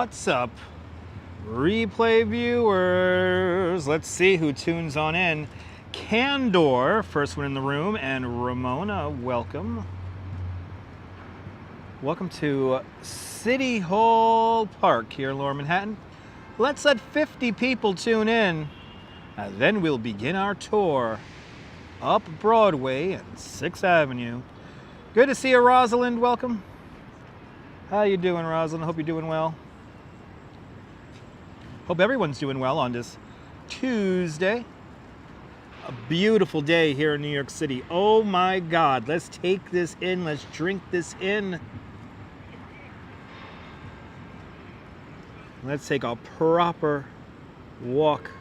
What's up, replay viewers? Let's see who tunes on in. Candor, first one in the room, and Ramona, welcome. Welcome to City Hall Park here in Lower Manhattan. Let's let 50 people tune in, and then we'll begin our tour up Broadway and 6th Avenue. Good to see you, Rosalind. Welcome. How you doing, Rosalind? Hope you're doing well. Hope everyone's doing well on this Tuesday. A beautiful day here in New York City. Oh my God, let's take this in. Let's drink this in. Let's take a proper walk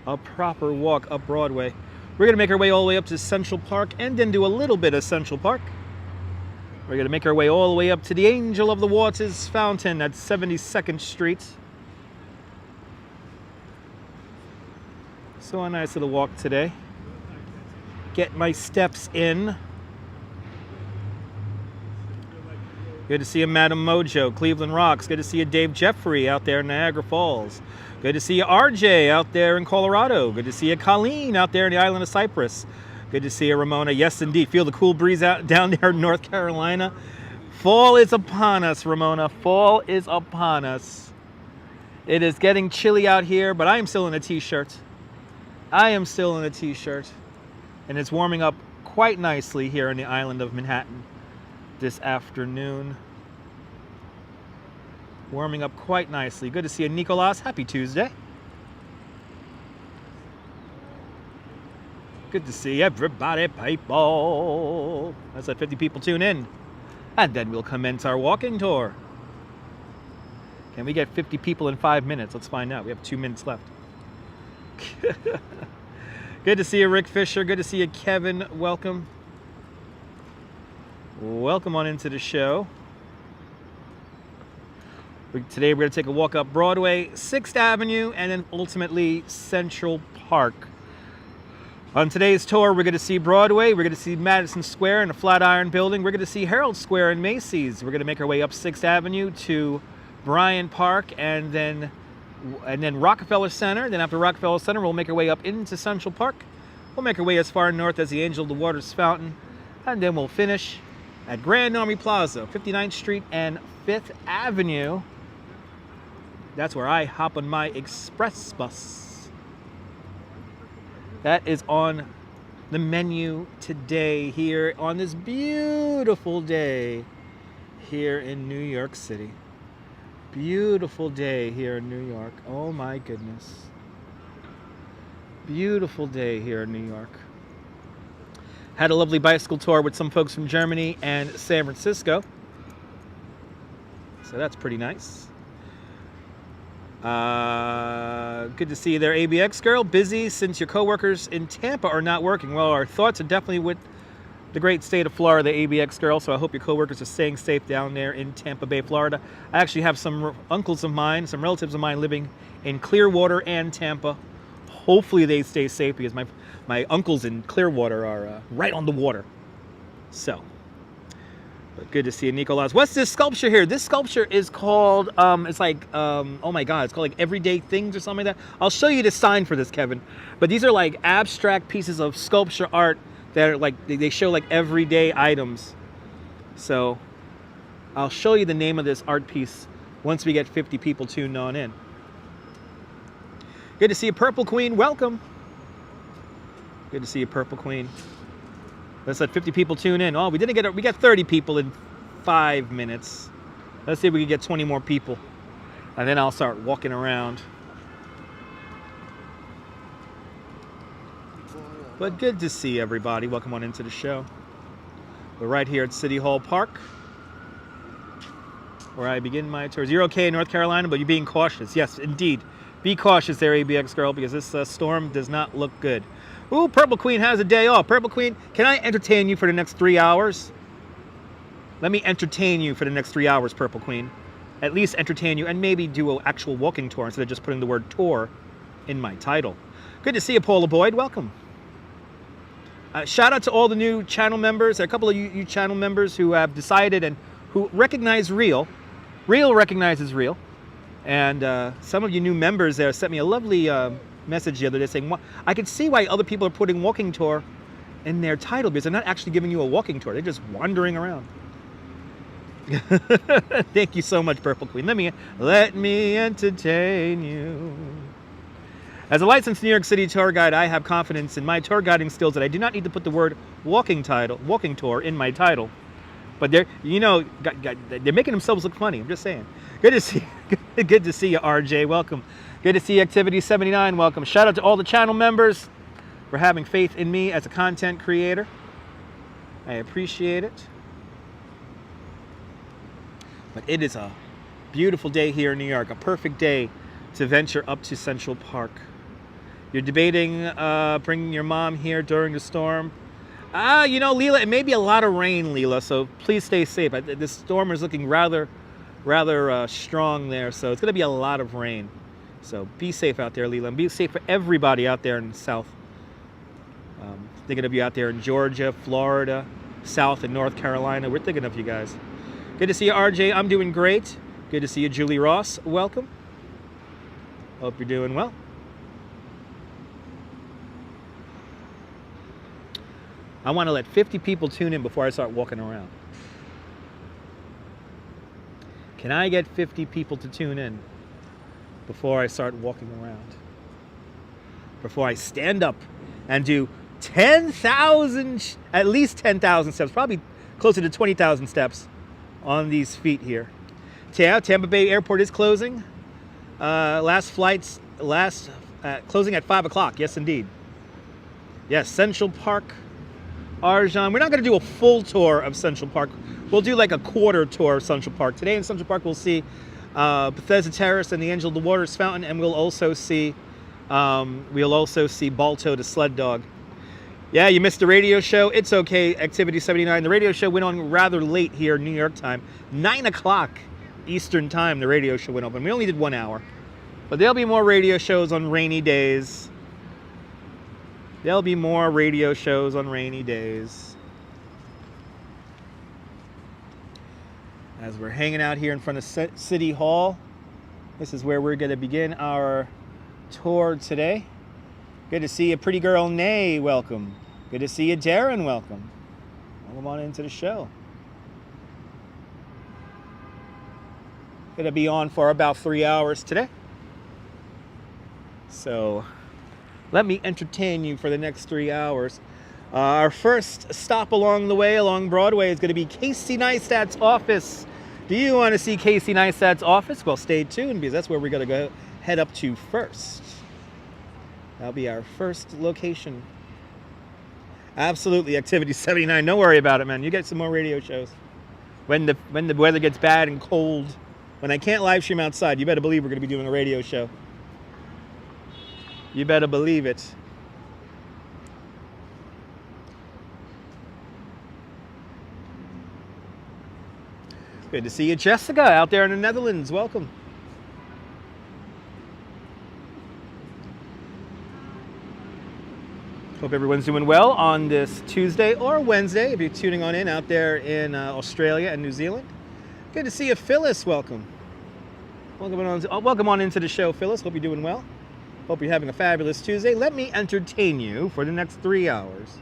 up Broadway. We're gonna make our way all the way up to Central Park and then do a little bit of Central Park. We're gonna make our way all the way up to the Angel of the Waters Fountain at 72nd Street. So a nice little walk today. Get my steps in. Good to see you, Madam Mojo, Cleveland Rocks. Good to see you, Dave Jeffrey, out there in Niagara Falls. Good to see you, RJ, out there in Colorado. Good to see you, Colleen, out there in the island of Cyprus. Good to see you, Ramona. Yes, indeed. Feel the cool breeze out down there in North Carolina. Fall is upon us, Ramona. Fall is upon us. It is getting chilly out here, but I am still in a t-shirt. And it's warming up quite nicely here in the island of Manhattan this afternoon. Warming up quite nicely. Good to see you, Nicolas. Happy Tuesday. Good to see everybody, people. Let's let 50 people tune in. And then we'll commence our walking tour. Can we get 50 people in 5 minutes? Let's find out. We have 2 minutes left. Good to see you, Rick Fisher. Good to see you, Kevin. Welcome. Welcome on into the show. Today we're going to take a walk up Broadway, 6th Avenue, and then ultimately Central Park. On today's tour, we're going to see Broadway, we're going to see Madison Square and the Flatiron Building, we're going to see Herald Square and Macy's. We're going to make our way up 6th Avenue to Bryant Park and then Rockefeller Center. Then after Rockefeller Center, we'll make our way up into Central Park. We'll make our way as far north as the Angel of the Waters Fountain, and then we'll finish at Grand Army Plaza, 59th Street and 5th Avenue. That's where I hop on my express bus. That is on the menu today here on this beautiful day here in New York City. Beautiful day here in New York. Oh my goodness. Beautiful day here in New York. Had a lovely bicycle tour with some folks from Germany and San Francisco. So that's pretty nice. Good to see you there, ABX girl. Busy since your coworkers in Tampa are not working. Well, our thoughts are definitely with the great state of Florida, ABX girl. So I hope your coworkers are staying safe down there in Tampa Bay, Florida. I actually have some uncles of mine, some relatives of mine living in Clearwater and Tampa. Hopefully they stay safe because my uncles in Clearwater are right on the water. So, but good to see you, Nicolas. What's this sculpture here? This sculpture is called, it's like, oh my God, it's called like Everyday Things or something like that. I'll show you the sign for this, Kevin. But these are like abstract pieces of sculpture art that are like, they show like everyday items. So, I'll show you the name of this art piece once we get 50 people tuned on in. Good to see you, Purple Queen. Welcome. Good to see you, Purple Queen. Let's let 50 people tune in. Oh, we got 30 people in 5 minutes. Let's see if we can get 20 more people. And then I'll start walking around. But good to see everybody. Welcome on into the show. We're right here at City Hall Park, where I begin my tours. You're okay in North Carolina, but you're being cautious. Yes, indeed. Be cautious there, ABX girl, because this storm does not look good. Ooh, Purple Queen has a day off. Purple Queen, can I entertain you for the next 3 hours? Let me entertain you for the next 3 hours, Purple Queen. At least entertain you and maybe do an actual walking tour instead of just putting the word tour in my title. Good to see you, Paula Boyd. Welcome. Shout out to all the new channel members. There are a couple of you channel members who have decided and who recognize real Real recognizes real. And some of you new members there sent me a lovely message the other day saying, I can see why other people are putting walking tour in their title, because they're not actually giving you a walking tour. They're just wandering around. Thank you so much, Purple Queen. Let me entertain you. As a licensed New York City tour guide, I have confidence in my tour guiding skills that I do not need to put the word walking tour in my title. But they're making themselves look funny. I'm just saying. Good to see you, RJ. Welcome. Good to see you, Activity 79. Welcome. Shout out to all the channel members for having faith in me as a content creator. I appreciate it. But it is a beautiful day here in New York. A perfect day to venture up to Central Park. You're debating bringing your mom here during the storm. Leela, it may be a lot of rain, Leela, so please stay safe. This storm is looking rather strong there, so it's going to be a lot of rain. So be safe out there, Leela, and be safe for everybody out there in the South. Thinking of you out there in Georgia, Florida, South and North Carolina. We're thinking of you guys. Good to see you, RJ. I'm doing great. Good to see you, Julie Ross. Welcome. Hope you're doing well. I want to let 50 people tune in before I start walking around. Can I get 50 people to tune in before I start walking around? Before I stand up and do 10,000, at least 10,000 steps, probably closer to 20,000 steps on these feet here. Tampa Bay Airport is closing. Last flights, closing at 5 o'clock. Yes, indeed. Yes, Central Park. Arjan. We're not going to do a full tour of Central Park. We'll do like a quarter tour of Central Park. Today in Central Park we'll see Bethesda Terrace and the Angel of the Waters Fountain, and we'll also see Balto the Sled Dog. Yeah, you missed the radio show. It's okay, Activity 79. The radio show went on rather late here in New York time. 9 o'clock Eastern time the radio show went open. We only did 1 hour. But there'll be more radio shows on rainy days. There'll be more radio shows on rainy days. As we're hanging out here in front of City Hall, this is where we're going to begin our tour today. Good to see you, pretty girl Nay. Welcome. Good to see you, Darren. Welcome. Welcome on into the show. Going to be on for about 3 hours today. So let me entertain you for the next 3 hours. Our first stop along the way, along Broadway, is going to be Casey Neistat's office. Do you want to see Casey Neistat's office? Well, stay tuned, because that's where we're going to head up to first. That'll be our first location. Absolutely, Activity 79. Don't worry about it, man. You get some more radio shows. When the weather gets bad and cold, when I can't live stream outside, you better believe we're going to be doing a radio show. You better believe it. Good to see you, Jessica, out there in the Netherlands. Welcome. Hope everyone's doing well on this Tuesday or Wednesday, if you're tuning on in out there in Australia and New Zealand. Good to see you, Phyllis. Welcome. Welcome on into the show, Phyllis. Hope you're doing well. Hope you're having a fabulous Tuesday. Let me entertain you for the next 3 hours.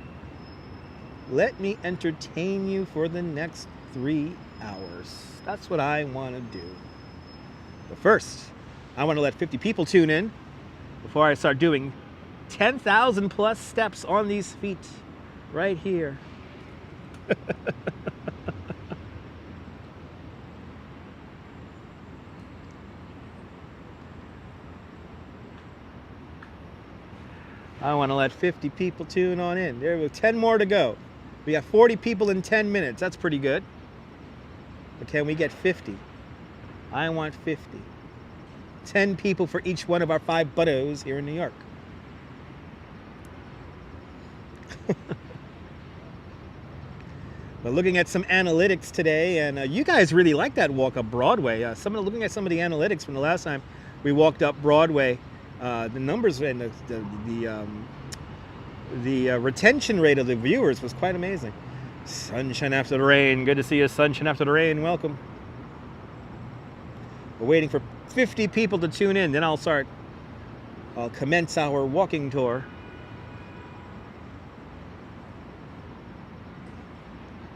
Let me entertain you for the next 3 hours. That's what I want to do. But first, I want to let 50 people tune in before I start doing 10,000 plus steps on these feet right here. I want to let 50 people tune on in. There we go. 10 more to go. We got 40 people in 10 minutes. That's pretty good. But can we get 50? I want 50. 10 people for each one of our 5 buttos here in New York. But looking at some analytics today, and you guys really like that walk up Broadway. Looking at some of the analytics from the last time we walked up Broadway, the numbers and the retention rate of the viewers was quite amazing. Sunshine after the rain. Good to see you, Sunshine after the rain. Welcome. We're waiting for 50 people to tune in. Then I'll commence our walking tour.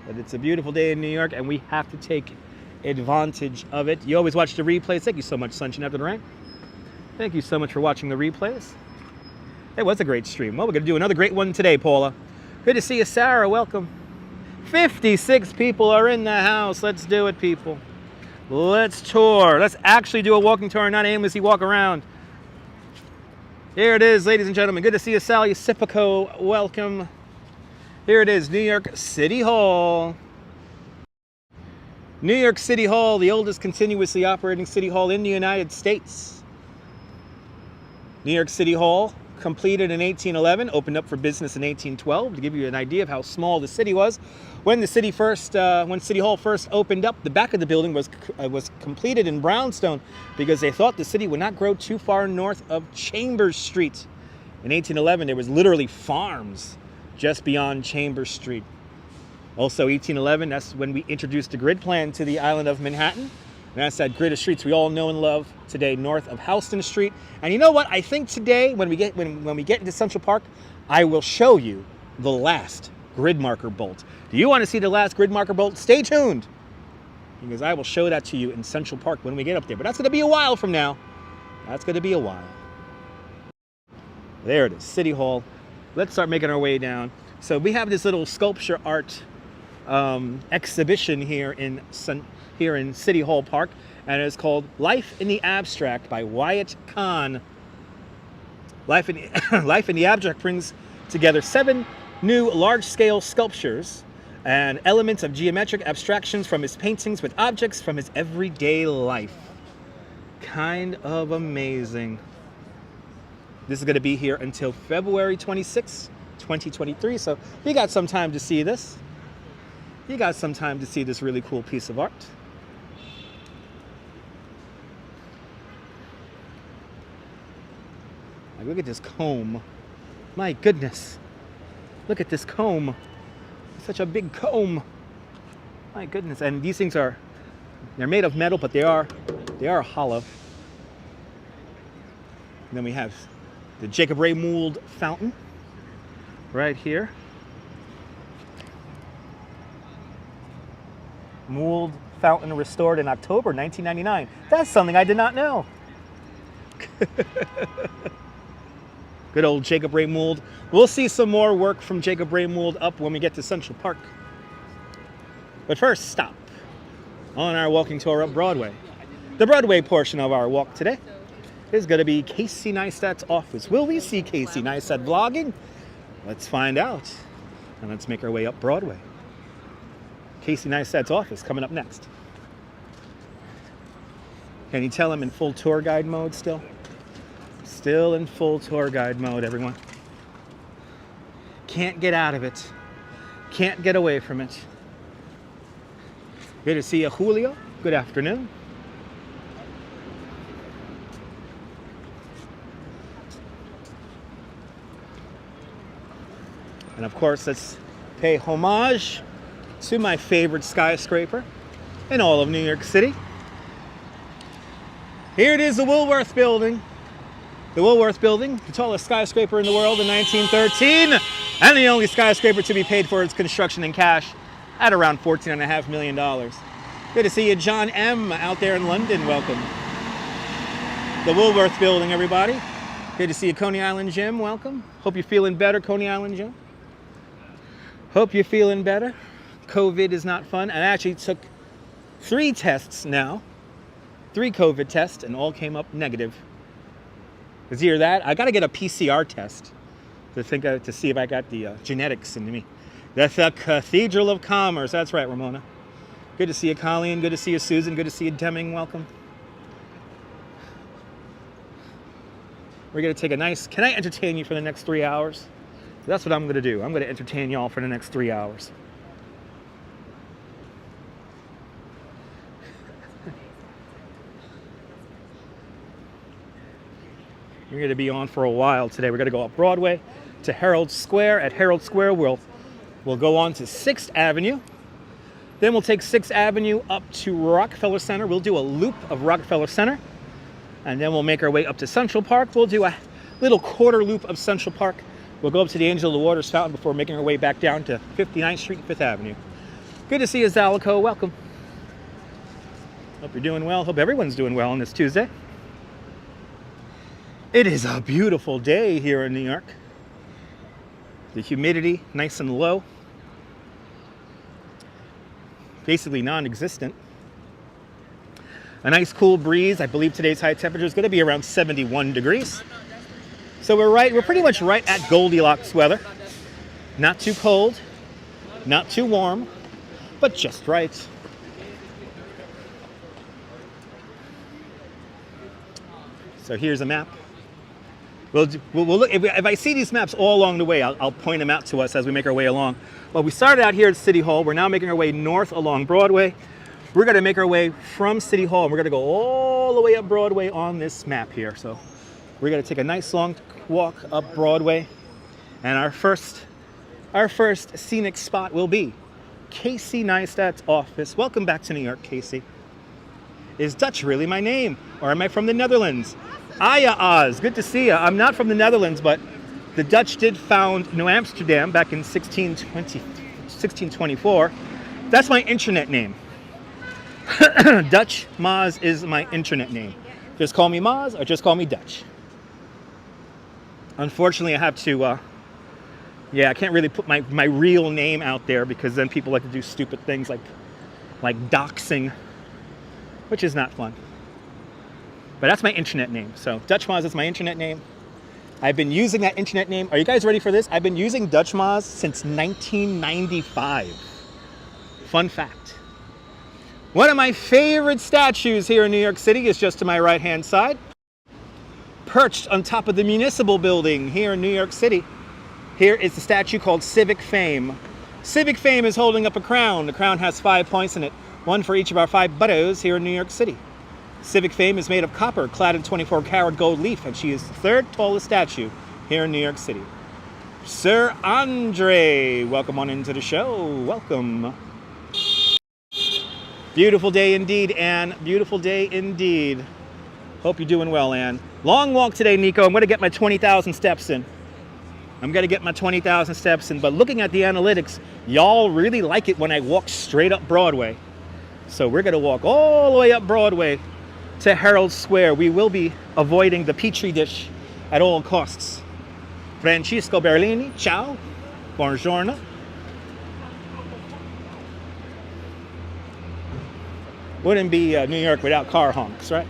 But it's a beautiful day in New York, and we have to take advantage of it. You always watch the replays. Thank you so much, Sunshine After the Rain. Thank you so much for watching the replays. It was a great stream. Well, we're going to do another great one today, Paula. Good to see you, Sarah. Welcome. 56 people are in the house. Let's do it, people. Let's tour. Let's actually do a walking tour, not aimlessly walk around. Here it is, ladies and gentlemen. Good to see you, Sally Sipico. Welcome. Here it is, New York City Hall. New York City Hall, the oldest continuously operating city hall in the United States. New York City Hall, completed in 1811, opened up for business in 1812. To give you an idea of how small the city was, when City Hall first opened up, the back of the building was completed in brownstone because they thought the city would not grow too far north of Chambers Street. In 1811, there was literally farms just beyond Chambers Street. Also, 1811, that's when we introduced the grid plan to the island of Manhattan. And that's that grid of streets we all know and love today, north of Houston Street. And you know what? I think today, when we get into Central Park, I will show you the last grid marker bolt. Do you want to see the last grid marker bolt? Stay tuned, because I will show that to you in Central Park when we get up there. But that's going to be a while from now. That's going to be a while. There it is, City Hall. Let's start making our way down. So we have this little sculpture art exhibition here in City Hall Park, and it's called Life in the Abstract by Wyatt Kahn. Life in the Abstract brings together 7 new large-scale sculptures and elements of geometric abstractions from his paintings with objects from his everyday life. Kind of amazing. This is going to be here until February 26, 2023, so you got some time to see this. You got some time to see this really cool piece of art. Like, look at this comb. My goodness. Look at this comb. It's such a big comb. My goodness. And these things they're made of metal, but they are hollow. And then we have the Jacob Ray Mould fountain right here. Mould fountain restored in October 1999. That's something I did not know. Good old Jacob Ray Mould. We'll see some more work from Jacob Ray Mould up when we get to Central Park. But first, stop on our walking tour up Broadway. The Broadway portion of our walk today is going to be Casey Neistat's office. Will we see Casey Neistat vlogging? Let's find out. And let's make our way up Broadway. Casey Neistat's office coming up next. Can you tell I'm in full tour guide mode still? Still in full tour guide mode, everyone. Can't get out of it. Can't get away from it. Good to see you, Julio. Good afternoon. And of course, let's pay homage to my favorite skyscraper in all of New York City. Here it is, the Woolworth Building. The Woolworth Building, the tallest skyscraper in the world in 1913, and the only skyscraper to be paid for its construction in cash at around $14.5 million. Good to see you, John M. out there in London. Welcome. The Woolworth Building, everybody. Good to see you, Coney Island Jim. Welcome. Hope you're feeling better, Coney Island Jim. Hope you're feeling better. COVID is not fun. I actually took 3 tests now. 3 COVID tests, and all came up negative. Because either that, I got to get a PCR test to see if I got the genetics into me. That's the Cathedral of Commerce. That's right, Ramona. Good to see you, Colleen. Good to see you, Susan. Good to see you, Deming. Welcome. We're going to take a nice... Can I entertain you for the next 3 hours? That's what I'm going to do. I'm going to entertain y'all for the next 3 hours. We're going to be on for a while today. We're going to go up Broadway to Herald Square. At Herald Square, we'll go on to 6th Avenue. Then we'll take 6th Avenue up to Rockefeller Center. We'll do a loop of Rockefeller Center. And then we'll make our way up to Central Park. We'll do a little quarter loop of Central Park. We'll go up to the Angel of the Waters fountain before making our way back down to 59th Street and 5th Avenue. Good to see you, Zalico. Welcome. Hope you're doing well. Hope everyone's doing well on this Tuesday. It is a beautiful day here in New York. The humidity nice and low. Basically non-existent. A nice cool breeze. I believe today's high temperature is going to be around 71 degrees. So we're pretty much right at Goldilocks weather. Not too cold, not too warm, but just right. So here's a map. We'll look, if I see these maps all along the way, I'll point them out to us as we make our way along. Well, we started out here at City Hall. We're now making our way north along Broadway. We're going to make our way from City Hall, and we're going to go all the way up Broadway on this map here. So we're going to take a nice long walk up Broadway, and our first scenic spot will be Casey Neistat's office. Welcome back to New York, Casey. Is Dutch really my name, or am I from the Netherlands? Aya Oz, good to see you. I'm not from the Netherlands, but the Dutch did found New Amsterdam back in 1624. That's my internet name. Dutch Maz is my internet name. Just call me Maz or just call me Dutch. Unfortunately, I have to, I can't really put my real name out there because then people like to do stupid things like doxing, which is not fun. But that's my internet name. So Dutch Maz is my internet name. I've been using that internet name. Are you guys ready for this? I've been using Dutch Maz since 1995. Fun fact. One of my favorite statues here in New York City is just to my right-hand side. Perched on top of the municipal building here in New York City. Here is the statue called Civic Fame. Civic Fame is holding up a crown. The crown has 5 points in it, one for each of our 5 boroughs here in New York City. Civic Fame is made of copper, clad in 24-karat gold leaf, and she is the 3rd tallest statue here in New York City. Sir Andre, welcome on into the show. Welcome. Beautiful day indeed, Anne. Beautiful day indeed. Hope you're doing well, Anne. Long walk today, Nico. I'm going to get my 20,000 steps in. But looking at the analytics, y'all really like it when I walk straight up Broadway. So we're going to walk all the way up Broadway to Herald Square. We will be avoiding the Petri dish at all costs. Francisco Berlini, ciao. Buongiorno. Wouldn't be New York without car honks, right?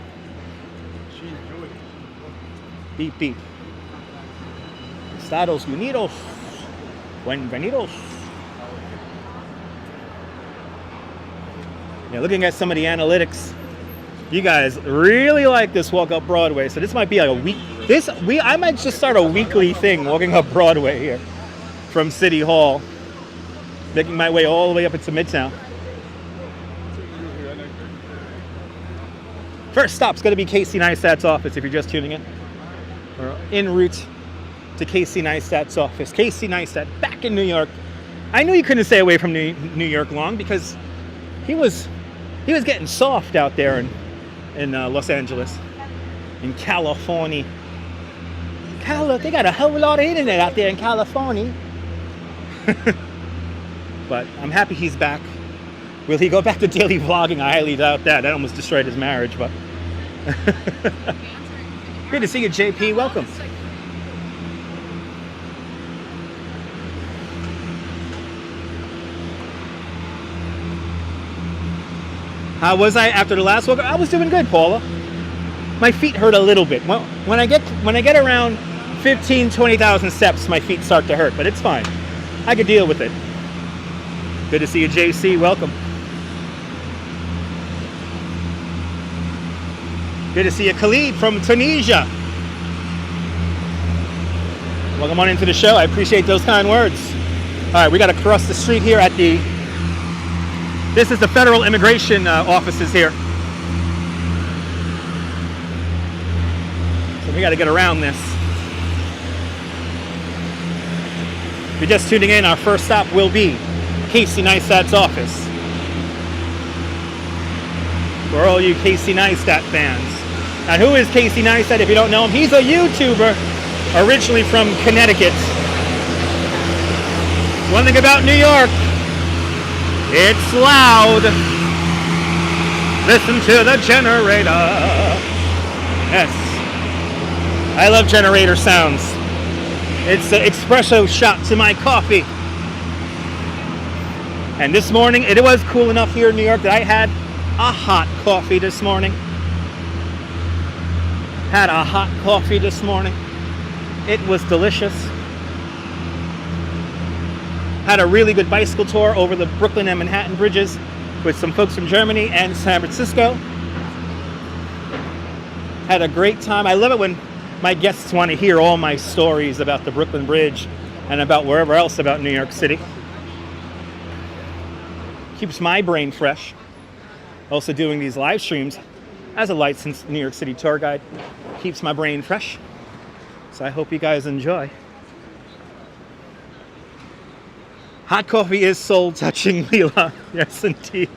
Beep, beep. Estados Unidos. Bienvenidos. Yeah, looking at some of the analytics, you guys really like this walk up Broadway. So this might be like a week. I might just start a weekly thing walking up Broadway here from City Hall, making my way all the way up into Midtown. First stop's going to be Casey Neistat's office if you're just tuning in. We're en route to Casey Neistat's office. Casey Neistat back in New York. I knew you couldn't stay away from New York long because he was getting soft out there in Los Angeles, in California. They got a hell of a lot of internet out there in California. But I'm happy he's back. Will he go back to daily vlogging? I highly doubt that. That almost destroyed his marriage, but good to see you, JP. Welcome. How was I after the last walk? I was doing good, Paula. My feet hurt a little bit. Well, when I get around 20,000 steps, my feet start to hurt, but it's fine. I could deal with it. Good to see you, JC. Welcome. Good to see you, Khalid from Tunisia. Welcome on into the show. I appreciate those kind words. All right, we got to cross the street here at this is the federal immigration offices here. So we got to get around this. If you're just tuning in, our first stop will be Casey Neistat's office. for all you Casey Neistat fans. And who is Casey Neistat if you don't know him? He's a YouTuber originally from Connecticut. One thing about New York, it's loud. Listen to the generator. Yes. I love generator sounds. It's an espresso shot to my coffee. And this morning, it was cool enough here in New York that I had a hot coffee this morning. Had a hot coffee this morning. It was delicious. Had a really good bicycle tour over the Brooklyn and Manhattan bridges with some folks from Germany and San Francisco. Had a great time. I love it when my guests want to hear all my stories about the Brooklyn Bridge and about wherever else about New York City. Keeps my brain fresh. Also doing these live streams as a licensed New York City tour guide keeps my brain fresh. So I hope you guys enjoy. Hot coffee is soul-touchingly loud. Yes, indeed.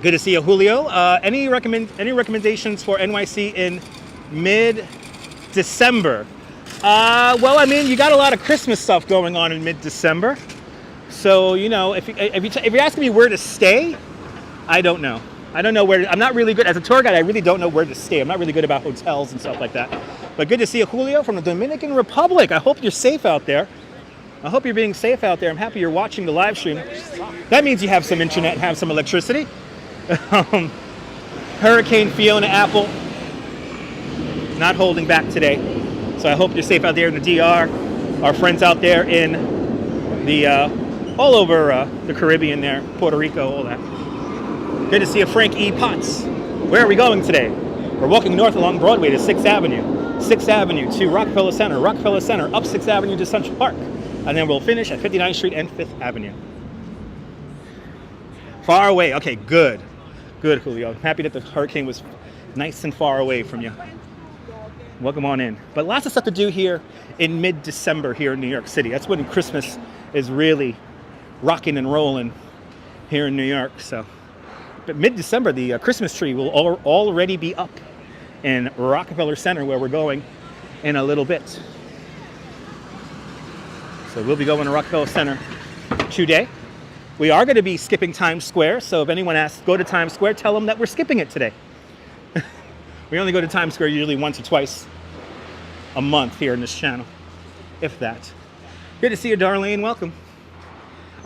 Good to see you, Julio. Any recommendations for NYC in mid-December? Well, I mean, you got a lot of Christmas stuff going on in mid-December. So, you know, if you're asking me where to stay, I don't know. I don't know where. I'm not really good as a tour guide. I really don't know where to stay. I'm not really good about hotels and stuff like that. But good to see you, Julio, from the Dominican Republic. I hope you're safe out there. I hope you're being safe out there. I'm happy you're watching the live stream. That means you have some internet and have some electricity. Hurricane Fiona Apple not holding back today. So I hope you're safe out there in the DR. Our friends out there in the all over the Caribbean there, Puerto Rico, all that. Good to see you, Frank E. Potts. Where are we going today? We're walking north along Broadway to 6th Avenue. 6th Avenue to Rockefeller Center. Rockefeller Center up 6th Avenue to Central Park. And then we'll finish at 59th Street and 5th Avenue. Far away. Okay, good. Good, Julio. I'm happy that the hurricane was nice and far away from you. Welcome on in. But lots of stuff to do here in mid-December here in New York City. That's when Christmas is really rocking and rolling here in New York. So, but mid-December, the Christmas tree will already be up in Rockefeller Center, where we're going in a little bit. So we'll be going to Rockefeller Center today. We are going to be skipping Times Square. So if anyone asks, go to Times Square, tell them that we're skipping it today. We only go to Times Square usually once or twice a month here in this channel, if that. Good to see you, Darlene. Welcome.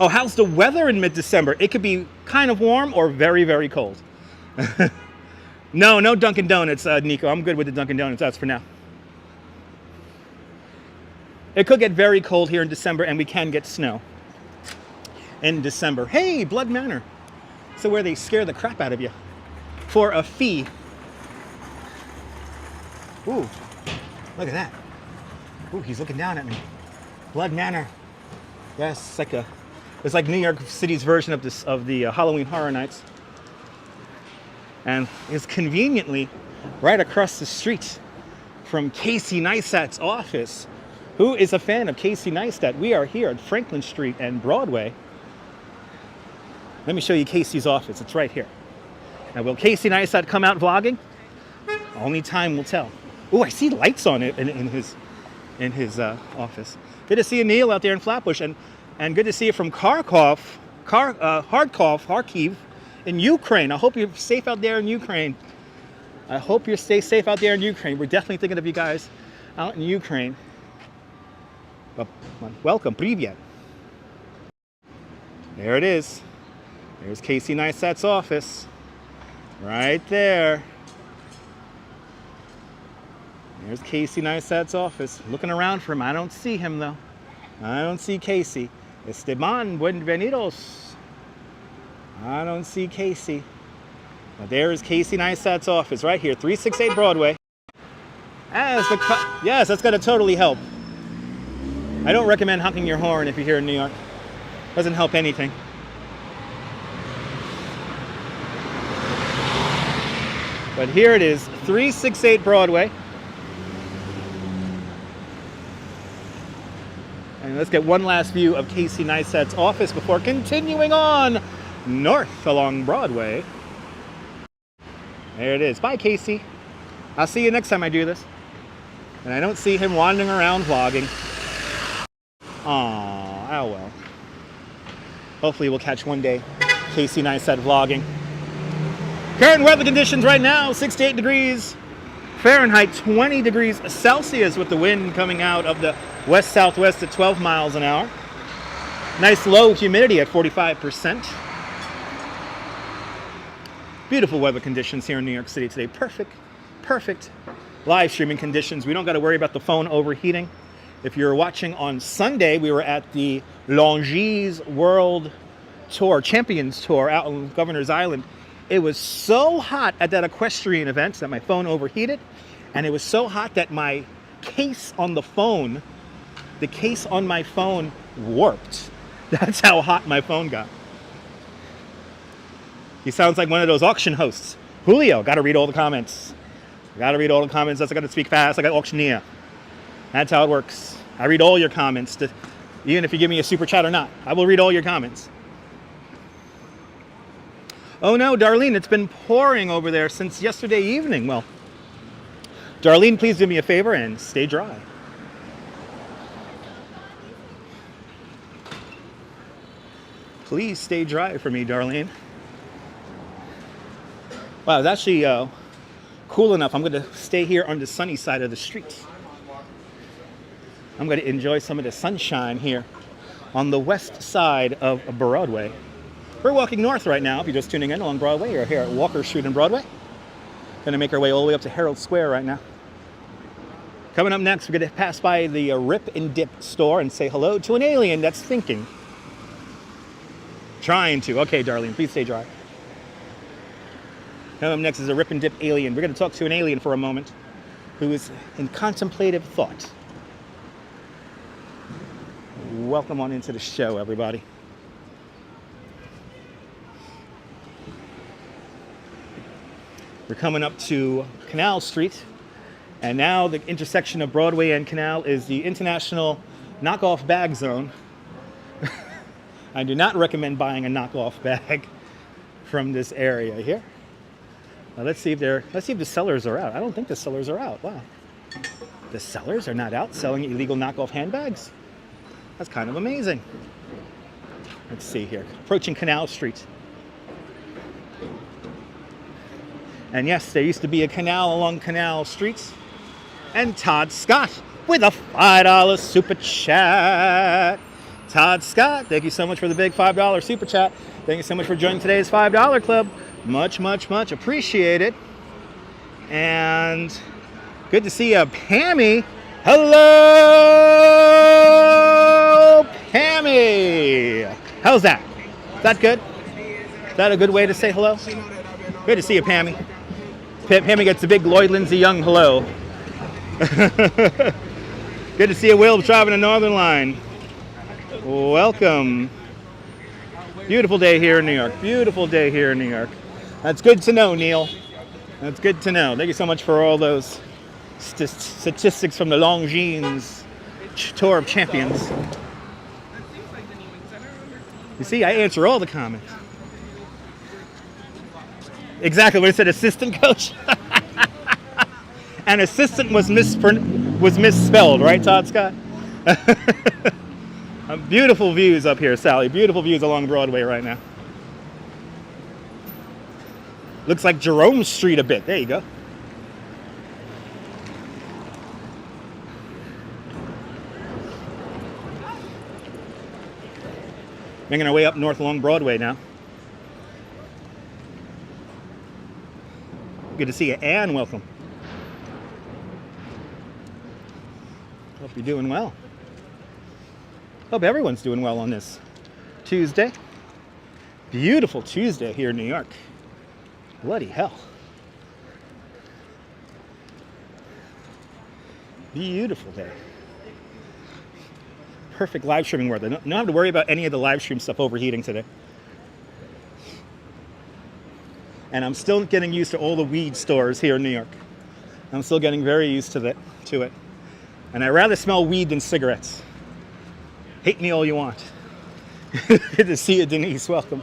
Oh, how's the weather in mid-December? It could be kind of warm or very, very cold. No Dunkin' Donuts, Nico. I'm good with the Dunkin' Donuts. That's for now. It could get very cold here in December, and we can get snow in December. Hey, Blood Manor. So where they scare the crap out of you for a fee. Ooh, look at that. Ooh, he's looking down at me. Blood Manor. Yes, it's like New York City's version of the Halloween Horror Nights. And it's conveniently right across the street from Casey Neistat's office. Who is a fan of Casey Neistat? We are here at Franklin Street and Broadway. Let me show you Casey's office. It's right here. Now, will Casey Neistat come out vlogging? Only time will tell. Oh, I see lights on it in his office. Good to see you, Neil, out there in Flatbush, and good to see you from Kharkiv in Ukraine. I hope you're safe out there in Ukraine. I hope you stay safe out there in Ukraine. We're definitely thinking of you guys out in Ukraine. Welcome, Privyet. There it is. There's Casey Neistat's office. Right there. There's Casey Neistat's office. Looking around for him. I don't see him, though. I don't see Casey. Esteban, bienvenidos. I don't see Casey. But there is Casey Neistat's office right here, 368 Broadway. Yes, that's going to totally help. I don't recommend honking your horn if you're here in New York. Doesn't help anything. But here it is, 368 Broadway. And let's get one last view of Casey Neistat's office before continuing on north along Broadway. There it is. Bye, Casey. I'll see you next time I do this. And I don't see him wandering around vlogging. Aww, oh well. Hopefully we'll catch one day Casey Neistat vlogging. Current weather conditions right now, 68 degrees Fahrenheit, 20 degrees Celsius with the wind coming out of the west-southwest at 12 miles an hour. Nice low humidity at 45%. Beautiful weather conditions here in New York City today. Perfect live streaming conditions. We don't got to worry about the phone overheating. If you're watching on Sunday, we were at the Longines World Tour, Champions Tour out on Governor's Island. It was so hot at that equestrian event that my phone overheated. And it was so hot that my case on the phone, the case on my phone warped. That's how hot my phone got. He sounds like one of those auction hosts. Julio, got to read all the comments. Got to read all the comments. That's I got to speak fast like an auctioneer. That's how it works. I read all your comments, even if you give me a super chat or not. I will read all your comments. Oh no, Darlene, it's been pouring over there since yesterday evening. Well, Darlene, please do me a favor and stay dry. Please stay dry for me, Darlene. Wow, it's actually cool enough. I'm going to stay here on the sunny side of the street. I'm going to enjoy some of the sunshine here on the west side of Broadway. We're walking north right now. If you're just tuning in along Broadway, you're here at Walker Street and Broadway. Going to make our way all the way up to Herald Square right now. Coming up next, we're going to pass by the RipNDip store and say hello to an alien that's thinking. Trying to. Okay, Darlene, please stay dry. Coming up next is a RipNDip alien. We're going to talk to an alien for a moment who is in contemplative thought. Welcome on into the show, everybody. We're coming up to Canal Street, and now the intersection of Broadway and Canal is the International Knockoff Bag Zone. I do not recommend buying a knockoff bag from this area here. Now let's see if the sellers are out. I don't think the sellers are out. Wow. The sellers are not out selling illegal knockoff handbags? That's kind of amazing. Let's see here. Approaching Canal Street. And yes, there used to be a canal along Canal Street. And Todd Scott with a $5 super chat. Todd Scott, thank you so much for the big $5 super chat. Thank you so much for joining today's $5 club. Much, much, much appreciated. And good to see you, Pammy. Hello, Pammy. How's that? Is that good? Is that a good way to say hello? Good to see you, Pammy. Pammy gets a big Lloyd Lindsay Young hello. Good to see you, Will, driving the Northern Line. Welcome. Beautiful day here in New York. Beautiful day here in New York. That's good to know, Neil. That's good to know. Thank you so much for all those statistics from the Longines Tour of Champions. You see, I answer all the comments. Exactly what I said, assistant coach. And assistant was misspelled, right, Todd Scott? Beautiful views up here, Sally. Beautiful views along Broadway right now. Looks like Jerome Street a bit. There you go. Making our way up north along Broadway now. Good to see you, Ann. Welcome. Hope you're doing well. Hope everyone's doing well on this Tuesday. Beautiful Tuesday here in New York. Bloody hell. Beautiful day. Perfect live streaming weather. Don't have to worry about any of the live stream stuff overheating today. And I'm still getting used to all the weed stores here in New York. I'm still getting very used to it. And I rather smell weed than cigarettes. Hate me all you want. Good to see you, Denise. Welcome.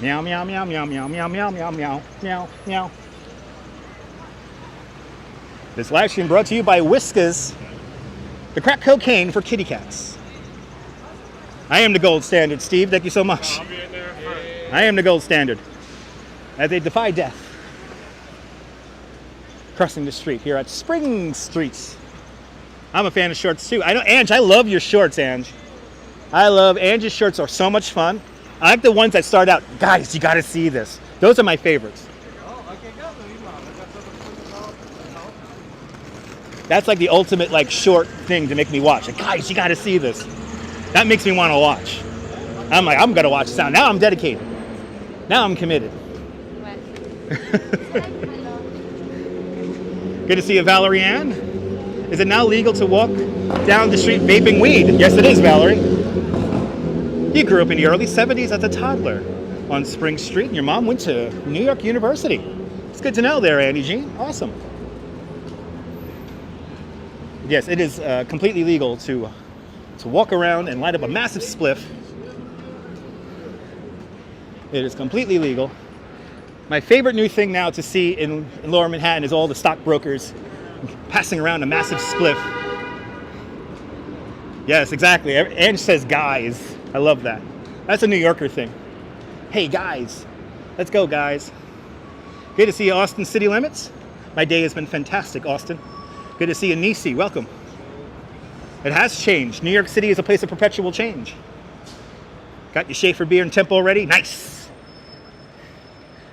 Meow, meow, meow, meow, meow, meow, meow, meow, meow, meow, meow. This live stream brought to you by Whiskas, the crack cocaine for kitty cats. I am the gold standard, Steve. Thank you so much. I'll be in there first. I am the gold standard. As they defy death. Crossing the street here at Spring Street. I'm a fan of shorts too. I know, Ange, I love your shorts, Ange. I love Ange's shorts are so much fun. I like the ones that start out, guys, you gotta see this. Those are my favorites. That's like the ultimate like short thing to make me watch. Like, guys, you gotta see this. That makes me want to watch. I'm like, I'm gonna watch this now. Now I'm dedicated. Now I'm committed. Good to see you, Valerie Ann. Is it now legal to walk down the street vaping weed? Yes, it is, Valerie. You grew up in the early 70s as a toddler on Spring Street, and your mom went to New York University. It's good to know there, Andy Jean. Awesome. Yes, it is completely legal to walk around and light up a massive spliff. It is completely legal. My favorite new thing now to see in Lower Manhattan is all the stockbrokers passing around a massive spliff. Yes, exactly. Ange says guys. I love that. That's a New Yorker thing. Hey guys, let's go guys. Good to see you, Austin City Limits. My day has been fantastic, Austin. Good to see you, Nisi. Welcome. It has changed. New York City is a place of perpetual change. Got your Schaefer beer and Tempo ready? Nice.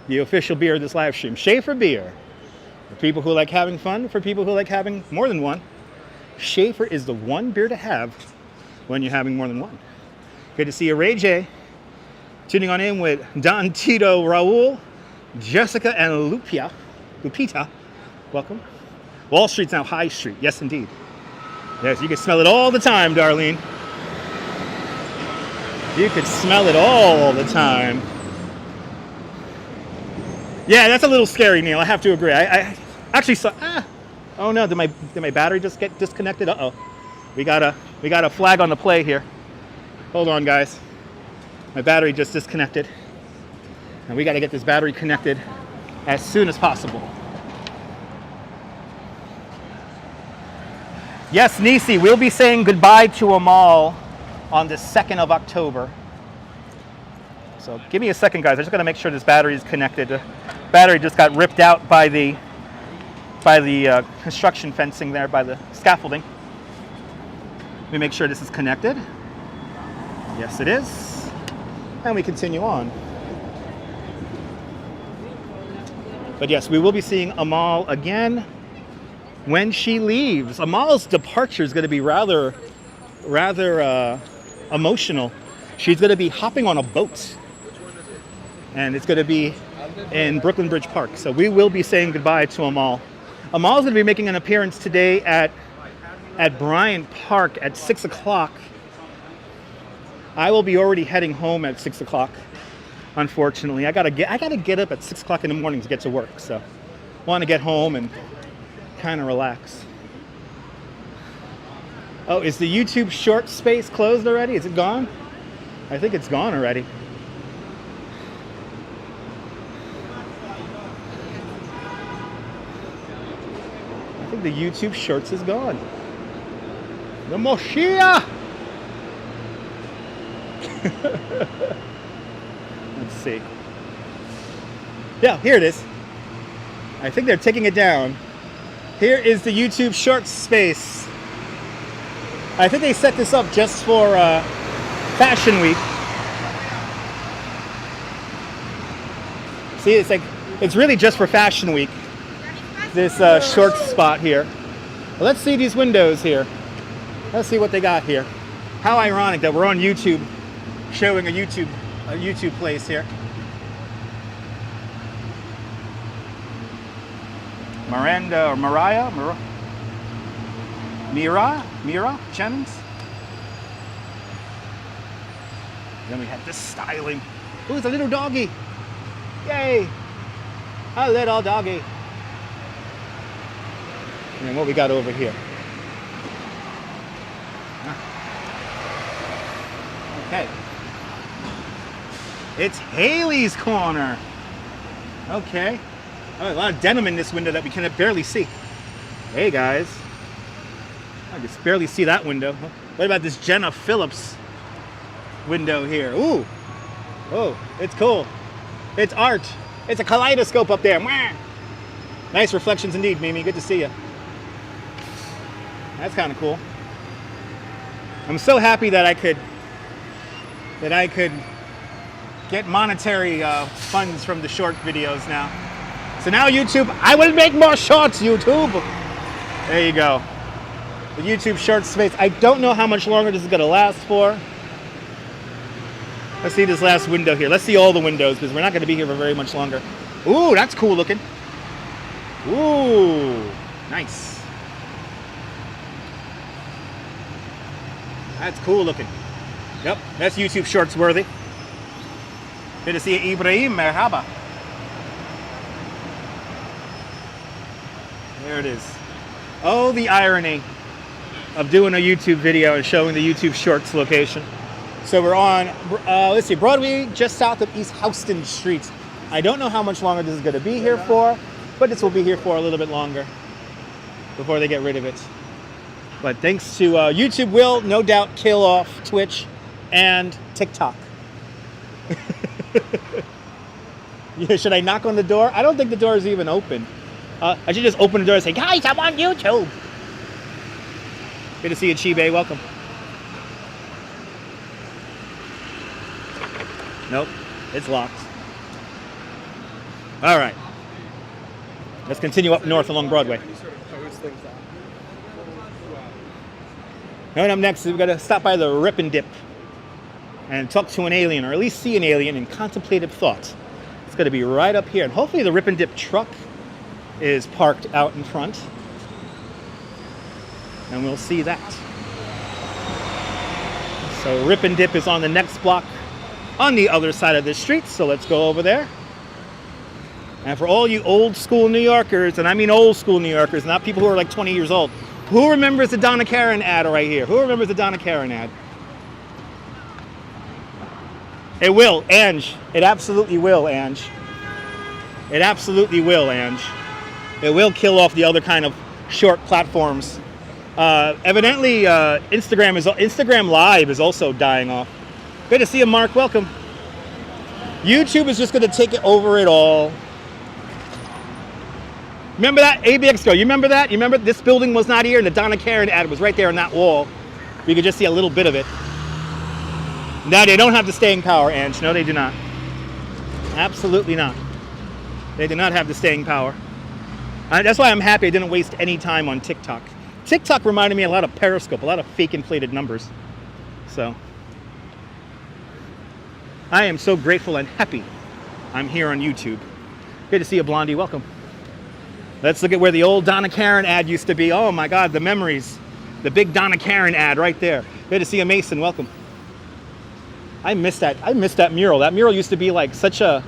The official beer of this live stream. Schaefer beer. For people who like having fun, for people who like having more than one. Schaefer is the one beer to have when you're having more than one. Good to see you, Ray J. Tuning on in with Don, Tito, Raul, Jessica, and Lupita. Welcome. Wall Street's now High Street. Yes, indeed. Yes, you can smell it all the time, Darlene. You could smell it all the time. Yeah, that's a little scary, Neil. I have to agree. I actually saw. Oh no! Did my battery just get disconnected? Uh-oh. We got a flag on the play here. Hold on, guys. My battery just disconnected, and we got to get this battery connected as soon as possible. Yes, Nisi, we'll be saying goodbye to Amal on the 2nd of October. So give me a second, guys. I just got to make sure this battery is connected. The battery just got ripped out by the construction fencing there, by the scaffolding. Let me make sure this is connected. Yes, it is. And we continue on. But yes, we will be seeing Amal again when she leaves. Amal's departure is going to be rather emotional. She's going to be hopping on a boat, and it's going to be in Brooklyn Bridge Park. So we will be saying goodbye to Amal. Amal's going to be making an appearance today at Bryant Park at 6 o'clock. I will be already heading home at 6 o'clock. Unfortunately, I gotta get up at 6 o'clock in the morning to get to work. So, want to get home and kind of relax. Oh, is the YouTube short space closed already? Is it gone? I think it's gone already. I think the YouTube shorts is gone. The Moshiach! Let's see. Yeah, here it is. I think they're taking it down. Here is the YouTube Shorts space. I think they set this up just for Fashion Week. See, it's really just for Fashion Week. This short spot here. Well, let's see these windows here. Let's see what they got here. How ironic that we're on YouTube, showing a YouTube place here. Mira Jennings. Then we have this styling. Ooh, it's a little doggy. Yay! A little doggy. And then what we got over here? Okay. It's Haley's Corner. Okay. Oh, a lot of denim in this window that we can barely see. Hey guys. I can barely see that window. What about this Jenna Phillips window here? Ooh. Oh, it's cool. It's art. It's a kaleidoscope up there. Mwah. Nice reflections indeed, Mimi. Good to see you. That's kind of cool. I'm so happy that I could get monetary funds from the short videos now. So now YouTube, I will make more shorts, YouTube. There you go. The YouTube short space. I don't know how much longer this is going to last for. Let's see this last window here. Let's see all the windows because we're not going to be here for very much longer. Ooh, that's cool looking. Ooh, nice. That's cool looking. Yep, that's YouTube shorts worthy. Good to see you, Ibrahim. Merhaba. There it is. Oh, the irony of doing a YouTube video and showing the YouTube shorts location. So we're on, let's see, Broadway, just south of East Houston Street. I don't know how much longer this is going to be here for, but this will be here for a little bit longer before they get rid of it. But thanks to YouTube will no doubt kill off Twitch and TikTok. Yeah, should I knock on the door? I don't think the door is even open. I should just open the door and say, guys, I'm on YouTube. Good to see you, Chibe. Welcome. Nope, it's locked. All right. Let's continue up north along Broadway. Coming up next, we've got to stop by the RipNDip and talk to an alien, or at least see an alien in contemplative thought. It's going to be right up here. And hopefully the RipNDip truck is parked out in front. And we'll see that. So RipNDip is on the next block on the other side of the street. So let's go over there. And for all you old school New Yorkers, and I mean old school New Yorkers, not people who are like 20 years old, who remembers the Donna Karan ad right here? Who remembers the Donna Karan ad? It will, Ange. It absolutely will, Ange. It absolutely will, Ange. It will kill off the other kind of short platforms. Evidently, Instagram Live is also dying off. Good to see you, Mark. Welcome. YouTube is just going to take it over it all. Remember that ABX girl? You remember that? You remember this building was not here, and the Donna Karan ad was right there on that wall. You could just see a little bit of it. No, they don't have the staying power, Ange. No, they do not. Absolutely not. They do not have the staying power. That's why I'm happy I didn't waste any time on TikTok. TikTok reminded me a lot of Periscope, a lot of fake inflated numbers. So I am so grateful and happy I'm here on YouTube. Good to see you, Blondie. Welcome. Let's look at where the old Donna Karan ad used to be. Oh my God, the memories. The big Donna Karan ad right there. Good to see you, Mason. Welcome. I miss that. I miss that mural. That mural used to be like such a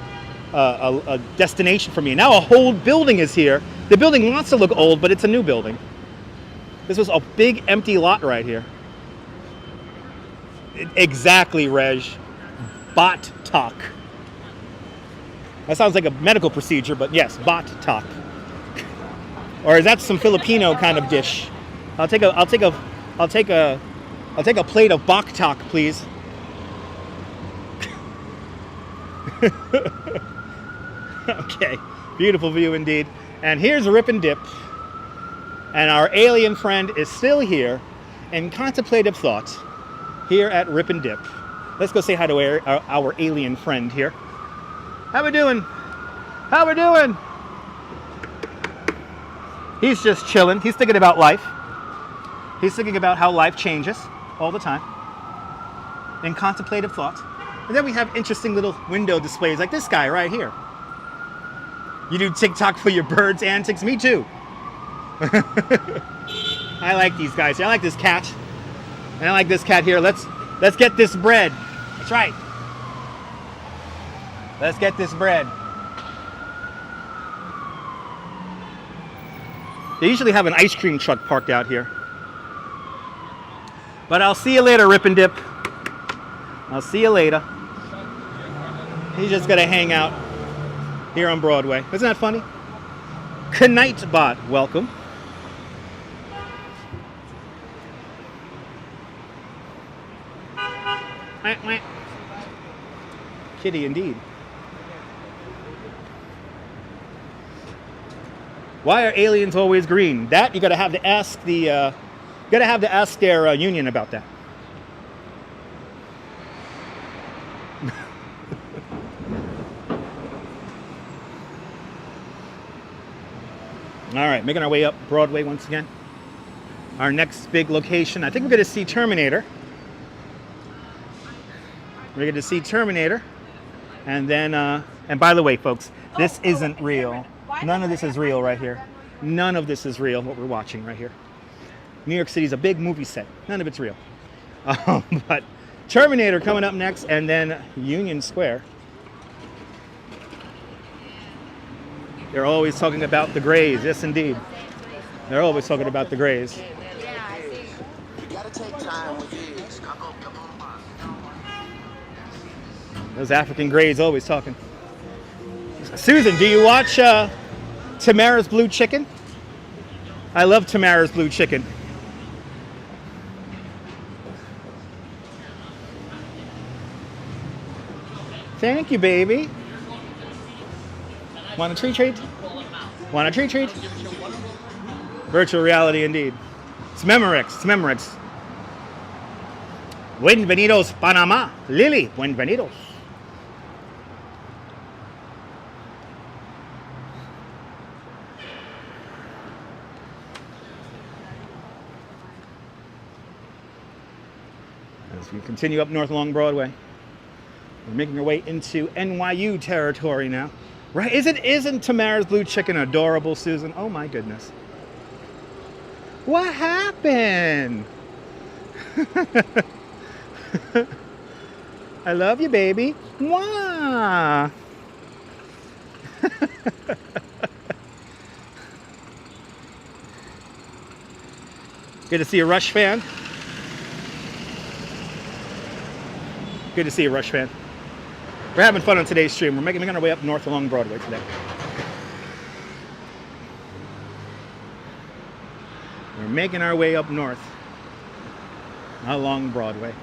destination for me. Now a whole building is here. The building wants to look old, but it's a new building. This was a big empty lot right here. Exactly, Reg. Bot talk. That sounds like a medical procedure, but yes, bot talk. Or is that some Filipino kind of dish? I'll take a plate of bok talk, please. Okay, beautiful view indeed. And here's RipNDip. And our alien friend is still here in contemplative thought here at RipNDip. Let's go say hi to our alien friend here. How we doing? How we doing? He's just chilling. He's thinking about life. He's thinking about how life changes all the time in contemplative thought. And then we have interesting little window displays like this guy right here. You do TikTok for your birds' antics? Me too. I like these guys. I like this cat. And I like this cat here. Let's get this bread. That's right. Let's get this bread. They usually have an ice cream truck parked out here. But I'll see you later, RipNDip. I'll see you later. He's just gonna hang out here on Broadway. Isn't that funny? Knightbot, welcome. Kitty indeed. Why are aliens always green? That you gotta have to ask the their union about that. All right, making our way up Broadway once again. Our next big location, I think we're going to see Terminator. We're going to see Terminator. And then, and by the way, folks, this isn't real. None of this is real right here. None of this is real, what we're watching right here. New York City is a big movie set. None of it's real. But Terminator coming up next, and then Union Square. They're always talking about the Greys. Yes, indeed. They're always talking about the Greys. Those African Greys always talking. Susan, do you watch Tamara's Blue Chicken? I love Tamara's Blue Chicken. Thank you, baby. Want a treat? Want a treat? Virtual reality indeed. It's Memorex. Bienvenidos, Panama. Lily, bienvenidos. As we continue up north along Broadway, we're making our way into NYU territory now. Right? Isn't Tamara's Blue Chicken adorable, Susan? Oh my goodness. What happened? I love you, baby. Mwah. Good to see a Rush fan. Good to see a Rush fan. We're having fun on today's stream. We're making our way up north along Broadway today. We're making our way up north along Broadway.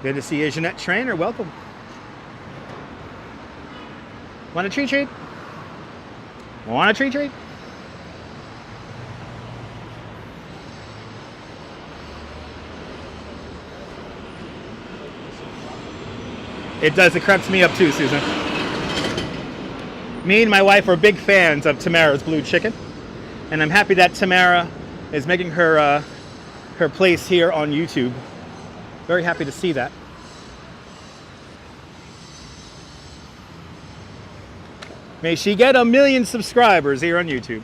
Good to see you, Jeanette Trainer. Welcome. Want a treat? Want a treat? It does. It cracks me up too, Susan. Me and my wife are big fans of Tamara's Blue Chicken, and I'm happy that Tamara is making her place here on YouTube. Very happy to see that. May she get 1 million subscribers here on YouTube.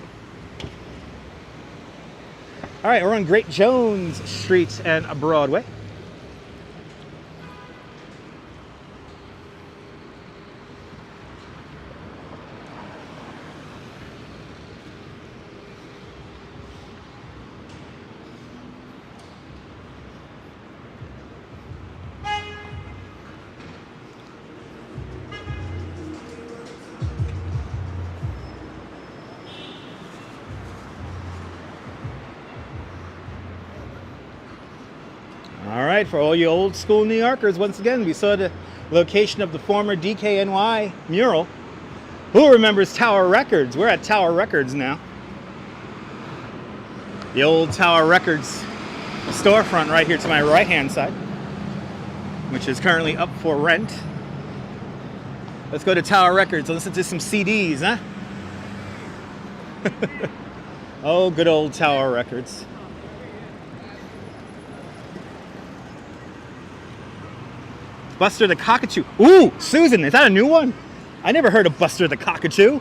All right, we're on Great Jones Street and Broadway. All right, for all you old school New Yorkers, once again, we saw the location of the former DKNY mural. Who remembers Tower Records? We're at Tower Records now. The old Tower Records storefront right here to my right-hand side, which is currently up for rent. Let's go to Tower Records and listen to some CDs, huh? Oh, good old Tower Records. Buster the Cockatoo. Ooh, Susan, is that a new one? I never heard of Buster the Cockatoo.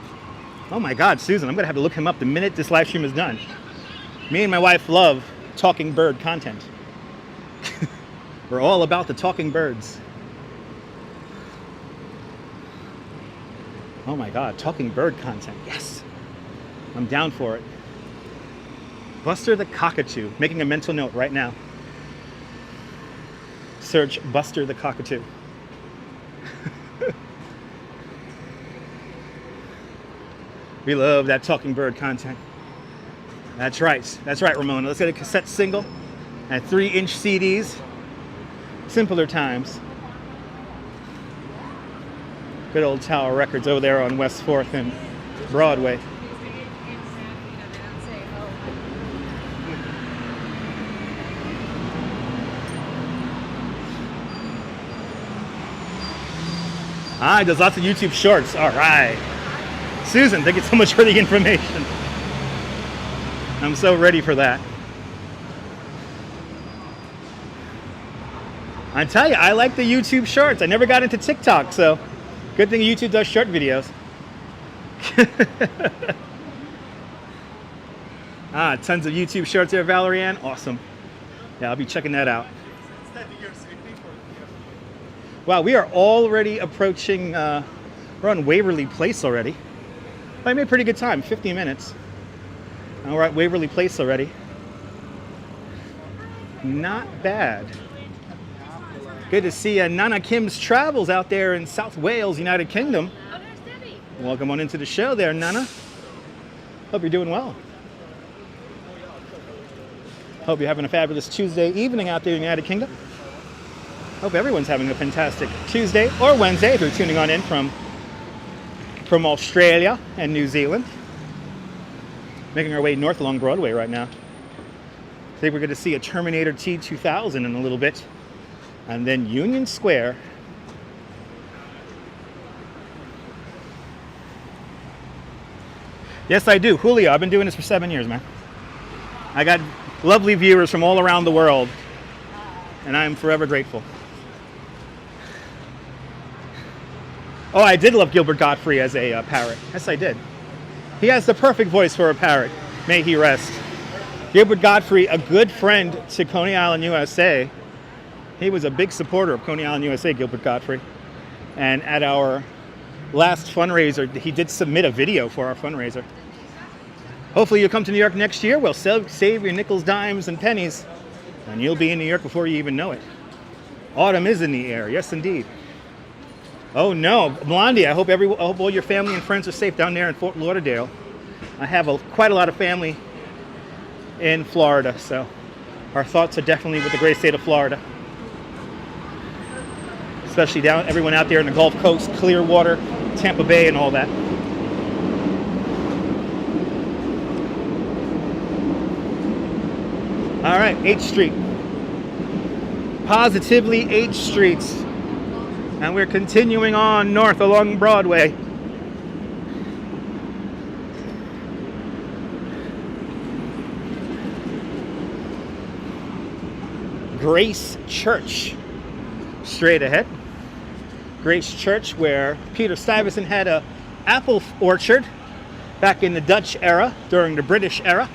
Oh my God, Susan, I'm gonna have to look him up the minute this live stream is done. Me and my wife love talking bird content. We're all about the talking birds. Oh my God, talking bird content, yes. I'm down for it. Buster the Cockatoo, making a mental note right now. Search Buster the Cockatoo. We love that talking bird content. That's right, Ramona. Let's get a cassette single and 3-inch CDs. Simpler times. Good old Tower Records over there on West 4th and Broadway. Ah, he does lots of YouTube shorts. All right. Susan, thank you so much for the information. I'm so ready for that. I tell you, I like the YouTube shorts. I never got into TikTok, so good thing YouTube does short videos. Ah, tons of YouTube shorts there, Valerianne. Awesome. Yeah, I'll be checking that out. Wow, we are already approaching, we're on Waverly Place already. I made pretty good time, 50 minutes. And we're at Waverly Place already. Not bad. Good to see Nana Kim's Travels out there in South Wales, United Kingdom. Oh, there's Debbie. Welcome on into the show there, Nana. Hope you're doing well. Hope you're having a fabulous Tuesday evening out there in the United Kingdom. Hope everyone's having a fantastic Tuesday or Wednesday if you're tuning on in from Australia and New Zealand. Making our way north along Broadway right now. I think we're going to see a Terminator T2000 in a little bit. And then Union Square. Yes, I do. Julio, I've been doing this for 7 years, man. I got lovely viewers from all around the world. And I am forever grateful. Oh, I did love Gilbert Gottfried as a parrot. Yes, I did. He has the perfect voice for a parrot. May he rest. Gilbert Gottfried, a good friend to Coney Island, USA. He was a big supporter of Coney Island, USA, Gilbert Gottfried. And at our last fundraiser, he did submit a video for our fundraiser. Hopefully you'll come to New York next year. We'll save your nickels, dimes, and pennies. And you'll be in New York before you even know it. Autumn is in the air. Yes, indeed. Oh no, Blondie, I hope all your family and friends are safe down there in Fort Lauderdale. I have quite a lot of family in Florida, so our thoughts are definitely with the great state of Florida. Especially everyone out there in the Gulf Coast, Clearwater, Tampa Bay, and all that. All right, H Street. Positively H Street. And we're continuing on north along Broadway. Grace Church, straight ahead. Grace Church, where Peter Stuyvesant had an apple orchard back in the Dutch era, during the British era.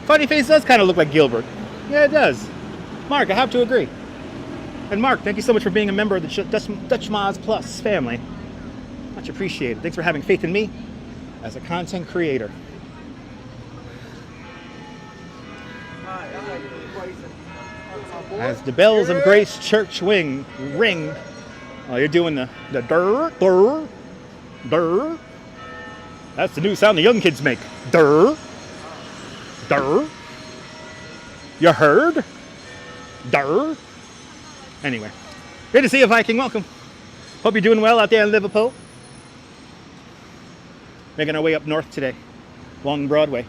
Funny Face does kind of look like Gilbert. Yeah, it does. Mark, I have to agree. And Mark, thank you so much for being a member of the Dutch Moz Plus family. Much appreciated. Thanks for having faith in me as a content creator. As the bells of Grace Church ring, you're doing the durr, durr, durr. That's the new sound the young kids make. Durr, durr. You heard? Durr. Anyway, good to see you, Viking. Welcome. Hope you're doing well out there in Liverpool. Making our way up north today, along Broadway.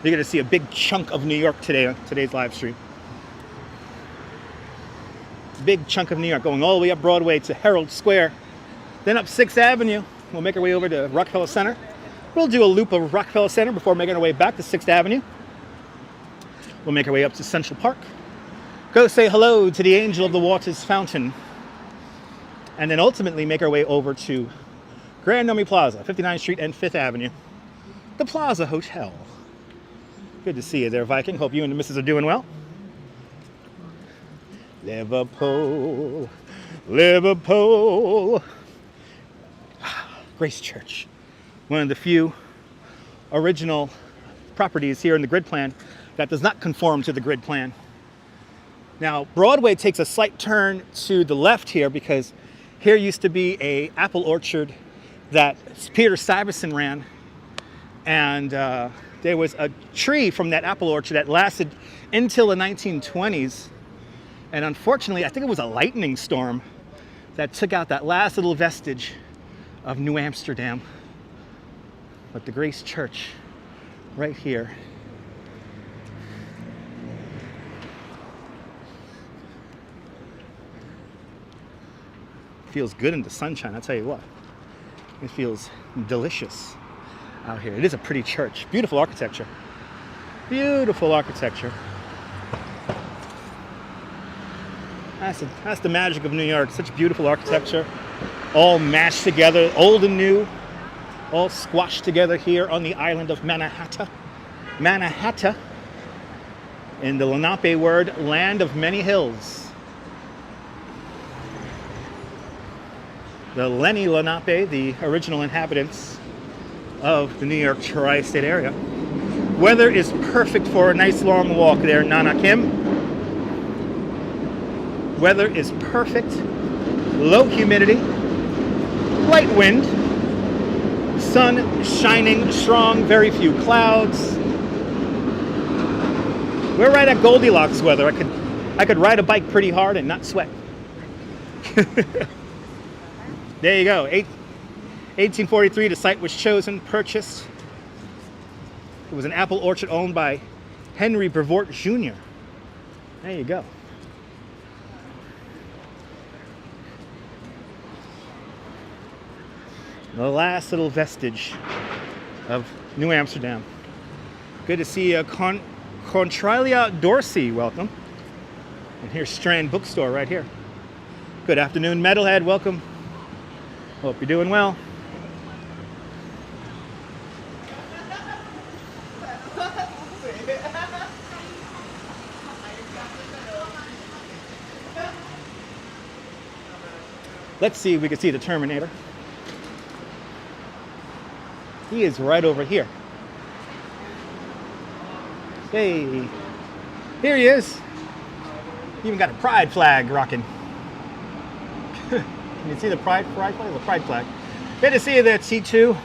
You're going to see a big chunk of New York today on today's live stream. Big chunk of New York, going all the way up Broadway to Herald Square, then up 6th Avenue. We'll make our way over to Rockefeller Center. We'll do a loop of Rockefeller Center before making our way back to 6th Avenue. We'll make our way up to Central Park. Go say hello to the Angel of the Waters Fountain. And then ultimately make our way over to Grand Army Plaza, 59th Street and 5th Avenue. The Plaza Hotel. Good to see you there, Viking. Hope you and the missus are doing well. Liverpool, Liverpool. Grace Church. One of the few original properties here in the grid plan that does not conform to the grid plan. Now, Broadway takes a slight turn to the left here because Here used to be a apple orchard that Peter Stuyvesant ran, and there was a tree from that apple orchard that lasted until the 1920s. And unfortunately, I think it was a lightning storm that took out that last little vestige of New Amsterdam. But the Grace Church, right here. Feels good in the sunshine, I'll tell you what. It feels delicious out here. It is a pretty church. Beautiful architecture. Beautiful architecture. That's the magic of New York. Such beautiful architecture. All mashed together, old and new. All squashed together here on the island of Manhattan. Manhattan. In the Lenape word, land of many hills. The Lenni Lenape, the original inhabitants of the New York tri-state area. Weather is perfect for a nice long walk there, Nana Kim. Weather is perfect. Low humidity, light wind, sun shining strong, very few clouds. We're right at Goldilocks weather. I could ride a bike pretty hard and not sweat. There you go. 1843, the site was chosen, purchased. It was an apple orchard owned by Henry Brevoort Jr. There you go. The last little vestige of New Amsterdam. Good to see Contralia Dorsey, welcome. And here's Strand Bookstore right here. Good afternoon, Metalhead, welcome. Hope you're doing well. Let's see if we can see the Terminator. He is right over here. Hey, here he is. Even got a pride flag rocking. Can you see the pride flag? The pride flag. Good to see you there, T2.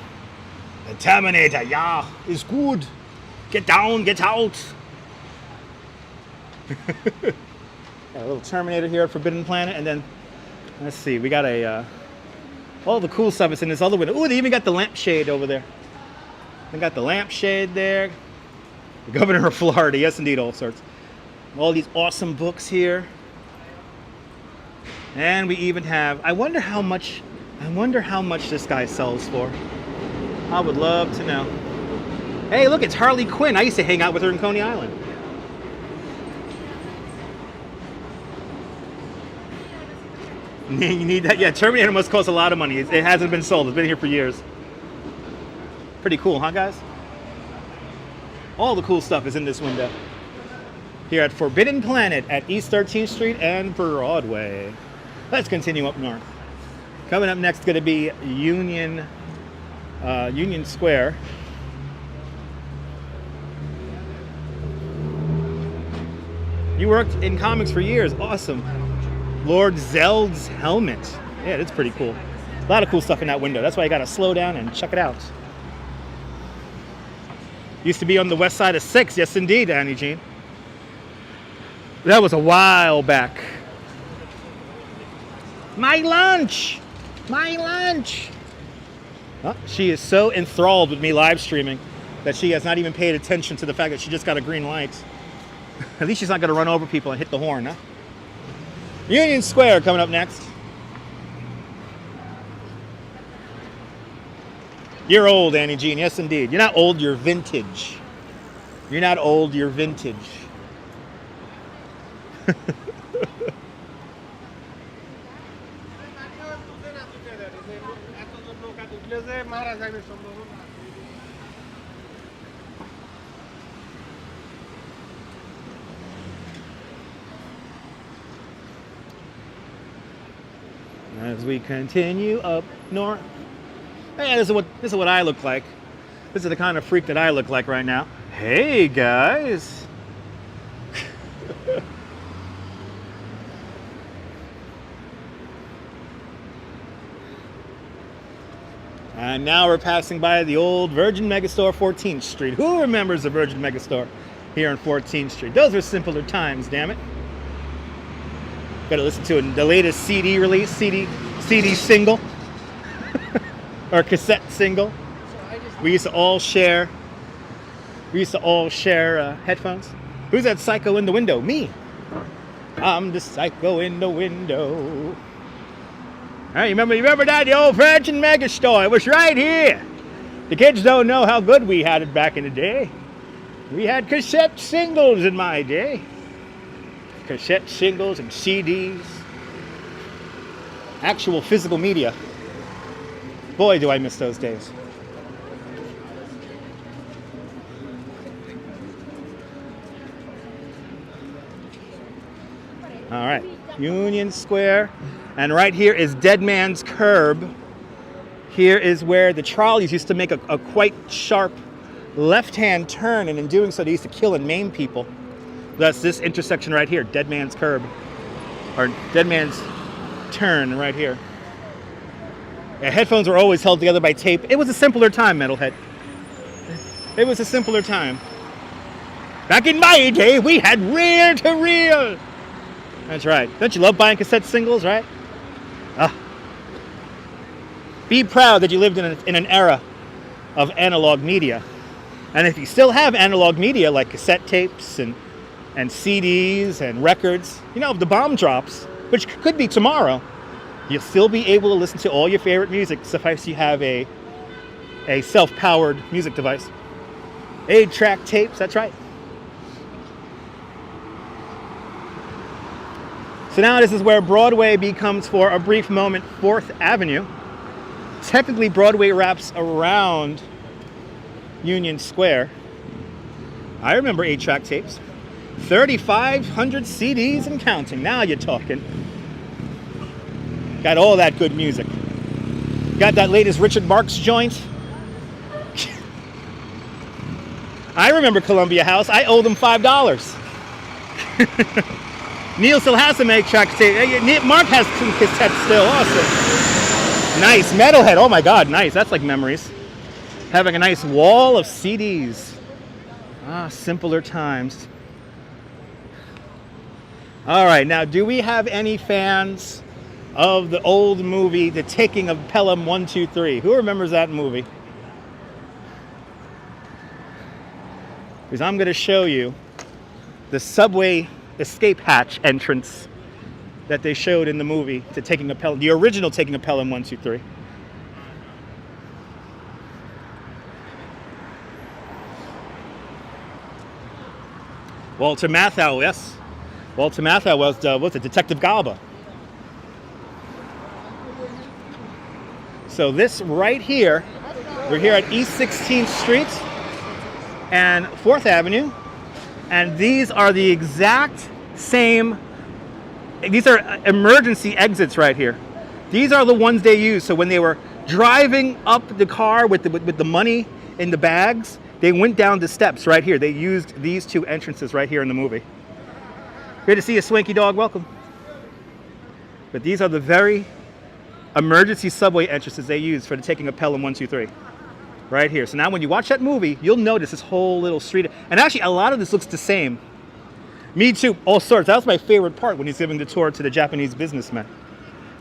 The Terminator, yeah, is good. Get down, get out. Got a little Terminator here at Forbidden Planet, and then let's see, we got all the cool stuff is in this other window. Ooh, they even got the lampshade over there. They got the lampshade there. The governor of Florida, yes indeed, all sorts. All these awesome books here. And we even have, I wonder how much this guy sells for. I would love to know. Hey, look, it's Harley Quinn. I used to hang out with her in Coney Island. You need that? Yeah, Terminator must cost a lot of money. It hasn't been sold. It's been here for years. Pretty cool, huh, guys? All the cool stuff is in this window. Here at Forbidden Planet at East 13th Street and Broadway. Let's continue up north. Coming up next is going to be Union Square. You worked in comics for years. Awesome. Lord Zeld's helmet. Yeah, that's pretty cool. A lot of cool stuff in that window. That's why you got to slow down and check it out. Used to be on the west side of 6. Yes, indeed, Annie Jean. That was a while back. My lunch! My lunch! Oh, she is so enthralled with me live streaming that she has not even paid attention to the fact that she just got a green light. At least she's not going to run over people and hit the horn, huh? Union Square coming up next. You're old, Annie Jean. Yes, indeed. You're not old, you're vintage. You're not old, you're vintage. As we continue up north. Hey, this is what I look like. This is the kind of freak that I look like right now. Hey guys. And now we're passing by the old Virgin Megastore, 14th Street. Who remembers the Virgin Megastore here on 14th Street? Those were simpler times, damn it. Got to listen to the latest CD release, CD single, or cassette single. We used to all share headphones. Who's that psycho in the window? Me. I'm the psycho in the window. All right, you remember that? The old Virgin Megastore. It was right here. The kids don't know how good we had it back in the day. We had cassette singles in my day. Cassette singles and CDs. Actual physical media. Boy, do I miss those days. All right, Union Square. And right here is Dead Man's Curb. Here is where the trolleys used to make a quite sharp left-hand turn, and in doing so, they used to kill and maim people. That's this intersection right here, Dead Man's Curb, or Dead Man's Turn right here. Yeah, headphones were always held together by tape. It was a simpler time, Metalhead. It was a simpler time. Back in my day, we had reel-to-reel. That's right. Don't you love buying cassette singles, right? Be proud that you lived in an era of analog media. And if you still have analog media like cassette tapes and CDs and records, you know, if the bomb drops, which could be tomorrow, you'll still be able to listen to all your favorite music, suffice you have a self-powered music device. 8-track tapes, that's right. So now this is where Broadway becomes, for a brief moment, 4th Avenue. Technically, Broadway wraps around Union Square. I remember 8-track tapes. 3,500 CDs and counting. Now you're talking. Got all that good music. Got that latest Richard Marx joint. I remember Columbia House. I owe them $5. Neil still has some 8-track tape. Mark has 2 cassettes still. Awesome. Nice. Metalhead. Oh my God. Nice. That's like memories. Having a nice wall of CDs. Simpler times. All right. Now, do we have any fans of the old movie, The Taking of Pelham 1, 2, 3? Who remembers that movie? Because I'm going to show you the subway escape hatch entrance that they showed in the movie to Taking of Pelham, the original Taking of Pelham 1, 2, 3. Walter Matthau, yes. Walter Matthau was it, Detective Galba. So this right here, we're here at East 16th Street and 4th Avenue. And these are the exact same, these are emergency exits right here. These are the ones they used. So when they were driving up the car with the money in the bags, they went down the steps right here. They used these 2 entrances right here in the movie. Great to see you, Swanky Dog. Welcome. But these are the very emergency subway entrances they used for the Taking of Pelham 1, 2, 3. Right here. So now when you watch that movie, you'll notice this whole little street. And actually, a lot of this looks the same. Me too. All sorts. That was my favorite part when he's giving the tour to the Japanese businessmen.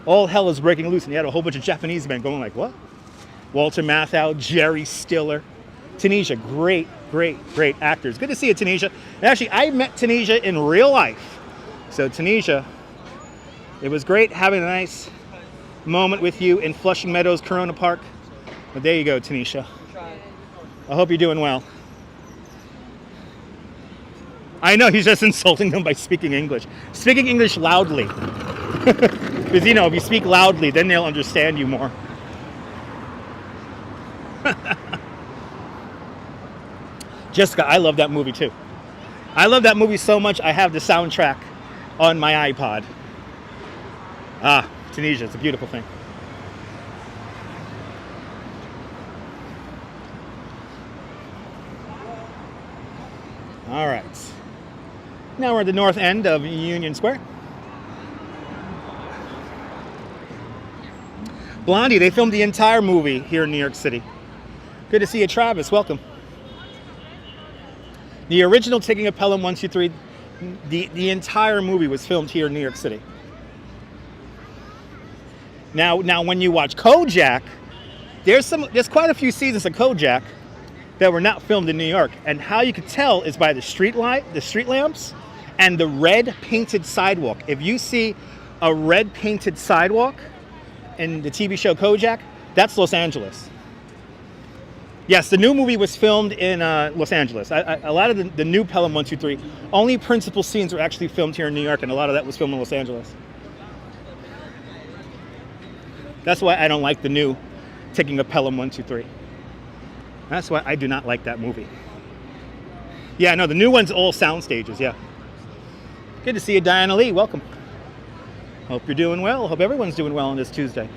All hell is breaking loose. And he had a whole bunch of Japanese men going like, what? Walter Matthau, Jerry Stiller, Tanisha. Great, great, great actors. Good to see you, Tanisha. And actually, I met Tanisha in real life. So Tanisha, it was great having a nice moment with you in Flushing Meadows, Corona Park. But there you go, Tanisha. I hope you're doing well. I know he's just insulting them by speaking English. Speaking English loudly. Because, you know, if you speak loudly, then they'll understand you more. Jessica, I love that movie too. I love that movie so much, I have the soundtrack on my iPod. Tunisia, it's a beautiful thing. All right. Now we're at the north end of Union Square. Blondie, they filmed the entire movie here in New York City. Good to see you, Travis. Welcome. The original Taking of Pelham 1, 2, 3, the entire movie was filmed here in New York City. Now when you watch Kojak, there's quite a few seasons of Kojak that were not filmed in New York, and how you could tell is by the street lamps, and the red painted sidewalk. If you see a red painted sidewalk in the TV show Kojak, that's Los Angeles. Yes, the new movie was filmed in Los Angeles. A lot of the new Pelham 1, 2, 3, only principal scenes were actually filmed here in New York, and a lot of that was filmed in Los Angeles. That's why I don't like the new Taking of Pelham 1, 2, 3. That's why I do not like that movie. Yeah, no, the new one's all sound stages, yeah. Good to see you, Diana Lee. Welcome. Hope you're doing well. Hope everyone's doing well on this Tuesday.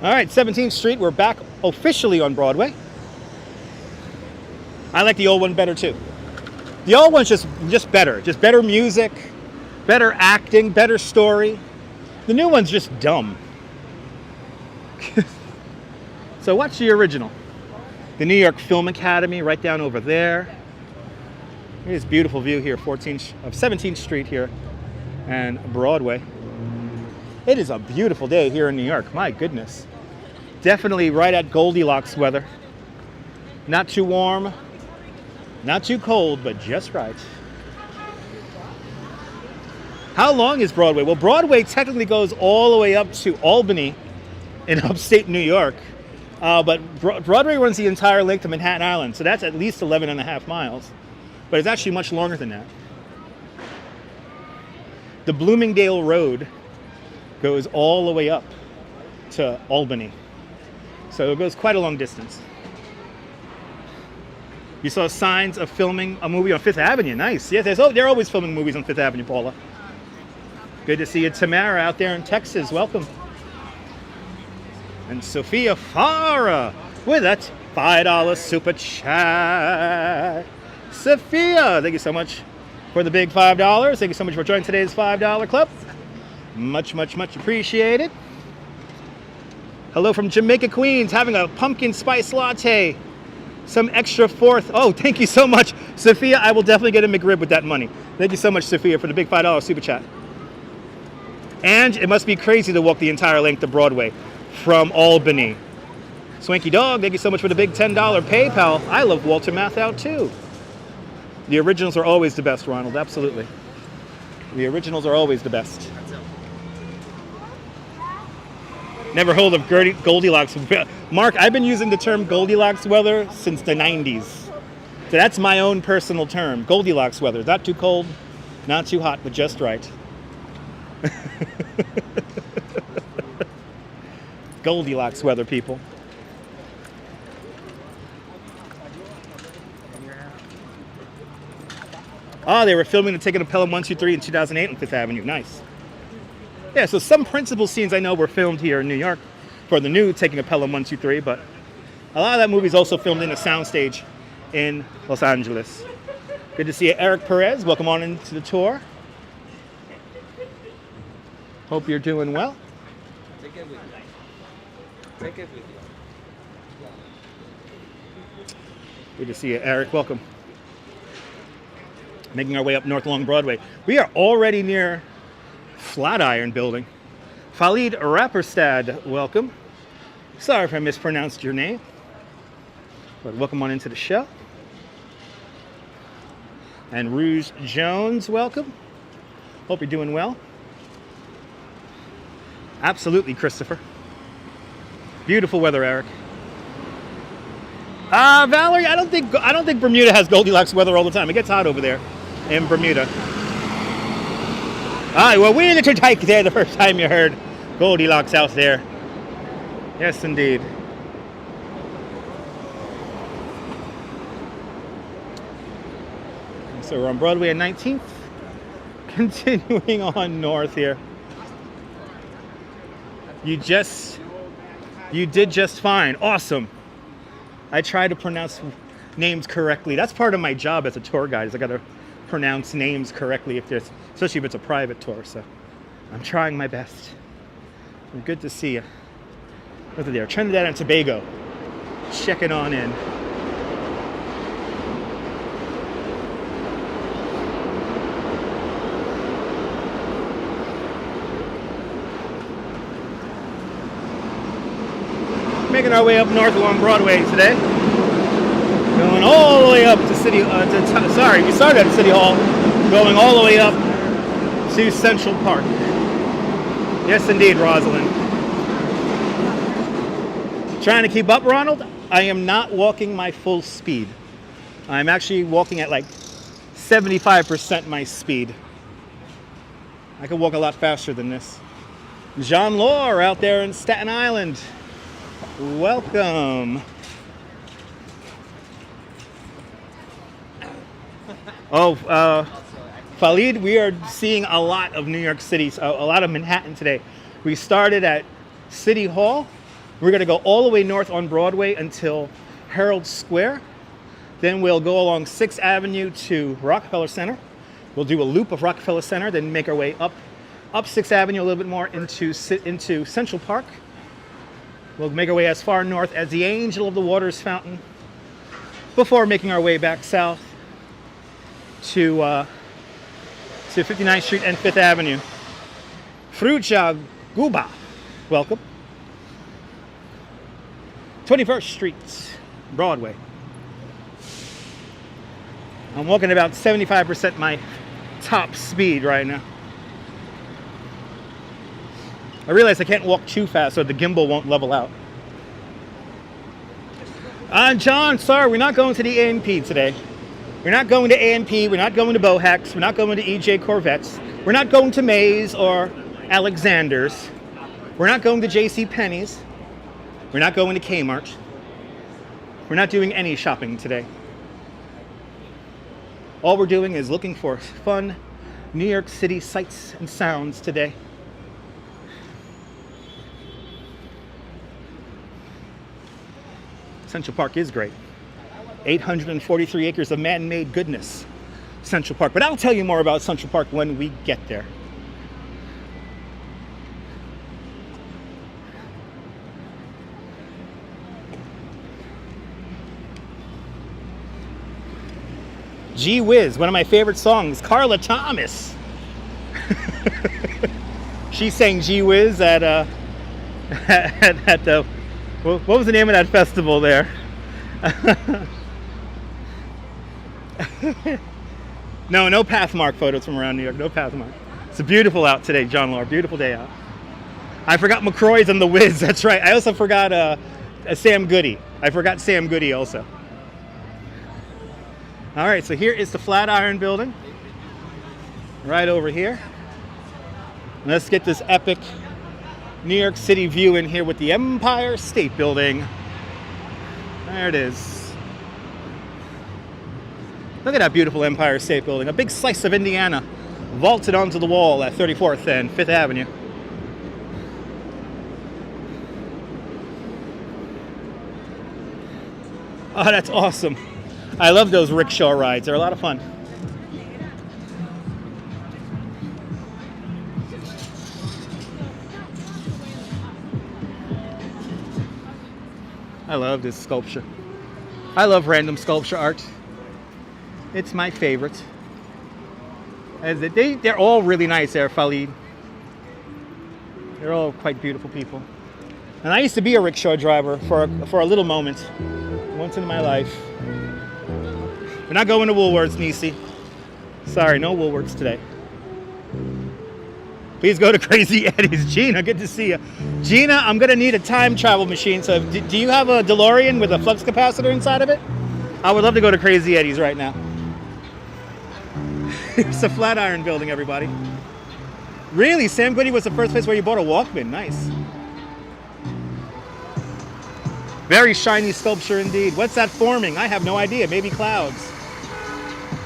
All right, 17th Street. We're back officially on Broadway. I like the old one better too. The old one's just better. Just better music, better acting, better story. The new one's just dumb. So watch the original. The New York Film Academy right down over there. Here's a beautiful view here, 17th Street here and Broadway. It is a beautiful day here in New York, my goodness. Definitely right at Goldilocks weather. Not too warm, not too cold, but just right. How long is Broadway? Well, Broadway technically goes all the way up to Albany in upstate New York. But Broadway runs the entire length of Manhattan Island, so that's at least 11.5 miles. But it's actually much longer than that. The Bloomingdale Road goes all the way up to Albany. So it goes quite a long distance. You saw signs of filming a movie on Fifth Avenue. Nice. Yes, they're always filming movies on Fifth Avenue, Paula. Good to see you, Tamara, out there in Texas. Welcome. And Sophia Farah with that $5 super chat. Sophia, thank you so much for the big $5. Thank you so much for joining today's $5 club. Much, much, much appreciated. Hello from Jamaica, Queens, having a pumpkin spice latte. Some extra fourth. Oh, thank you so much, Sophia. I will definitely get a McRib with that money. Thank you so much, Sophia, for the big $5 super chat. And it must be crazy to walk the entire length of Broadway from Albany. Swanky Dog, thank you so much for the big $10 PayPal. I love Walter Matthau too. The originals are always the best, Ronald, absolutely. The originals are always the best. Never heard of Goldilocks. Mark, I've been using the term Goldilocks weather since the 90s. So that's my own personal term, Goldilocks weather. Not too cold, not too hot, but just right. Goldilocks weather, people. Oh, they were filming the Taking of Pelham 1, 2, 3 in 2008 on Fifth Avenue. Nice. Yeah, so some principal scenes I know were filmed here in New York for the new Taking of Pelham 1, 2, 3, but a lot of that movie is also filmed in a soundstage in Los Angeles. Good to see you, Eric Perez. Welcome on into the tour. Hope you're doing well. Take it with you. Take it with you. Good to see you, Eric. Welcome. Making our way up north along Broadway. We are already near Flatiron Building. Khalid Rapperstad, welcome. Sorry if I mispronounced your name, but welcome on into the show. And Rouge Jones, welcome. Hope you're doing well. Absolutely, Christopher. Beautiful weather, Eric. Valerie, I don't think Bermuda has Goldilocks weather all the time. It gets hot over there in Bermuda. All right, well, we didn't take there the first time you heard Goldilocks out there. Yes, indeed. So we're on Broadway at 19th. Continuing on north here. You did just fine. Awesome. I try to pronounce names correctly. That's part of my job as a tour guide, is I gotta pronounce names correctly, especially if it's a private tour. So I'm trying my best. Good to see you. Look at there, Trinidad and Tobago. Checking on in. Making our way up north along Broadway today. Going all the way up to we started at City Hall, going all the way up to Central Park. Yes, indeed, Rosalind. Trying to keep up, Ronald? I am not walking my full speed. I'm actually walking at like 75% my speed. I could walk a lot faster than this. Jean Laure out there in Staten Island. Welcome. Oh, Khalid, we are seeing a lot of New York City, a lot of Manhattan today. We started at City Hall. We're going to go all the way north on Broadway until Herald Square. Then we'll go along 6th Avenue to Rockefeller Center. We'll do a loop of Rockefeller Center, then make our way up 6th Avenue a little bit more into Central Park. We'll make our way as far north as the Angel of the Waters Fountain before making our way back south to 59th Street and 5th Avenue. Frucha Guba, welcome. 21st Street, Broadway. I'm walking about 75% my top speed right now. I realize I can't walk too fast so the gimbal won't level out. John, sorry, we're not going to the AMP today. We're not going to AMP, we're not going to Bohacks, we're not going to EJ Corvettes, we're not going to Mays or Alexander's, we're not going to JC Penney's, we're not going to Kmart. We're not doing any shopping today. All we're doing is looking for fun New York City sights and sounds today. Central Park is great. 843 acres of man-made goodness, Central Park. But I'll tell you more about Central Park when we get there. Gee Whiz, one of my favorite songs, Carla Thomas. She sang Gee Whiz at the, what was the name of that festival there? No Pathmark photos from around New York, no Pathmark. It's beautiful out today, John Laure, beautiful day out. I forgot McCroy's and the Whiz, that's right. I also forgot Sam Goody. I forgot Sam Goody also. All right, so here is the Flatiron Building, right over here. Let's get this epic New York City view in here with the Empire State Building. There it is. Look at that beautiful Empire State Building, a big slice of Indiana vaulted onto the wall at 34th and 5th Avenue. Oh, that's awesome. I love those rickshaw rides. They're a lot of fun. I love this sculpture. I love random sculpture art. It's my favorite. They're all really nice there, Khalid. They're all quite beautiful people. And I used to be a rickshaw driver for a little moment, once in my life. We're not going to Woolworths, Macy. Sorry, no Woolworths today. Please go to Crazy Eddie's. Gina, good to see you. Gina, I'm going to need a time travel machine. So do you have a DeLorean with a flux capacitor inside of it? I would love to go to Crazy Eddie's right now. It's the Flatiron Building, everybody. Really? Sam Goody was the first place where you bought a Walkman. Nice. Very shiny sculpture indeed. What's that forming? I have no idea. Maybe clouds.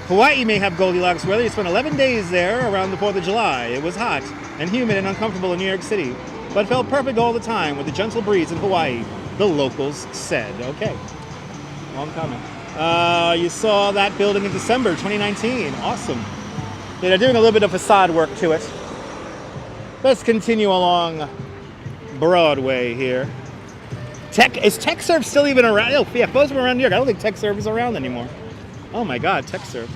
Hawaii may have Goldilocks weather. You spent 11 days there around the 4th of July. It was hot and humid and uncomfortable in New York City, but felt perfect all the time with a gentle breeze in Hawaii, the locals said. Okay. Long comment. You saw that building in December 2019. Awesome. Yeah, they're doing a little bit of facade work to it. Let's continue along Broadway here. Is TechServe still even around? Oh, yeah, most of them around New York. I don't think TechServe is around anymore. Oh my God, TechServe.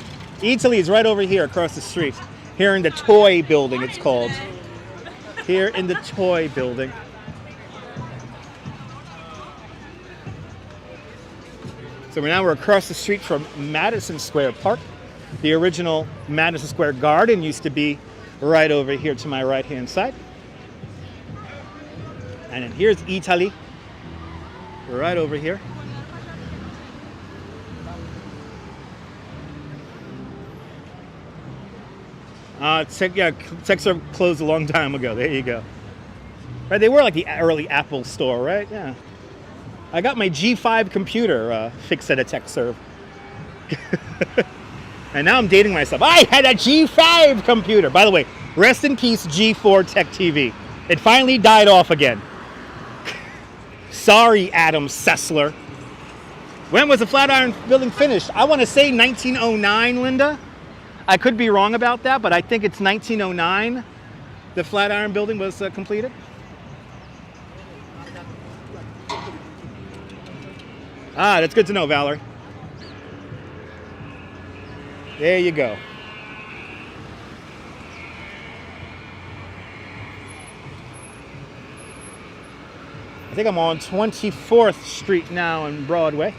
Italy is right over here across the street. Here in the Toy Building, it's called. Here in the Toy Building. So we're across the street from Madison Square Park. The original Madison Square Garden used to be right over here to my right-hand side. And then here's Italy, right over here. TechServe closed a long time ago. There you go. Right, they were like the early Apple store, right? Yeah. I got my G5 computer fixed at a TechServe. And now I'm dating myself. I had a G5 computer. By the way, rest in peace, G4 Tech TV. It finally died off again. Sorry, Adam Sessler. When was the Flatiron Building finished? I want to say 1909, Linda. I could be wrong about that, but I think it's 1909 the Flatiron Building was completed. Ah, that's good to know, Valerie. There you go. I think I'm on 24th Street now in Broadway.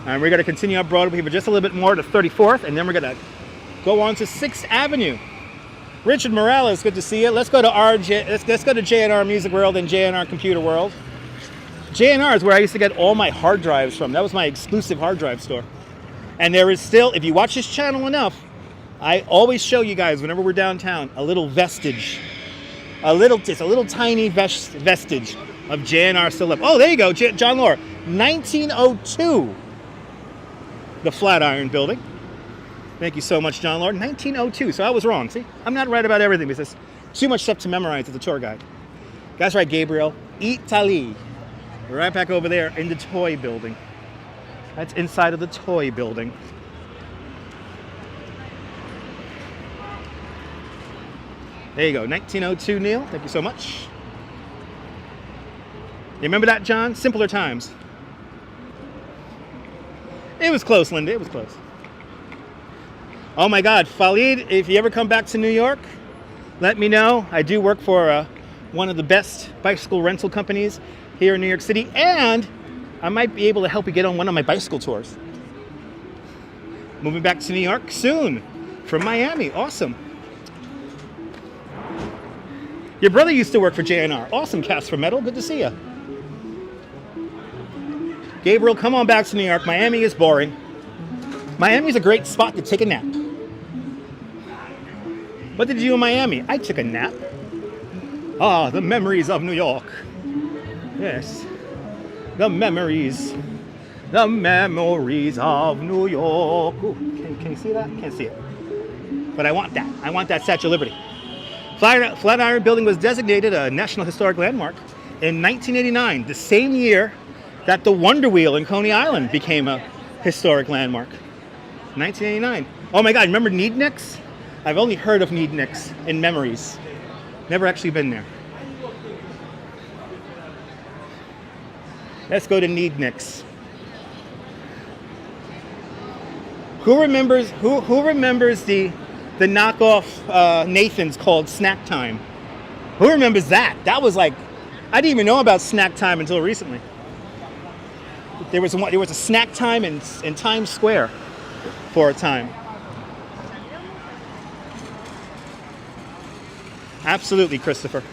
And we're going to continue up Broadway for just a little bit more to 34th, and then we're going to go on to 6th Avenue. Richard Morales, good to see you. Let's go to let's go to JNR Music World and JNR Computer World. JNR is where I used to get all my hard drives from. That was my exclusive hard drive store. And there is still, if you watch this channel enough, I always show you guys, whenever we're downtown, a little vestige. Just a little tiny vestige of JNR still up. Oh, there you go, John Laura. 1902, the Flatiron Building. Thank you so much, John Laura. 1902, so I was wrong. See, I'm not right about everything because there's too much stuff to memorize as a tour guide. That's right, Gabriel. Italy. Right back over there in the Toy Building. That's inside of the Toy Building. There you go, 1902, Neil. Thank you so much. You remember that, John? Simpler times. It was close, Linda. It was close. Oh my God, Khalid, if you ever come back to New York, let me know. I do work for one of the best bicycle rental companies here in New York City, and I might be able to help you get on one of my bicycle tours. Moving back to New York soon from Miami. Awesome. Your brother used to work for JNR. Awesome, Cast for Metal. Good to see you. Gabriel, come on back to New York. Miami is boring. Miami is a great spot to take a nap. What did you do in Miami? I took a nap. Ah, the memories of New York. Yes. The memories of New York. Ooh, can you see that? Can't see it. But I want that. I want that Statue of Liberty. Flatiron Building was designated a National Historic Landmark in 1989, the same year that the Wonder Wheel in Coney Island became a historic landmark. 1989. Oh my God, remember Needniks? I've only heard of Needniks in memories. Never actually been there. Let's go to Needniks. Who remembers the knockoff Nathan's called Snack Time? Who remembers that? That was like, I didn't even know about Snack Time until recently. There was a Snack Time in Times Square for a time. Absolutely, Christopher.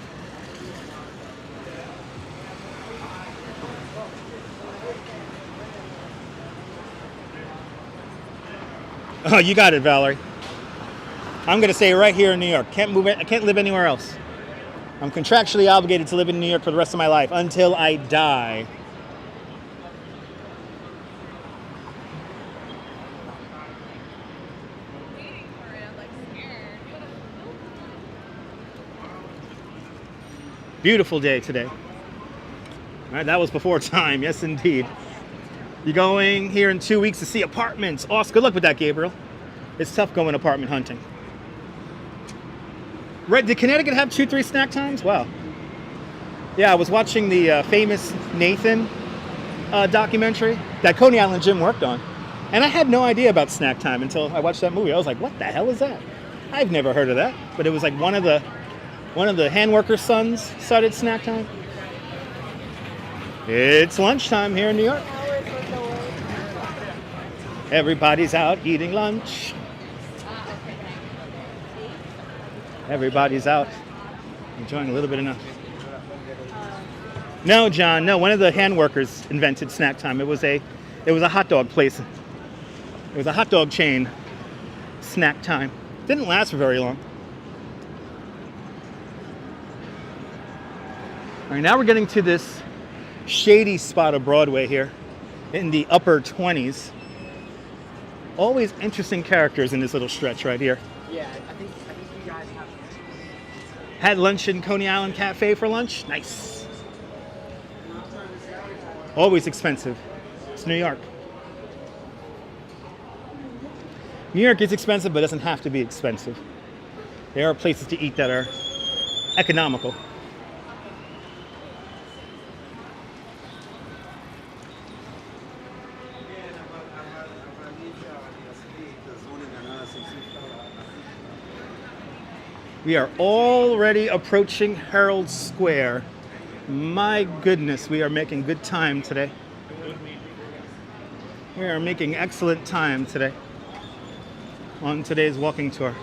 Oh, you got it, Valerie. I'm going to stay right here in New York. Can't move it. I can't live anywhere else. I'm contractually obligated to live in New York for the rest of my life until I die. Beautiful day today. All right, that was before time. Yes, indeed. You're going here in 2 weeks to see apartments. Awesome. Good luck with that, Gabriel. It's tough going apartment hunting. Right, did Connecticut have 2-3 snack times? Wow. Yeah, I was watching the famous Nathan documentary that Coney Island Jim worked on. And I had no idea about snack time until I watched that movie. I was like, what the hell is that? I've never heard of that. But it was like one of the hand workers' sons started snack time. It's lunchtime here in New York. Everybody's out eating lunch. Everybody's out enjoying a little bit of nothing. No, John, no. One of the hand workers invented snack time. It was a hot dog place. It was a hot dog chain. Snack time. Didn't last for very long. All right, now we're getting to this shady spot of Broadway here in the upper 20s. Always interesting characters in this little stretch right here. Yeah, I think you guys have. Had lunch in Coney Island Cafe for lunch. Nice. Always expensive. It's New York. New York is expensive, but doesn't have to be expensive. There are places to eat that are economical. We are already approaching Herald Square. My goodness, we are making good time today. We are making excellent time today on today's walking tour.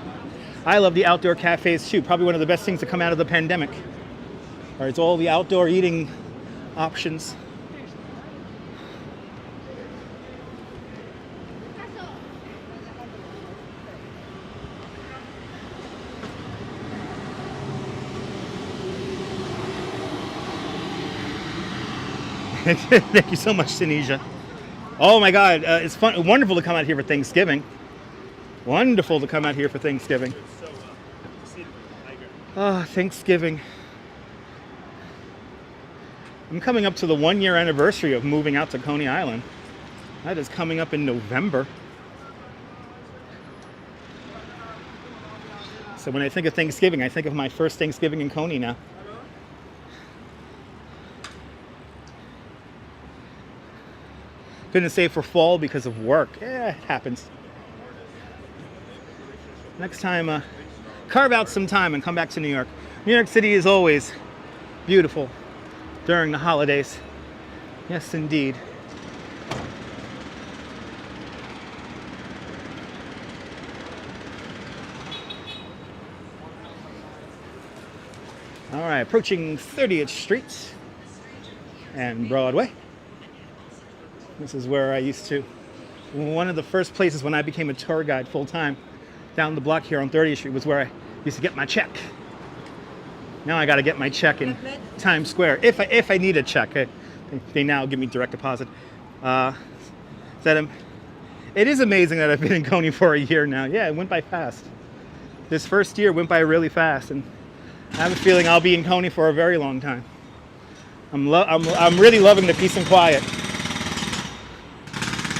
I love the outdoor cafes too. Probably one of the best things to come out of the pandemic. All right, it's all the outdoor eating options. Thank you so much, Tunisia. Oh my God, it's fun, wonderful to come out here for Thanksgiving. Wonderful to come out here for Thanksgiving. Thanksgiving. I'm coming up to the 1-year anniversary of moving out to Coney Island. That is coming up in November. So when I think of Thanksgiving, I think of my first Thanksgiving in Coney now. Couldn't say for fall because of work. Yeah, it happens. Next time, carve out some time and come back to New York. New York City is always beautiful during the holidays. Yes, indeed. All right, approaching 30th Street and Broadway. This is where I used to, one of the first places when I became a tour guide full-time down the block here on 30th Street was where I used to get my check. Now I got to get my check in Times Square. If I need a check, they now give me direct deposit. It is amazing that I've been in Coney for a year now. Yeah, it went by fast. This first year went by really fast, and I have a feeling I'll be in Coney for a very long time. I'm really loving the peace and quiet.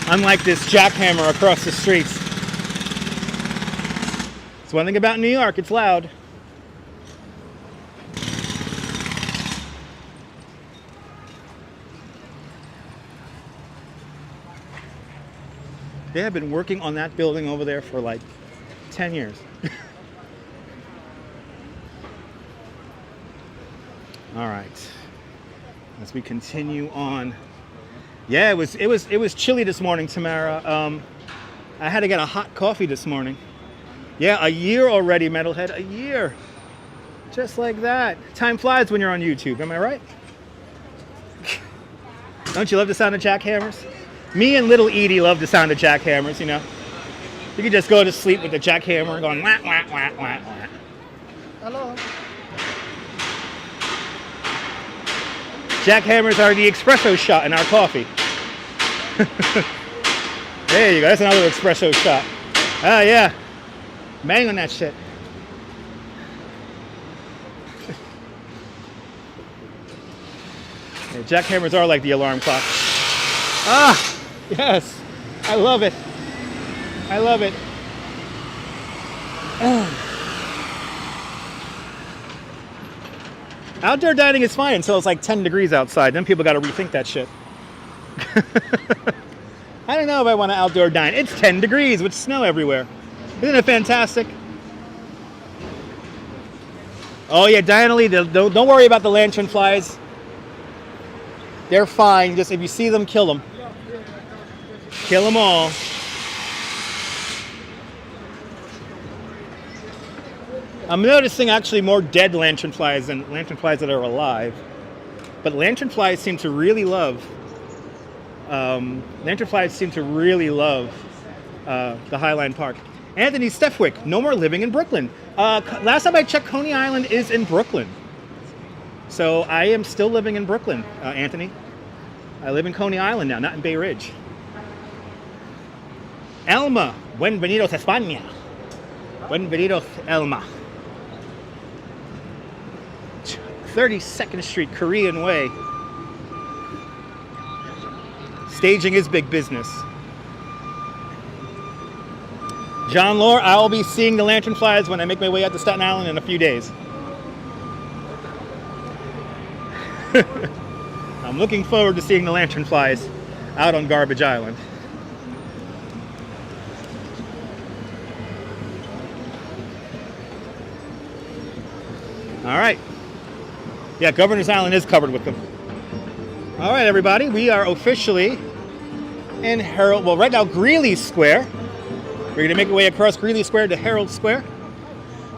Unlike this jackhammer across the streets. It's one thing about New York, it's loud. They have been working on that building over there for like 10 years. All right, as we continue on. Yeah, it was chilly this morning, Tamara. I had to get a hot coffee this morning. Yeah, a year already, Metalhead, a year. Just like that. Time flies when you're on YouTube, am I right? Don't you love the sound of jackhammers? Me and little Edie love the sound of jackhammers, you know. You could just go to sleep with the jackhammer going wah, wah, wah, wah, wah. Hello. Jackhammers are the espresso shot in our coffee. There you go, that's another espresso shot. Oh yeah, bang on that shit. Yeah, jackhammers are like the alarm clock. Ah! Yes, I love it. I love it. Outdoor dining is fine until it's like 10 degrees outside. Then people got to rethink that shit. I don't know if I want to outdoor dine. It's 10 degrees with snow everywhere. Isn't it fantastic? Oh yeah, Diana, don't worry about the lantern flies. They're fine. Just if you see them, kill them. Kill them all. I'm noticing actually more dead lanternflies than lanternflies that are alive. But lanternflies seem to really love the Highline Park. Anthony Stefwick, no more living in Brooklyn. Last time I checked, Coney Island is in Brooklyn. So I am still living in Brooklyn, Anthony. I live in Coney Island now, not in Bay Ridge. Elma, bienvenidos a España. Bienvenidos, Elma. 32nd Street, Korean Way. Staging is big business. John Lore, I will be seeing the lanternflies when I make my way out to Staten Island in a few days. I'm looking forward to seeing the lanternflies out on Garbage Island. All right. Yeah, Governor's Island is covered with them. All right, everybody, we are officially in Herald, well, right now, Greeley Square. We're going to make our way across Greeley Square to Herald Square.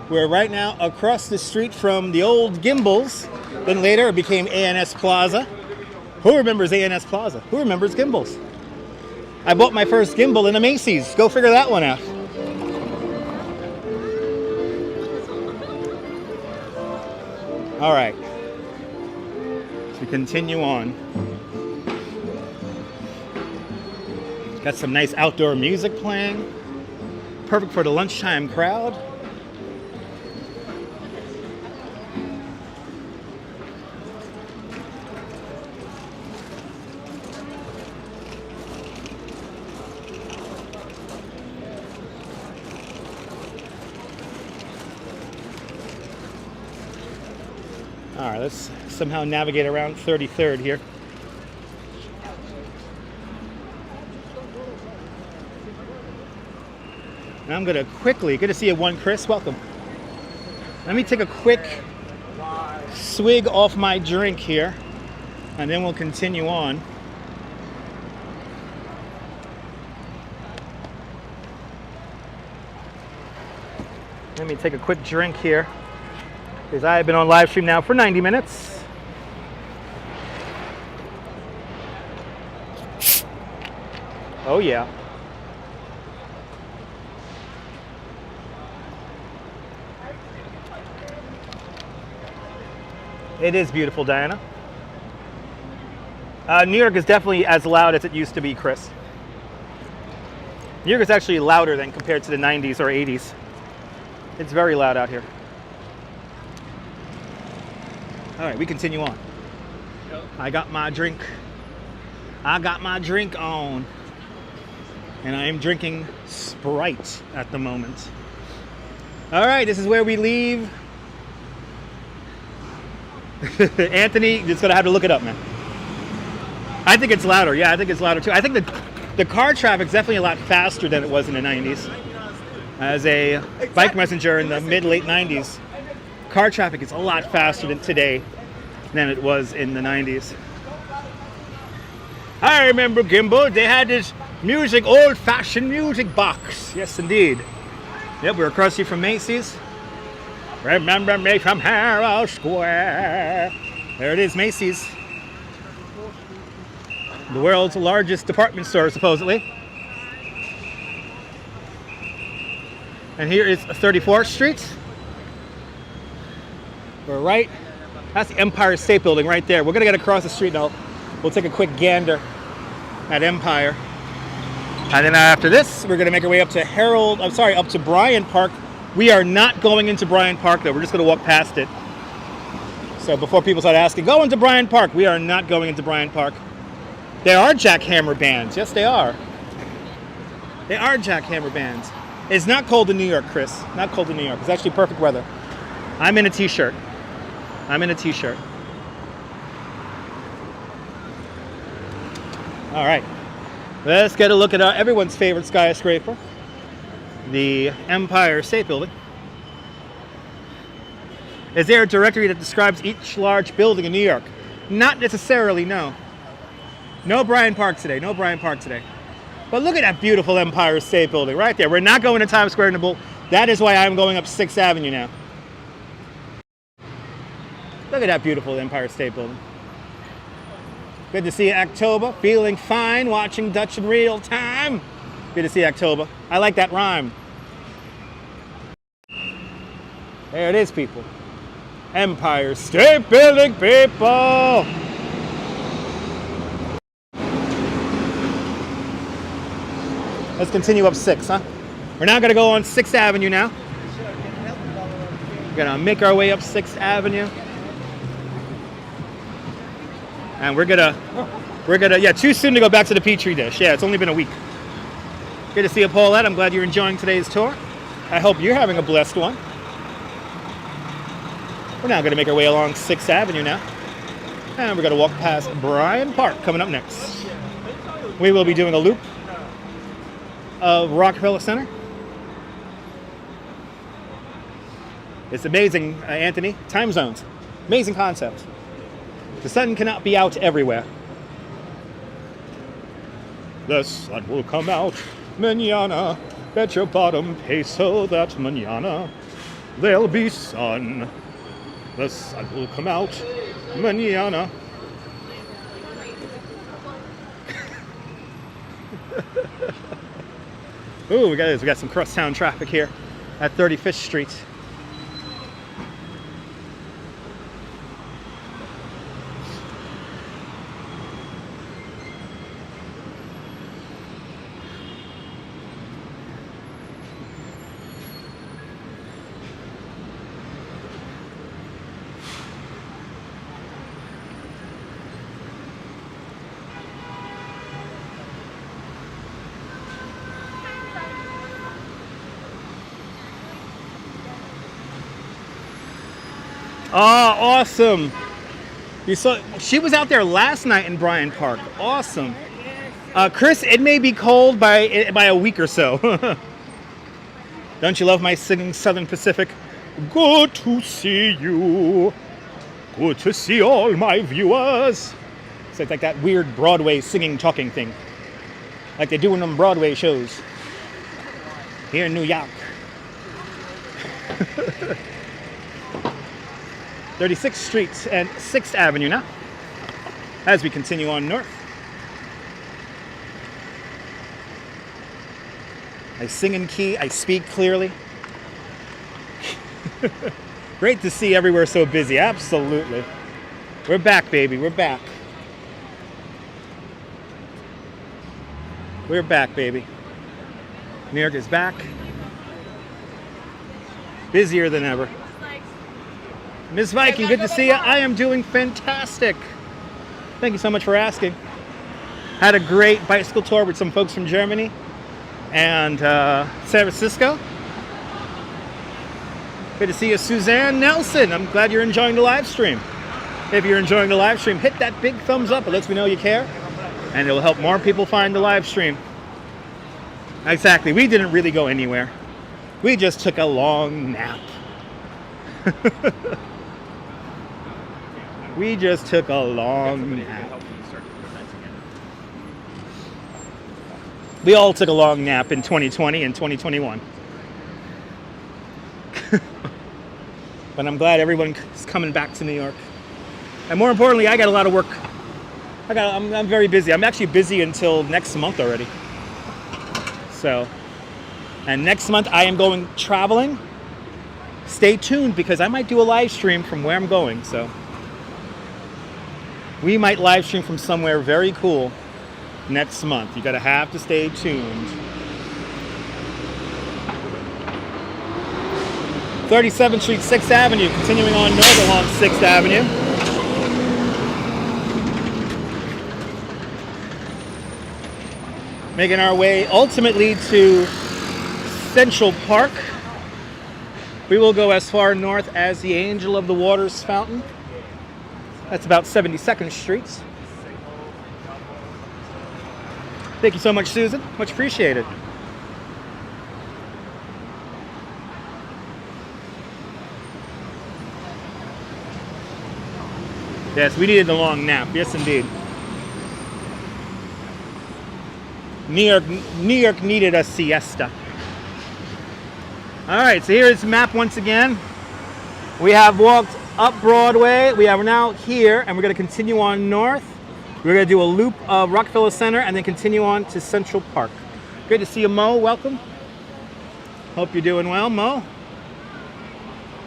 We're right now across the street from the old Gimble's. Then later it became A&S Plaza. Who remembers A&S Plaza? Who remembers Gimble's? I bought my first gimbal in a Macy's. Go figure that one out. All right. So we continue on. Got some nice outdoor music playing. Perfect for the lunchtime crowd. All right, let's somehow navigate around 33rd here. And I'm going to quickly, good to see you, One Chris, welcome. Let me take a quick swig off my drink here, and then we'll continue on. Let me take a quick drink here, because I have been on live stream now for 90 minutes. Oh yeah. It is beautiful, Diana. New York is definitely as loud as it used to be, Chris. New York is actually louder than compared to the 90s or 80s. It's very loud out here. All right, we continue on. I got my drink. I got my drink on. And I am drinking Sprite at the moment. All right, this is where we leave. Anthony, you're just gonna have to look it up, man. I think it's louder. Yeah, I think it's louder too. I think the car traffic's definitely a lot faster than it was in the 90s. As a bike messenger in the mid-late 90s, car traffic is a lot faster than today than it was in the 90s. I remember Gimble. They had this music, old-fashioned music box. Yes, indeed. Yep, we're across here from Macy's. Remember me from Herald Square. There it is, Macy's. The world's largest department store, supposedly. And here is 34th Street. We're right, that's the Empire State Building right there. We're gonna get across the street now. We'll take a quick gander at Empire. And then after this, we're gonna make our way up to up to Bryant Park. We are not going into Bryant Park though, we're just gonna walk past it. So before people start asking, go into Bryant Park, we are not going into Bryant Park. They are jackhammer bands. Yes, they are. They are jackhammer bands. It's not cold in New York, Chris. Not cold in New York. It's actually perfect weather. I'm in a t-shirt. I'm in a t-shirt. All right. Let's get a look at everyone's favorite skyscraper, the Empire State Building. Is there a directory that describes each large building in New York? Not necessarily, no. No Bryant Park today. No Bryant Park today. But look at that beautiful Empire State Building right there. We're not going to Times Square in the Bull. That is why I'm going up 6th Avenue now. Look at that beautiful Empire State Building. Good to see you, October. Feeling fine, watching Dutch in real time. Good to see you, October. I like that rhyme. There it is, people. Empire State Building, people. Let's continue up 6, huh? We're now going to go on 6th Avenue now. We're going to make our way up 6th Avenue. And we're gonna, yeah, too soon to go back to the Petri dish. Yeah, it's only been a week. Good to see you, Paulette. I'm glad you're enjoying today's tour. I hope you're having a blessed one. We're now gonna make our way along 6th Avenue now. And we're gonna walk past Bryant Park coming up next. We will be doing a loop of Rockefeller Center. It's amazing, Anthony. Time zones. Amazing concept. The sun cannot be out everywhere. The sun will come out mañana. Bet your bottom peso that mañana there'll be sun. The sun will come out mañana. Ooh, we got some crosstown traffic here at 35th Street. Oh, awesome. You saw she was out there last night in Bryant Park. Awesome. Chris, it may be cold by a week or so. Don't you love my singing Southern Pacific? Good to see you. Good to see all my viewers. So it's like that weird Broadway singing talking thing. Like they do in them Broadway shows. Here in New York. 36th Street and 6th Avenue now, as we continue on north. I sing in key, I speak clearly. Great to see everywhere so busy, absolutely. We're back, baby, we're back. We're back, baby. New York is back. Busier than ever. Ms. Viking, good to see you. I am doing fantastic. Thank you so much for asking. Had a great bicycle tour with some folks from Germany and San Francisco. Good to see you, Suzanne Nelson. I'm glad you're enjoying the live stream. If you're enjoying the live stream, hit that big thumbs up. It lets me know you care, and it'll help more people find the live stream. Exactly. We didn't really go anywhere. We just took a long nap. We just took a long nap. We all took a long nap in 2020 and 2021. But I'm glad everyone is coming back to New York. And more importantly, I got a lot of work. I'm very busy. I'm actually busy until next month already. So, and next month I am going traveling. Stay tuned because I might do a live stream from where I'm going. So we might live stream from somewhere very cool next month. You gotta have to stay tuned. 37th Street, 6th Avenue, continuing on north along 6th Avenue. Making our way ultimately to Central Park. We will go as far north as the Angel of the Waters Fountain. That's about 72nd Street. Thank you so much, Susan. Much appreciated. Yes, we needed a long nap. Yes, indeed. New York needed a siesta. All right, so here is the map once again. We have walked up Broadway. We are now here, and we're going to continue on north. We're going to do a loop of Rockefeller Center and then continue on to Central Park. Great to see you, Mo. Welcome. Hope you're doing well, Mo.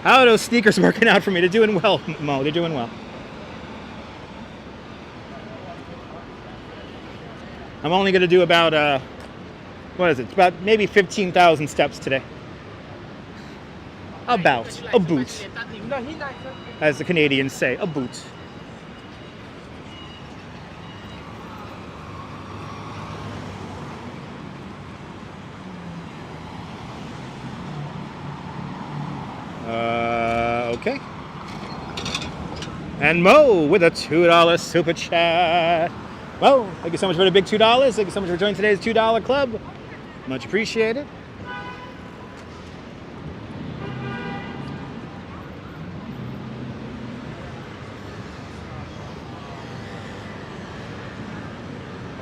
How are those sneakers working out for me? They're doing well, Mo. They're doing well. I'm only going to do about, what is it? About maybe 15,000 steps today. About. A boot. As the Canadians say, a boot. Okay. And Mo with a $2 super chat. Mo, thank you so much for the big $2. Thank you so much for joining today's $2 club. Much appreciated.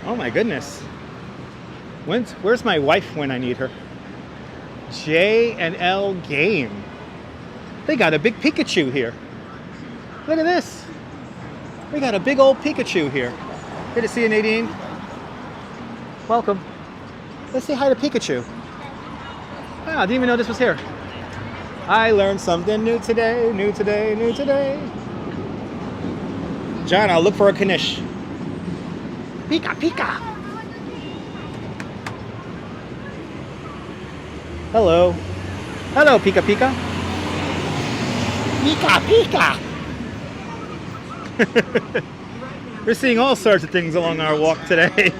Oh my goodness. Where's my wife when I need her? J&L Game. They got a big Pikachu here. Look at this. We got a big old Pikachu here. Good to see you, Nadine. Welcome. Let's say hi to Pikachu. Wow, I didn't even know this was here. I learned something new today, new today, new today. John, I'll look for a Knish. Pika, Pika. Hello. Hello, Pika, Pika. Pika, Pika. We're seeing all sorts of things along our walk today.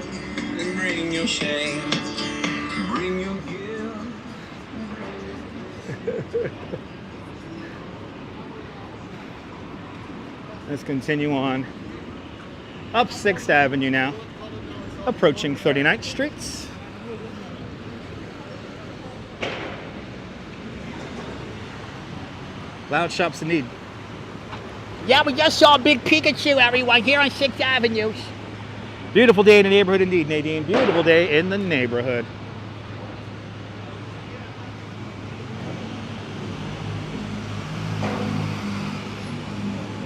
Bring your shame. Bring your guilt. Let's continue on. Up 6th Avenue now. Approaching 39th Street. Loud shops indeed. Yeah, we just saw a big Pikachu, everyone, here on 6th Avenue. Beautiful day in the neighborhood indeed, Nadine. Beautiful day in the neighborhood.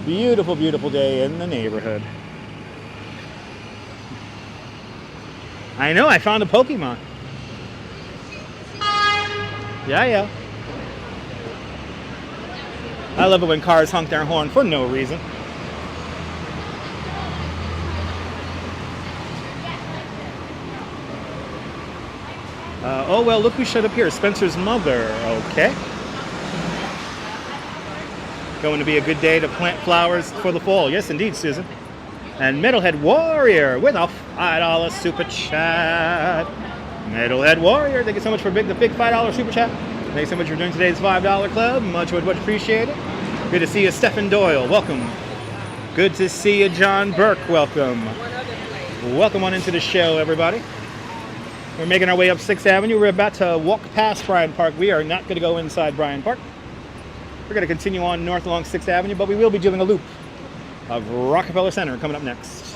Beautiful, beautiful day in the neighborhood. I know, I found a Pokemon. Yeah. I love it when cars honk their horn for no reason. Oh, well, look who showed up here. Spencer's mother. Okay. Going to be a good day to plant flowers for the fall. Yes, indeed, Susan. And Metalhead Warrior with a $5 super chat. Metalhead Warrior, thank you so much for the big $5 super chat. Thanks so much for doing today's $5 club. Much appreciated. Good to see you, Stephen Doyle. Welcome. Good to see you, John Burke. Welcome. Welcome on into the show, everybody. We're making our way up 6th Avenue. We're about to walk past Bryant Park. We are not going to go inside Bryant Park. We're going to continue on north along 6th Avenue, but we will be doing a loop of Rockefeller Center coming up next.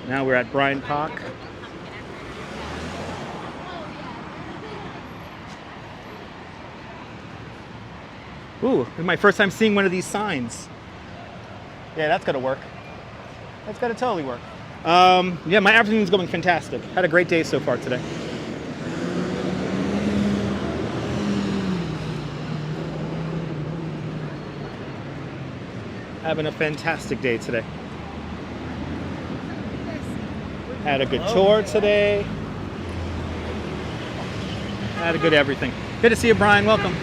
Now we're at Bryant Park. Ooh, this is my first time seeing one of these signs. Yeah, that's gonna work. That's gotta totally work. Yeah, my afternoon's going fantastic. Had a great day so far today. Having a fantastic day today. Had a good tour today. Had a good everything. Good to see you, Brian. Welcome.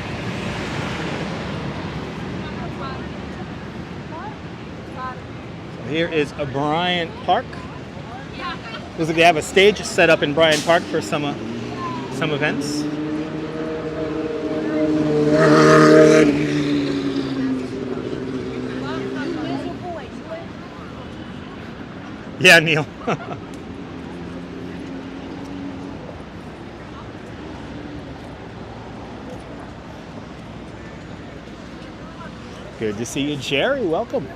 Here is a Bryant Park. Looks like they have a stage set up in Bryant Park for some events. Yeah, Neil. Good to see you, Jerry. Welcome.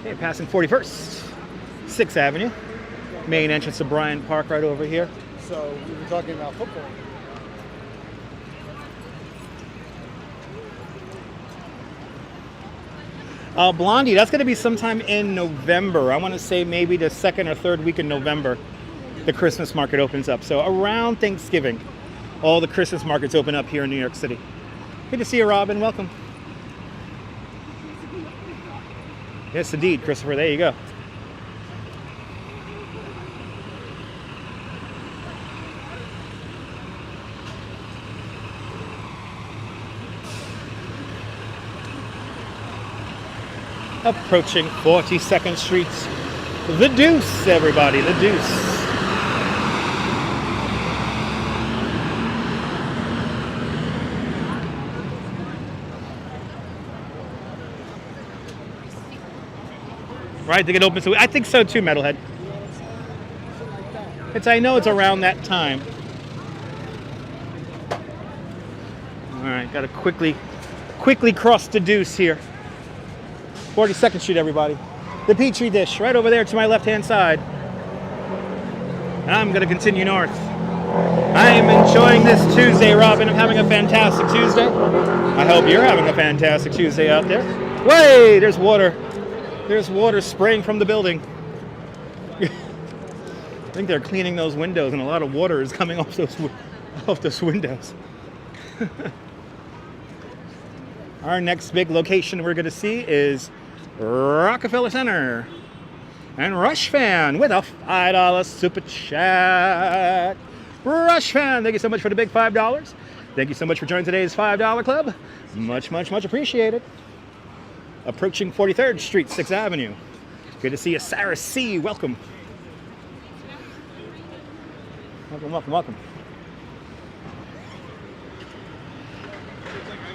Okay, passing 41st, 6th Avenue. Main entrance to Bryant Park right over here. So we were talking about football. Blondie, that's going to be sometime in November. I want to say maybe the 2nd or 3rd week in November, the Christmas market opens up. So around Thanksgiving, all the Christmas markets open up here in New York City. Good to see you, Robin. Welcome. Yes, indeed, Christopher. There you go. Approaching 42nd Street. The Deuce, everybody, the Deuce. Right, they get open. So I think so too, Metalhead. I know it's around that time. All right, got to quickly cross the Deuce here. 42nd Street, everybody. The Petri dish, right over there to my left-hand side. I'm going to continue north. I am enjoying this Tuesday, Robin. I'm having a fantastic Tuesday. I hope you're having a fantastic Tuesday out there. Way, there's water. There's water spraying from the building. I think they're cleaning those windows, and a lot of water is coming off those windows. Our next big location we're going to see is Rockefeller Center. And Rush Fan with a $5 super chat. Rush Fan, thank you so much for the big $5. Thank you so much for joining today's $5 club. Much, much, much appreciated. Approaching 43rd Street, 6th Avenue. Good to see you, Sarah C. Welcome. Welcome, welcome, welcome.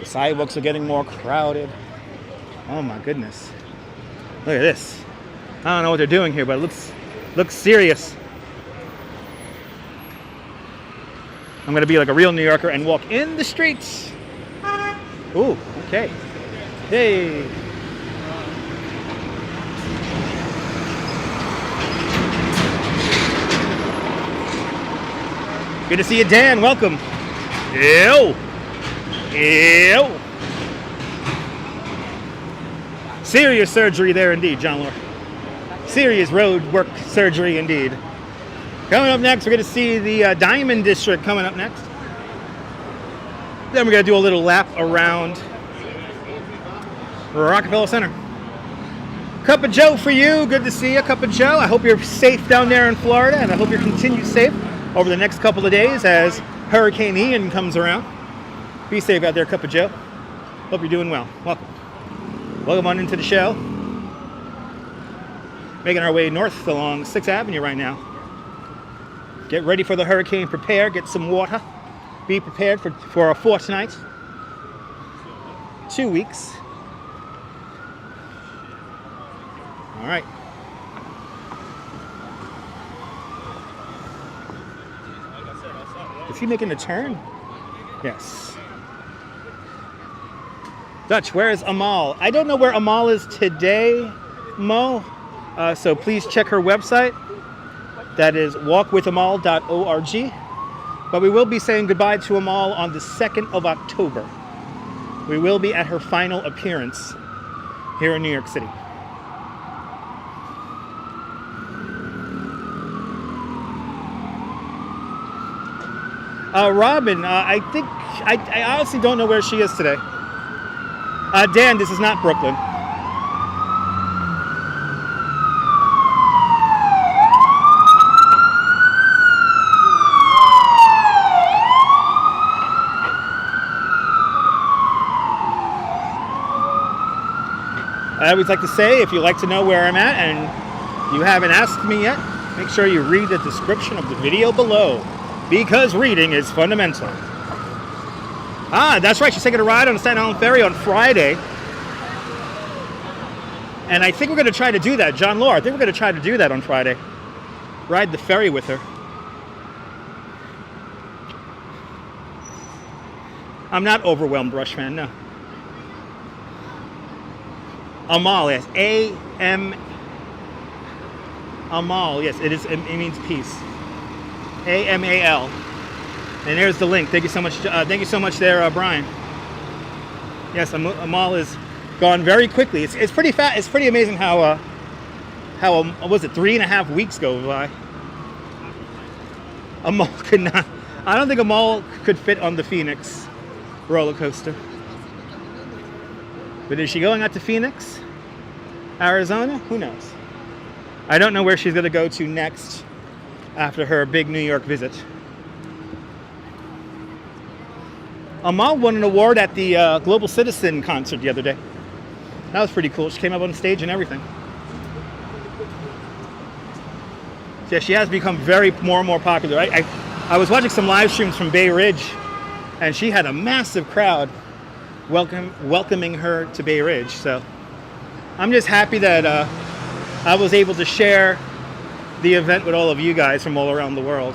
The sidewalks are getting more crowded. Oh my goodness. Look at this. I don't know what they're doing here, but it looks serious. I'm gonna be like a real New Yorker and walk in the streets. Ooh, okay. Hey. Good to see you, Dan. Welcome. Ew. Ew. Serious surgery there indeed, John Lord. Serious road work surgery indeed. Coming up next, we're going to see the Diamond District coming up next. Then we're going to do a little lap around Rockefeller Center. Cup of Joe for you. Good to see you, Cup of Joe. I hope you're safe down there in Florida, and I hope you continue safe over the next couple of days as Hurricane Ian comes around. Be safe out there, Cup of Joe. Hope you're doing well. Welcome. Welcome on into the show. Making our way north along 6th Avenue right now. Get ready for the hurricane. Prepare. Get some water. Be prepared for a fortnight. 2 weeks. All right. Is he making a turn? Yes. Dutch, where is Amal? I don't know where Amal is today, Mo. So please check her website. That is walkwithamal.org. But we will be saying goodbye to Amal on the 2nd of October. We will be at her final appearance here in New York City. Robin, I honestly don't know where she is today. Dan, this is not Brooklyn. I always like to say, if you'd like to know where I'm at and you haven't asked me yet, make sure you read the description of the video below, because reading is fundamental. Ah, that's right, she's taking a ride on the Staten Island Ferry on Friday. And I think we're going to try to do that. John Law, I think we're going to try to do that on Friday. Ride the ferry with her. I'm not overwhelmed, Rush fan, no. Amal, yes. A-M... Amal, yes, it is. It means peace. A-M-A-L. And there's the link. Thank you so much. Thank you so much there, Brian. Yes, Amal is gone very quickly. It's pretty fast. It's pretty amazing how was it 3.5 weeks go by? Amal could not. I don't think Amal could fit on the Phoenix roller coaster. But is she going out to Phoenix, Arizona? Who knows? I don't know where she's going to go to next after her big New York visit. Amal won an award at the Global Citizen concert the other day. That was pretty cool. She came up on stage and everything. Yeah, she has become more and more popular. I was watching some live streams from Bay Ridge, and she had a massive crowd welcoming her to Bay Ridge. So I'm just happy that I was able to share the event with all of you guys from all around the world.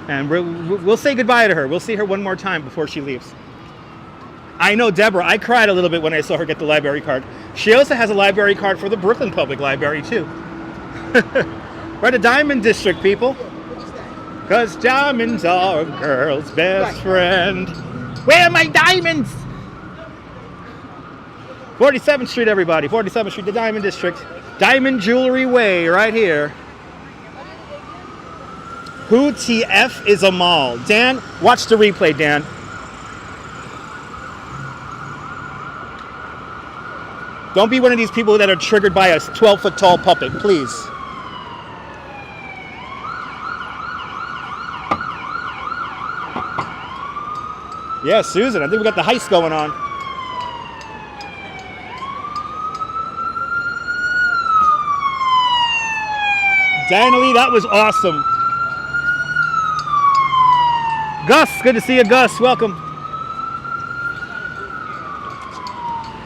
And we'll say goodbye to her. We'll see her one more time before she leaves. I know Deborah, I cried a little bit when I saw her get the library card. She also has a library card for the Brooklyn Public Library, too. We're the Diamond District, people. Because diamonds are a girl's best friend. Where are my diamonds? 47th Street, everybody. 47th Street, the Diamond District. Diamond Jewelry Way, right here. Who TF is Amal? Dan, watch the replay, Dan. Don't be one of these people that are triggered by a 12-foot tall puppet, please. Yeah, Susan, I think we got the heist going on. Diana Lee, that was awesome. Gus, good to see you, Gus. Welcome.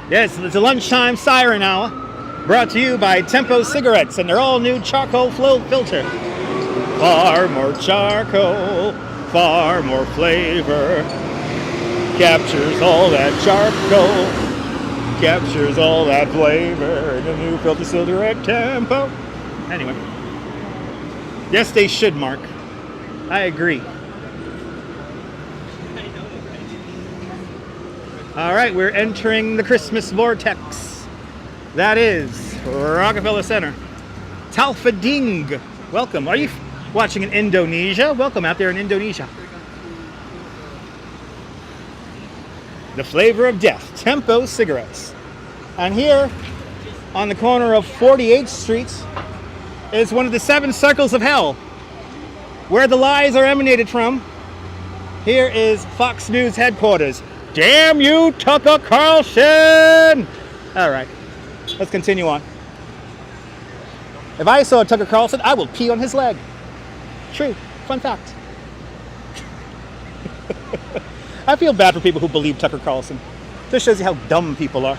Yes, it's a lunchtime siren hour, brought to you by Tempo Cigarettes and their all-new charcoal flow filter. Far more charcoal, far more flavor. Captures all that charcoal, captures all that flavor in a new filter cigarette Tempo. Anyway, yes, they should, Mark. I agree. All right, we're entering the Christmas vortex. That is Rockefeller Center. Talfading, welcome. Are you watching in Indonesia? Welcome out there in Indonesia. The flavor of death, Tempo Cigarettes. And here, on the corner of 48th Street, is one of the 7 circles of hell, where the lies are emanated from. Here is Fox News headquarters. Damn you, Tucker Carlson! All right, let's continue on. If I saw Tucker Carlson, I will pee on his leg. True, fun fact. I feel bad for people who believe Tucker Carlson. This shows you how dumb people are.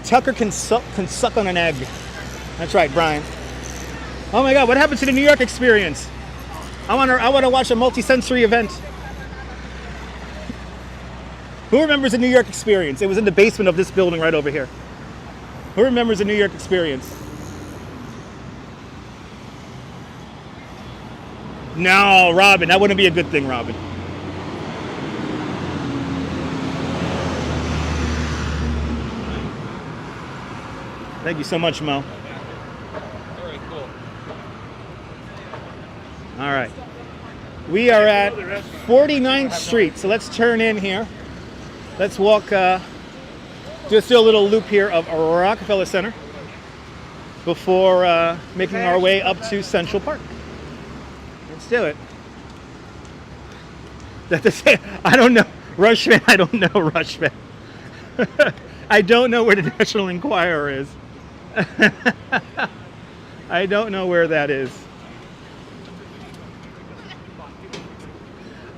Tucker can suck on an egg. That's right, Brian. Oh my God, what happened to the New York experience? I want to watch a multi-sensory event. Who remembers the New York experience? It was in the basement of this building right over here. Who remembers the New York experience? No, Robin, that wouldn't be a good thing, Robin. Thank you so much, Mo. Very cool. All right. We are at 49th Street, so let's turn in here. Let's walk, just do a little loop here of Rockefeller Center before making our way up to Central Park. Let's do it. I don't know. Rushman, I don't know Rushman. I don't know where the National Enquirer is. I don't know where that is.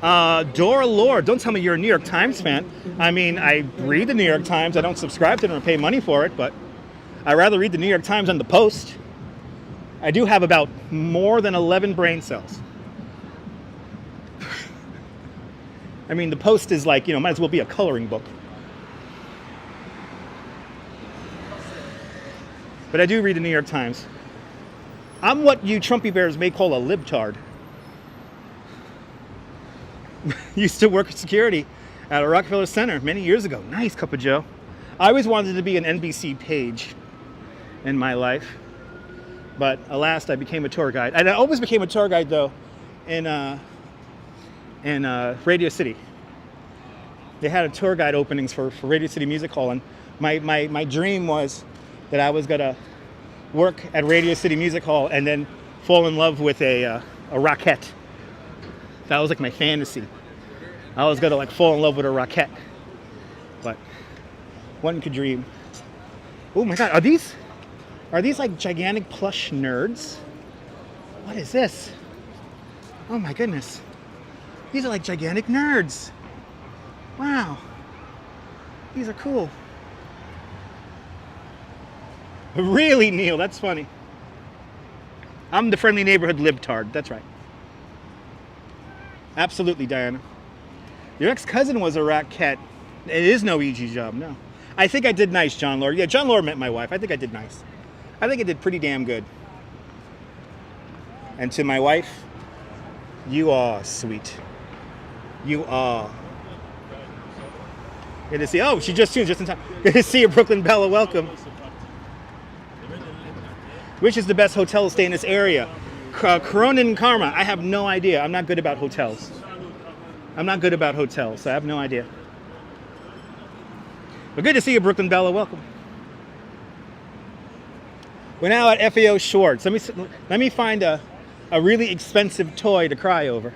Dora Lord, don't tell me you're a New York Times fan. I mean, I read the New York Times. I don't subscribe to them or pay money for it, but I'd rather read the New York Times than the Post. I do have about more than 11 brain cells. I mean, the Post is like, might as well be a coloring book. But I do read the New York Times. I'm what you Trumpy bears may call a libtard. Used to work at security at a Rockefeller Center many years ago. Nice cup of joe. I always wanted to be an NBC page in my life. But alas, I became a tour guide. And I always became a tour guide, though, in Radio City. They had a tour guide openings for Radio City Music Hall. And my dream was that I was going to work at Radio City Music Hall and then fall in love with a rockette. That was like my fantasy. I was going to like fall in love with a rockette. But one could dream. Oh my God, are these like gigantic plush nerds? What is this? Oh my goodness. These are like gigantic nerds. Wow. These are cool. Really, Neil? That's funny. I'm the friendly neighborhood libtard. That's right. Absolutely, Diana. Your ex-cousin was a rockette. It is no easy job, no. I think I did nice, John Lord. Yeah, John Lord met my wife. I think I did nice. I think I did pretty damn good. And to my wife, you are sweet. You are. Good to see. Oh, she just tuned just in time. Good to see you, Brooklyn Bella. Welcome. Which is the best hotel to stay in this area? Cronin Karma. I have no idea. I'm not good about hotels. So I have no idea. But good to see you, Brooklyn Bella. Welcome. We're now at FAO Schwartz. Let me find a really expensive toy to cry over.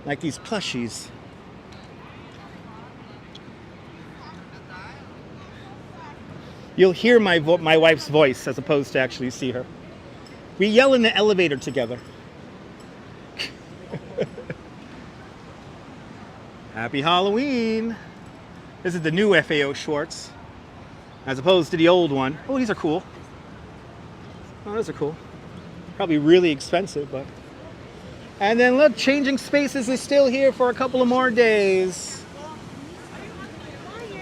Like these plushies. You'll hear my wife's voice as opposed to actually see her. We yell in the elevator together. Happy Halloween. This is the new FAO Schwartz, as opposed to the old one. Oh, these are cool. Oh, those are cool. Probably really expensive, but. And then look, Changing Spaces is still here for a couple of more days.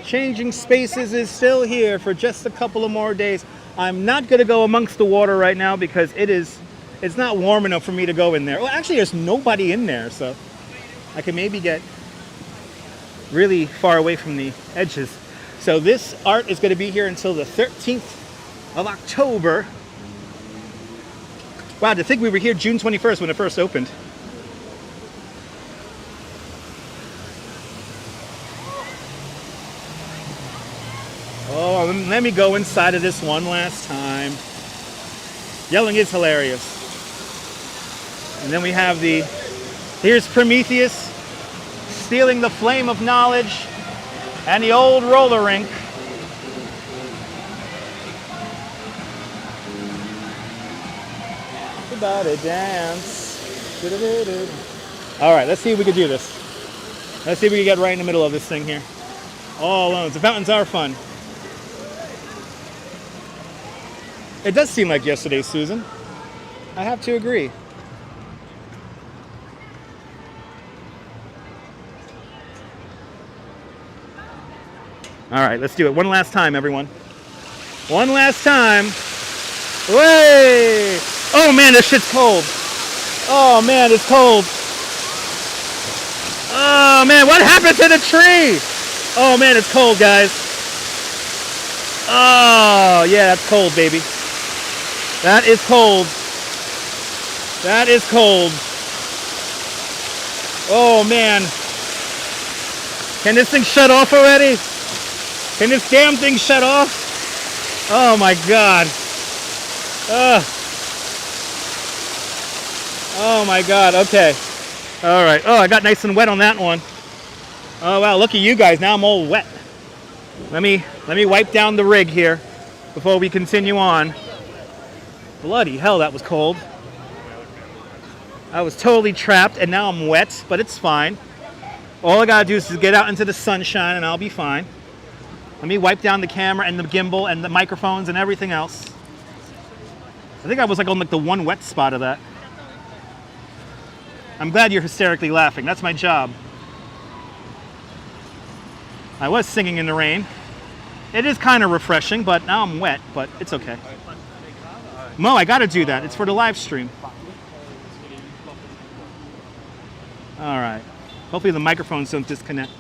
Changing Spaces is still here for just a couple of more days. I'm not going to go amongst the water right now because it's not warm enough for me to go in there. Well, actually, there's nobody in there, so I can maybe get really far away from the edges. So this art is going to be here until the 13th of October. Wow, to think we were here June 21st when it first opened. Oh, let me go inside of this one last time. Yelling is hilarious. And then we have here's Prometheus stealing the flame of knowledge and the old roller rink. About a dance. All right, let's see if we can do this. Let's see if we can get right in the middle of this thing here. All alone. The fountains are fun. It does seem like yesterday, Susan. I have to agree. All right, let's do it. One last time, everyone. One last time. Way! Oh man, this shit's cold. Oh man, it's cold. Oh man, what happened to the tree? Oh man, it's cold, guys. Oh yeah, that's cold, baby. That is cold. That is cold. Oh man. Can this thing shut off already? Can this damn thing shut off? Oh my God. Oh my God. Okay. All right. Oh, I got nice and wet on that one. Oh wow, look at you guys. Now I'm all wet. Let me wipe down the rig here before we continue on. Bloody hell, that was cold. I was totally trapped and now I'm wet, but it's fine. All I gotta do is get out into the sunshine and I'll be fine. Let me wipe down the camera and the gimbal and the microphones and everything else. I think I was like on like the one wet spot of that. I'm glad you're hysterically laughing. That's my job. I was singing in the rain. It is kind of refreshing, but now I'm wet, but it's okay. Mo, I gotta do that. It's for the live stream. All right. Hopefully the microphones don't disconnect.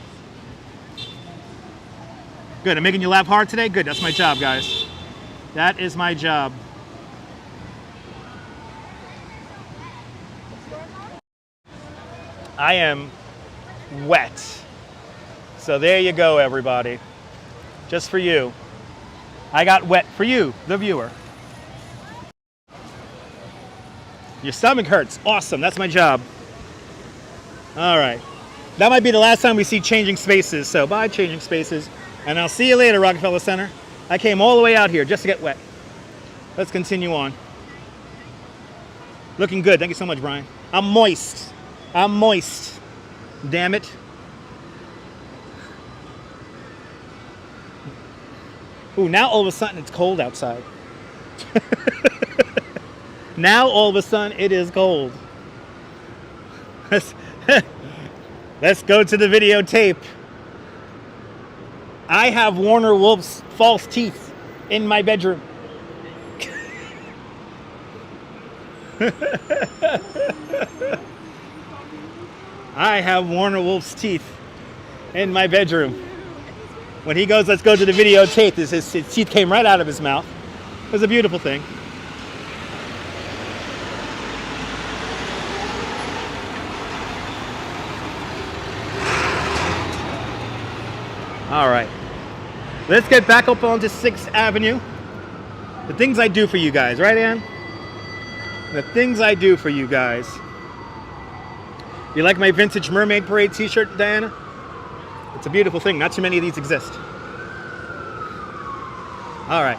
Good, I'm making you laugh hard today? Good, that's my job, guys. That is my job. I am wet. So there you go, everybody. Just for you. I got wet for you, the viewer. Your stomach hurts. Awesome, that's my job. All right. That might be the last time we see Changing Spaces, so bye, Changing Spaces. And I'll see you later, Rockefeller Center. I came all the way out here just to get wet. Let's continue on. Looking good. Thank you so much, Brian. I'm moist. I'm moist. Damn it. Ooh, now all of a sudden it's cold outside. Now all of a sudden it is cold. Let's go to the videotape. I have Warner Wolf's false teeth in my bedroom. I have Warner Wolf's teeth in my bedroom. When he goes, let's go to the videotape, his teeth came right out of his mouth. It was a beautiful thing. All right, let's get back up onto 6th Avenue. The things I do for you guys, right, Ann? The things I do for you guys. You like my vintage Mermaid Parade t-shirt, Diana? It's a beautiful thing. Not too many of these exist. All right.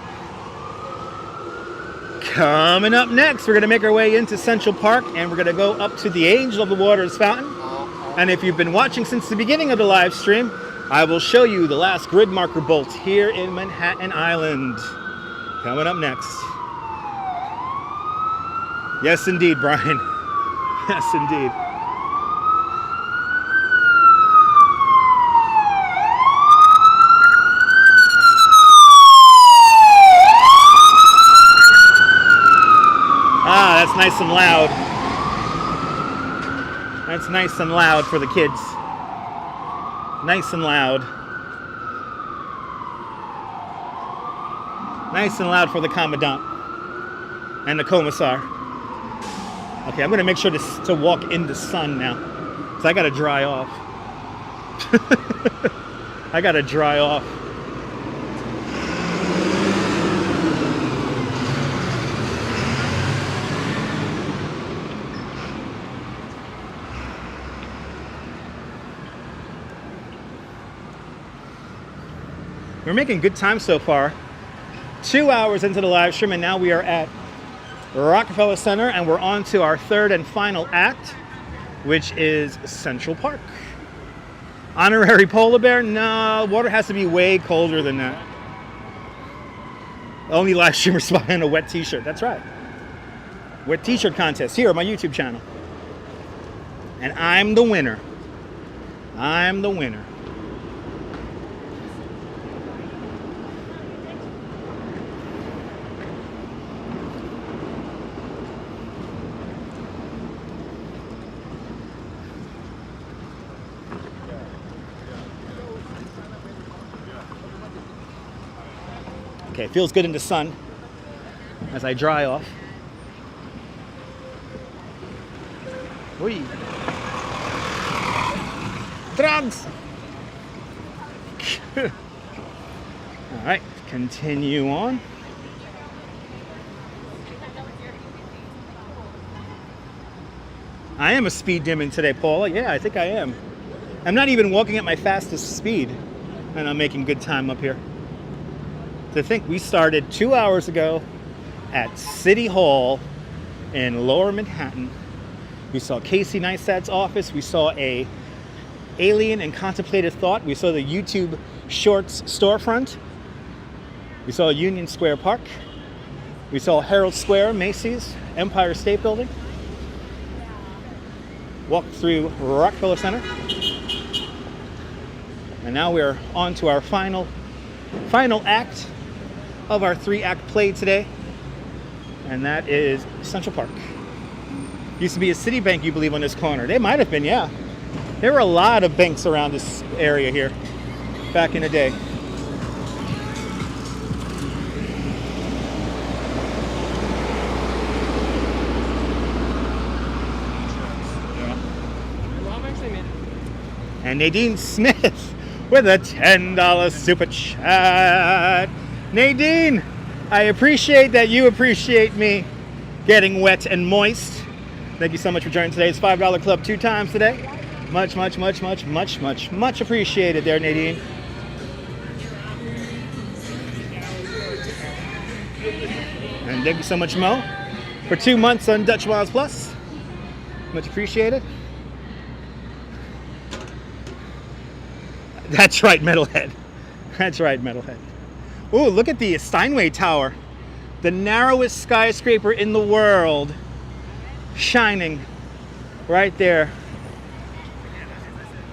Coming up next, we're going to make our way into Central Park, and we're going to go up to the Angel of the Waters fountain. And if you've been watching since the beginning of the live stream, I will show you the last grid marker bolt here in Manhattan Island. Coming up next. Yes, indeed, Brian. Yes, indeed. Ah, that's nice and loud. That's nice and loud for the kids. Nice and loud. Nice and loud for the Commandant and the Commissar. Okay, I'm going to make sure to walk in the sun now. So I got to dry off. I got to dry off. We're making good time so far. 2 hours into the live stream, and now we are at Rockefeller Center, and we're on to our third and final act, which is Central Park. Honorary polar bear? No, water has to be way colder than that. Only live streamer spy on a wet t-shirt. That's right. Wet t-shirt contest here on my YouTube channel. And I'm the winner. I'm the winner. Okay, it feels good in the sun as I dry off. Whee. Drugs! All right, continue on. I am a speed demon today, Paula. Yeah, I think I am. I'm not even walking at my fastest speed, and I'm making good time up here. To think we started 2 hours ago at City Hall in Lower Manhattan. We saw Casey Neistat's office. We saw a Alien and Contemplative Thought. We saw the YouTube Shorts storefront. We saw Union Square Park. We saw Herald Square, Macy's, Empire State Building. Walked through Rockefeller Center. And now we're on to our final act of our 3-act play today. And that is Central Park. Used to be a Citibank, you believe, on this corner. They might have been, yeah. There were a lot of banks around this area here back in the day. And Nadine Smith with a $10 super chat. Nadine, I appreciate that you appreciate me getting wet and moist. Thank you so much for joining today's $5 club 2 times today. Much appreciated there, Nadine. And thank you so much, Mo, for 2 months on Dutch Miles Plus. Much appreciated. That's right, Metalhead. That's right, Metalhead. Ooh, look at the Steinway Tower. The narrowest skyscraper in the world. Shining right there.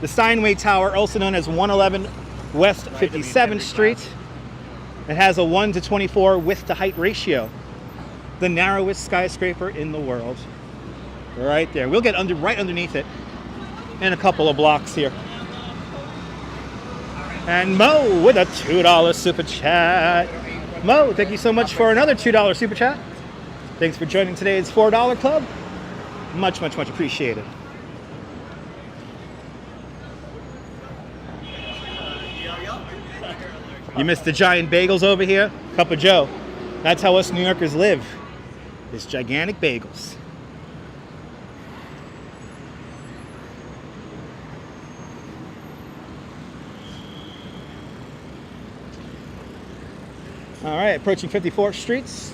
The Steinway Tower, also known as 111 West 57th Street. It has a 1:24 width to height ratio. The narrowest skyscraper in the world. Right there. We'll get right underneath it in a couple of blocks here. And Mo with a $2 super chat. Mo, thank you so much for another $2 super chat. Thanks for joining today's $4 club. Much appreciated. You missed the giant bagels over here? Cup of Joe. That's how us New Yorkers live. It's gigantic bagels. All right, approaching 54th Streets.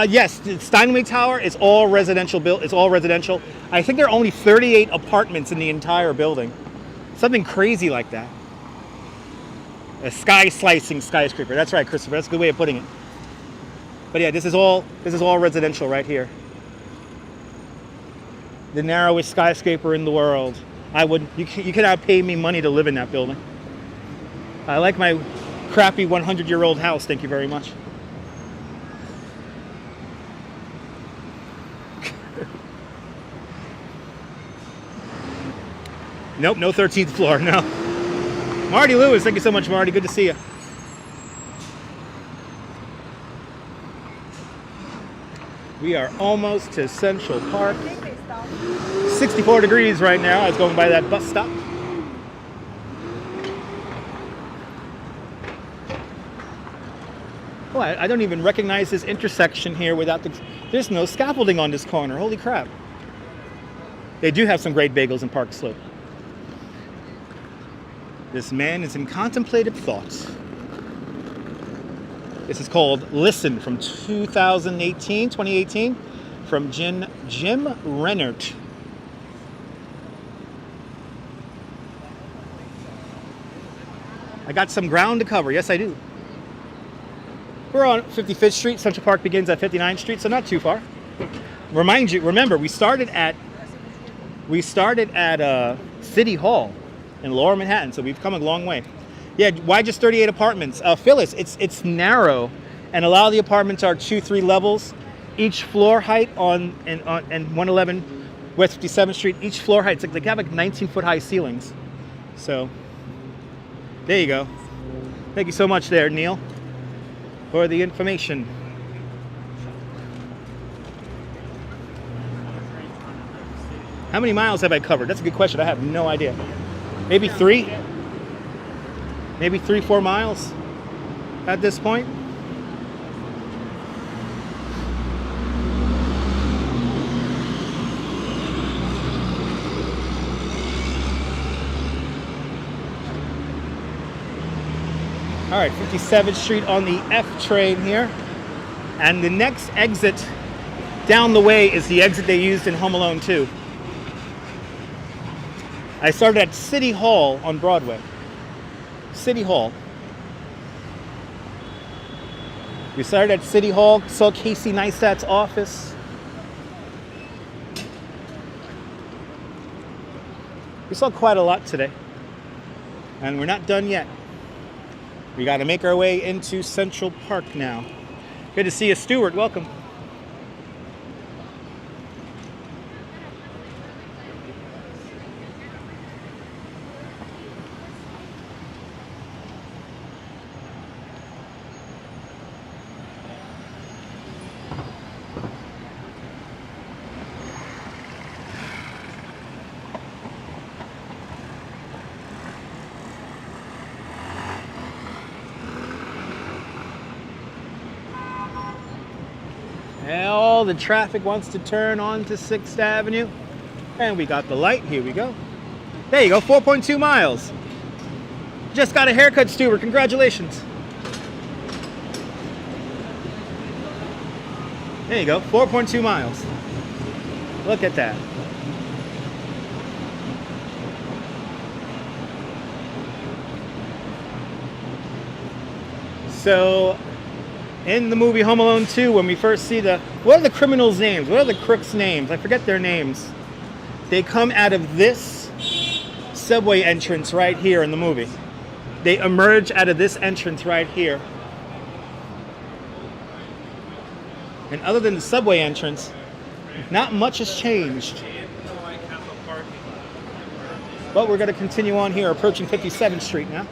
Yes, the Steinway Tower is all residential built. It's all residential. I think there are only 38 apartments in the entire building. Something crazy like that. A sky-slicing skyscraper. That's right, Christopher. That's a good way of putting it. But yeah, this is all residential right here. The narrowest skyscraper in the world. You cannot pay me money to live in that building. I like my crappy 100-year-old house. Thank you very much. Nope, no 13th floor, no. Marty Lewis, thank you so much, Marty. Good to see you. We are almost to Central Park. 64 degrees right now. I was going by that bus stop. Oh, I don't even recognize this intersection here without there's no scaffolding on this corner. Holy crap. They do have some great bagels in Park Slope. This man is in contemplative thoughts. This is called Listen from 2018, from Jim Rennert. I got some ground to cover. Yes, I do. We're on 55th Street. Central Park begins at 59th Street, so not too far. Remember, we started at City Hall in Lower Manhattan, so we've come a long way. Yeah, why just 38 apartments? Phyllis, it's narrow, and a lot of the apartments are 2-3 levels. Each floor height on 111 West 57th Street, each floor height, they have like 19-foot high ceilings. So, there you go. Thank you so much there, Neil, for the information. How many miles have I covered? That's a good question. I have no idea. Maybe 3? Maybe 3-4 miles? at this point. All right, 57th Street on the F train here. And the next exit down the way is the exit they used in Home Alone 2. I started at City Hall on Broadway. City Hall. We started at City Hall, saw Casey Neistat's office. We saw quite a lot today. And we're not done yet. We got to make our way into Central Park now. Good to see you, Stuart. Welcome. All the traffic wants to turn onto 6th Avenue. And we got the light. Here we go. There you go, 4.2 miles. Just got a haircut, Stuart. Congratulations. There you go, 4.2 miles. Look at that. So, in the movie Home Alone 2, when we first see what are the criminals' names? What are the crooks' names? I forget their names. They come out of this subway entrance right here in the movie. They emerge out of this entrance right here. And other than the subway entrance, not much has changed. But we're going to continue on here, approaching 57th Street now.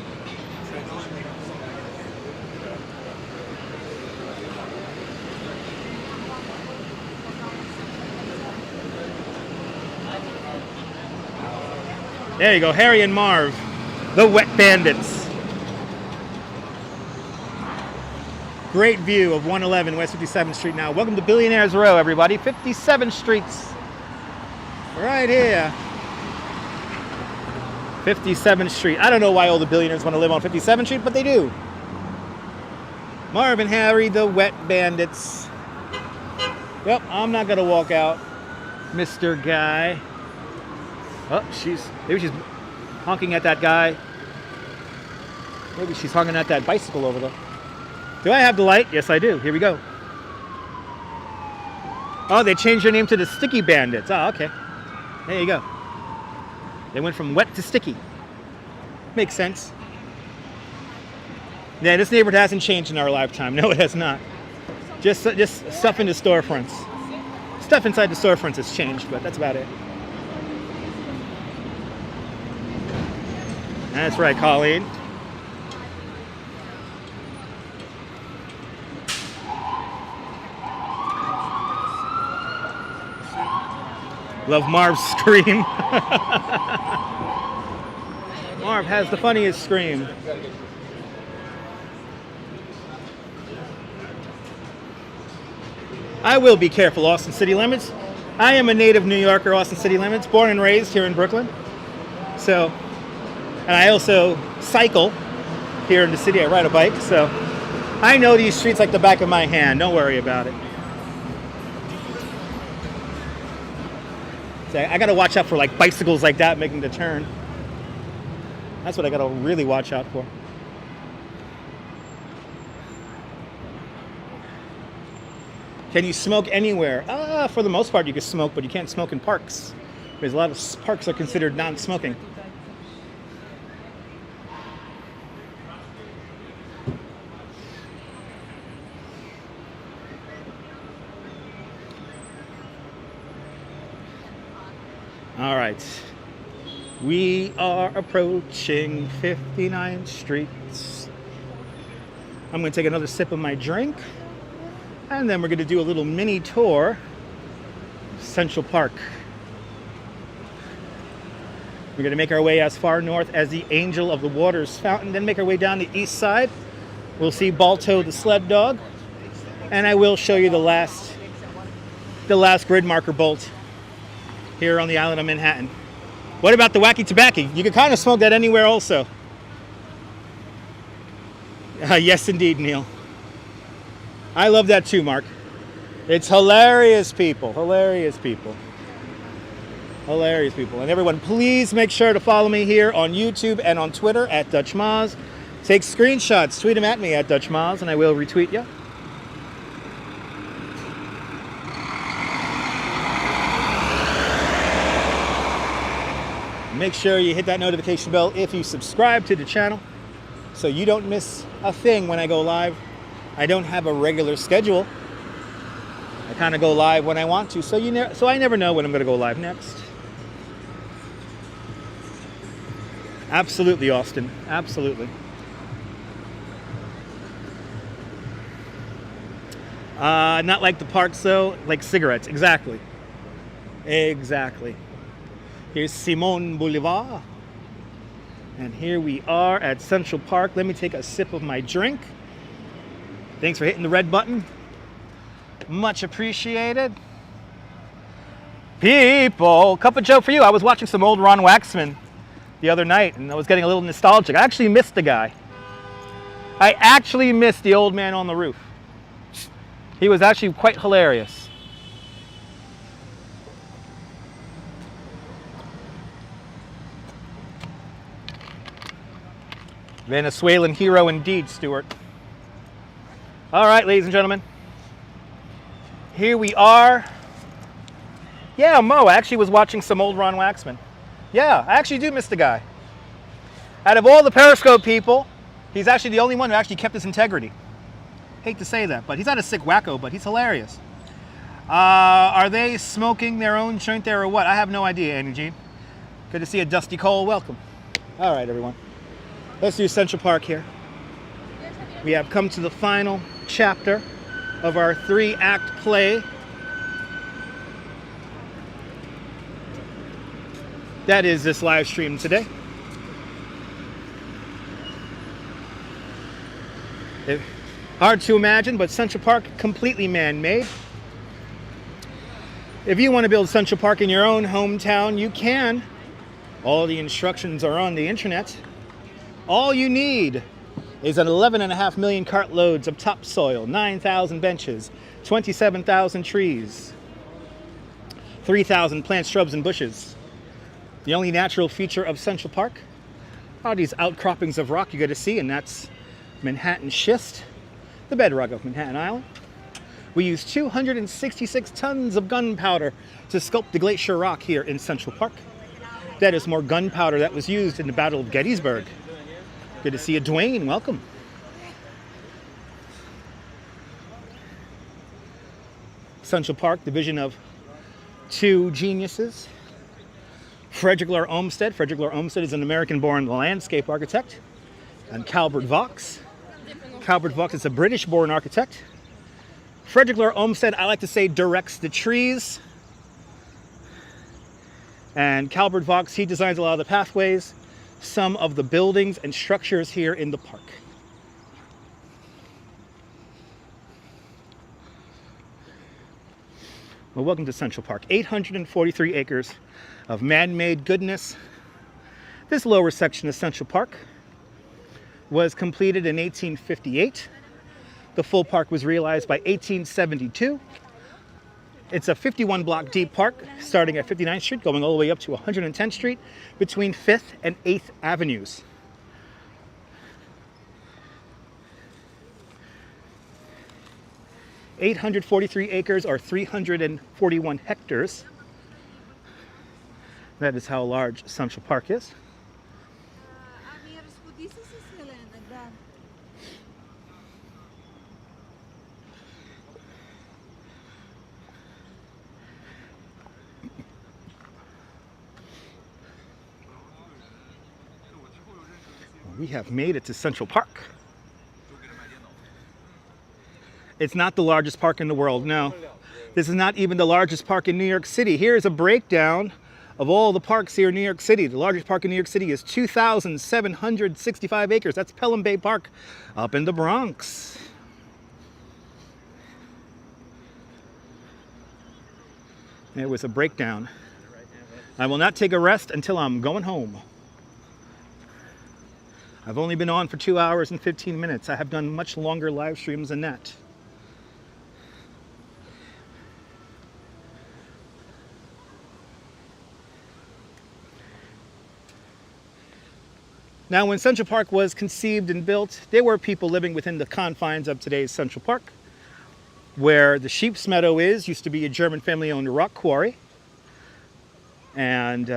There you go, Harry and Marv, the Wet Bandits. Great view of 111 West 57th Street now. Welcome to Billionaires Row, everybody. 57th Street's right here. 57th Street. I don't know why all the billionaires want to live on 57th Street, but they do. Marv and Harry, the Wet Bandits. Yep, I'm not going to walk out, Mr. Guy. Oh, maybe she's honking at that guy. Maybe she's honking at that bicycle over there. Do I have the light? Yes, I do. Here we go. Oh, they changed their name to the Sticky Bandits. Oh, okay. There you go. They went from wet to sticky. Makes sense. Yeah, this neighborhood hasn't changed in our lifetime. No, it has not. Just stuff in the storefronts. Stuff inside the storefronts has changed, but that's about it. That's right, Colleen. Love Marv's scream. Marv has the funniest scream. I will be careful, Austin City Limits. I am a native New Yorker, Austin City Limits, born and raised here in Brooklyn. So, and I also cycle here in the city. I ride a bike, so I know these streets like the back of my hand. Don't worry about it. So I gotta watch out for like bicycles like that making the turn. That's what I gotta really watch out for. Can you smoke anywhere? For the most part you can smoke, but you can't smoke in parks. Because a lot of parks are considered non-smoking. All right, we are approaching 59th Street. I'm going to take another sip of my drink, and then we're going to do a little mini tour of Central Park. We're going to make our way as far north as the Angel of the Waters fountain, then make our way down the east side We'll see Balto the sled dog, and I will show you the last grid marker bolt here on the island of Manhattan. What about the wacky tobacco? You can kind of smoke that anywhere also. Yes, indeed, Neil. I love that too, Mark. It's hilarious, people. Hilarious people. Hilarious people. And everyone, please make sure to follow me here on YouTube and on Twitter at Dutch Moz. Take screenshots, tweet them at me at Dutch Moz, and I will retweet you. Make sure you hit that notification bell if you subscribe to the channel so you don't miss a thing when I go live. I don't have a regular schedule. I kind of go live when I want to, so I never know when I'm going to go live next. Absolutely, Austin. Absolutely. Not like the parks, though. Like cigarettes. Exactly. Exactly. Here's Simon Bolivar. And here we are at Central Park. Let me take a sip of my drink. Thanks for hitting the red button. Much appreciated. People, cup of joe for you. I was watching some old Ron Waxman the other night, and I was getting a little nostalgic. I actually missed the guy. I actually missed the old man on the roof. He was actually quite hilarious. Venezuelan hero indeed, Stuart. All right, ladies and gentlemen. Here we are. Yeah, Mo, I actually was watching some old Ron Waxman. Yeah, I actually do miss the guy. Out of all the Periscope people, he's actually the only one who actually kept his integrity. Hate to say that, but he's not a sick wacko, but he's hilarious. Are they smoking their own joint there or what? I have no idea, Annie Jean. Good to see a Dusty Cole. Welcome. All right, everyone. Let's do Central Park here. We have come to the final chapter of our 3-act play. That is this live stream today. Hard to imagine, but Central Park completely man-made. If you want to build Central Park in your own hometown, you can. All the instructions are on the internet. All you need is an 11.5 million cartloads of topsoil, 9,000 benches, 27,000 trees, 3,000 plants, shrubs, and bushes. The only natural feature of Central Park are these outcroppings of rock you get to see, and that's Manhattan schist, the bedrock of Manhattan Island. We use 266 tons of gunpowder to sculpt the glacier rock here in Central Park. That is more gunpowder that was used in the Battle of Gettysburg. Good to see you, Dwayne. Welcome. Central Park, the vision of two geniuses. Frederick Lahr Olmsted. Frederick Lahr Olmsted is an American-born landscape architect. And Calvert Vaux. Calvert Vaux is a British-born architect. Frederick Lahr Olmsted, I like to say, directs the trees. And Calvert Vaux, he designs a lot of the pathways, some of the buildings and structures here in the park. Well, welcome to Central Park. 843 acres of man-made goodness. This lower section of Central Park was completed in 1858. The full park was realized by 1872. It's a 51-block deep park starting at 59th Street, going all the way up to 110th Street between 5th and 8th Avenues. .843 acres or 341 hectares. That is how large Central Park is. We have made it to Central Park. It's not the largest park in the world, no. This is not even the largest park in New York City. Here's a breakdown of all the parks here in New York City. The largest park in New York City is 2,765 acres. That's Pelham Bay Park up in the Bronx. There was a breakdown. I will not take a rest until I'm going home. I've only been on for 2 hours and 15 minutes. I have done much longer live streams than that. Now, when Central Park was conceived and built, there were people living within the confines of today's Central Park. Where the Sheep's Meadow is, used to be a German family-owned rock quarry. And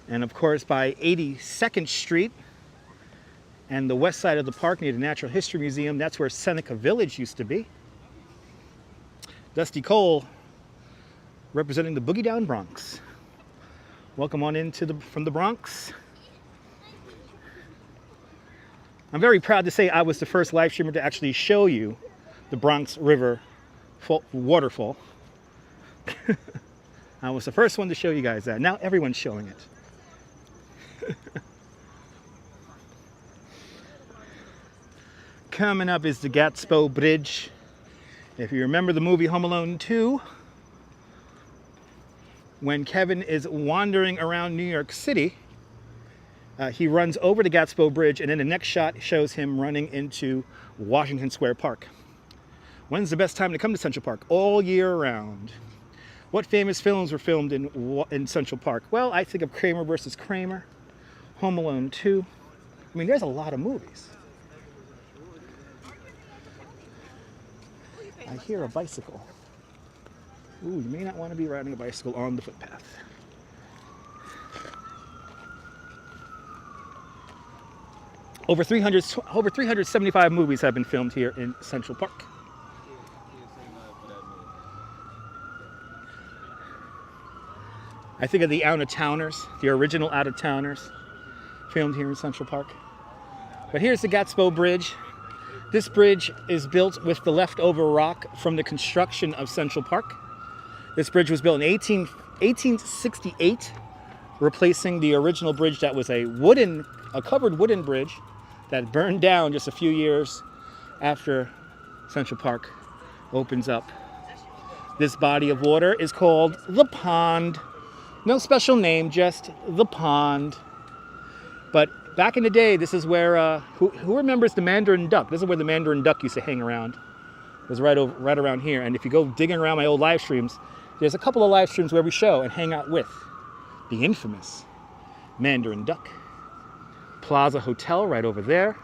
of course, by 82nd Street and the west side of the park near the Natural History Museum, that's where Seneca Village used to be. Dusty Cole, representing the Boogie Down Bronx. Welcome on in from the Bronx. I'm very proud to say I was the first live streamer to actually show you the Bronx River waterfall. I was the first one to show you guys that. Now everyone's showing it. Coming up is the Gatsbo Bridge. If you remember the movie Home Alone 2, when Kevin is wandering around New York City, he runs over the Gatsbo Bridge, and then the next shot shows him running into Washington Square Park. When's the best time to come to Central Park? All year round. What famous films were filmed in Central Park? Well, I think of Kramer versus Kramer, Home Alone 2. I mean, there's a lot of movies. I hear a bicycle. Ooh, you may not want to be riding a bicycle on the footpath. Over 375 movies have been filmed here in Central Park. I think of the Out-of-Towners, the original Out-of-Towners, filmed here in Central Park. But here's the Gatsbo Bridge. This bridge is built with the leftover rock from the construction of Central Park. This bridge was built in 1868, replacing the original bridge that was a covered wooden bridge that burned down just a few years after Central Park opens up. This body of water is called the pond. No special name, just the pond. But back in the day, this is where, who remembers the Mandarin Duck? This is where the Mandarin Duck used to hang around. It was right around here. And if you go digging around my old live streams, there's a couple of live streams where we show and hang out with the infamous Mandarin Duck. Plaza Hotel right over there.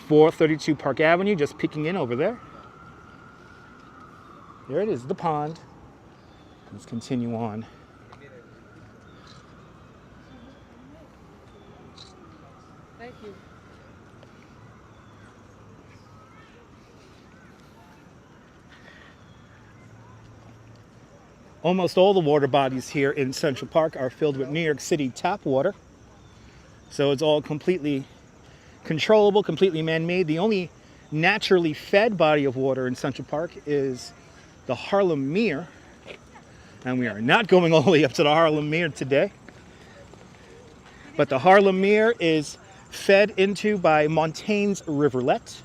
432 Park Avenue, just peeking in over there. There it is, the pond. Let's continue on. Thank you. Almost all the water bodies here in Central Park are filled with New York City tap water. So it's all completely controllable, completely man-made. The only naturally fed body of water in Central Park is the Harlem Mere. And we are not going all the way up to the Harlem Mere today. But the Harlem Mere is fed into by Montaigne's Rivulet,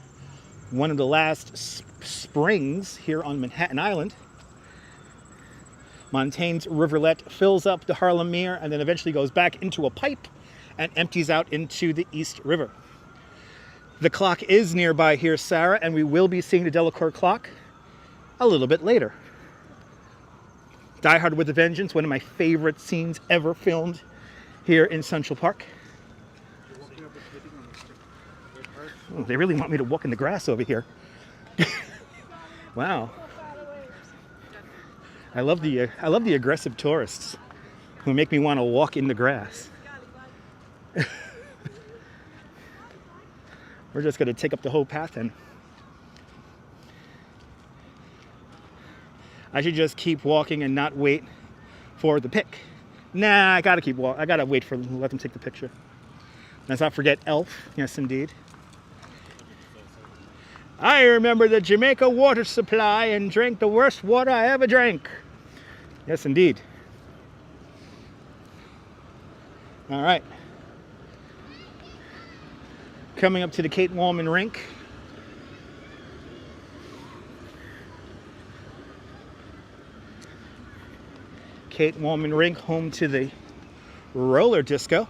one of the last springs here on Manhattan Island. Montaigne's Rivulet fills up the Harlem Mere and then eventually goes back into a pipe and empties out into the East River. The clock is nearby here, Sarah, and we will be seeing the Delacour clock a little bit later. Die Hard with a Vengeance, one of my favorite scenes ever filmed here in Central Park. Oh, they really want me to walk in the grass over here. Wow. I love the aggressive tourists who make me want to walk in the grass. We're just going to take up the whole path and I should just keep walking and not wait for the pic. Nah, I gotta keep walking. I gotta wait for them, let them take the picture. Let's not forget Elf. Yes, indeed. I remember the Jamaica water supply and drank the worst water I ever drank. Yes, indeed. All right. Coming up to the Kate Wallman rink. Kate Wallman rink, home to the roller disco.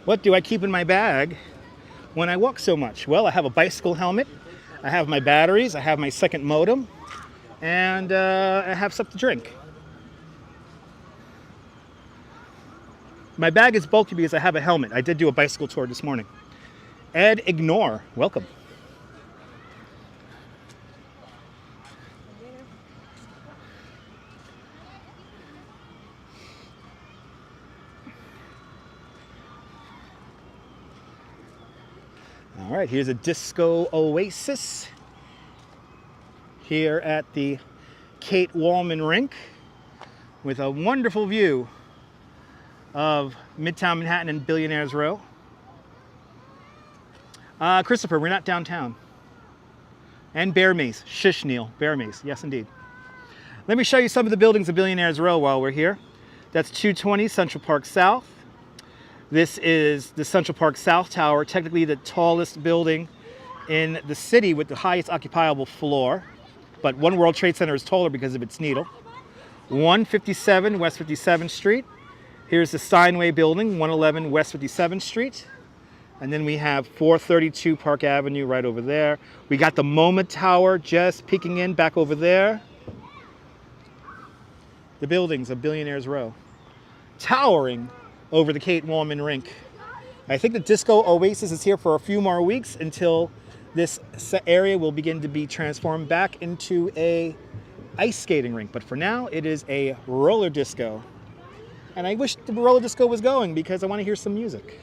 What do I keep in my bag when I walk so much? Well, I have a bicycle helmet, I have my batteries, I have my second modem, and I have stuff to drink. My bag is bulky because I have a helmet. I did do a bicycle tour this morning. Ed Ignore, welcome. All right, here's a disco oasis here at the Kate Wallman rink with a wonderful view of Midtown Manhattan and Billionaires Row. Christopher, we're not downtown. And Bear Mace. Shish, Neil. Bear Mace. Yes, indeed. Let me show you some of the buildings of Billionaires Row while we're here. That's 220 Central Park South. This is the Central Park South Tower, technically the tallest building in the city with the highest occupiable floor. But One World Trade Center is taller because of its needle. 157 West 57th Street. Here's the Steinway Building, 111 West 57th Street. And then we have 432 Park Avenue right over there. We got the MoMA Tower just peeking in back over there. The buildings of Billionaires Row, towering over the Kate Wallman rink. I think the Disco Oasis is here for a few more weeks until this area will begin to be transformed back into a ice skating rink. But for now, it is a roller disco. And I wish the roller disco was going because I want to hear some music.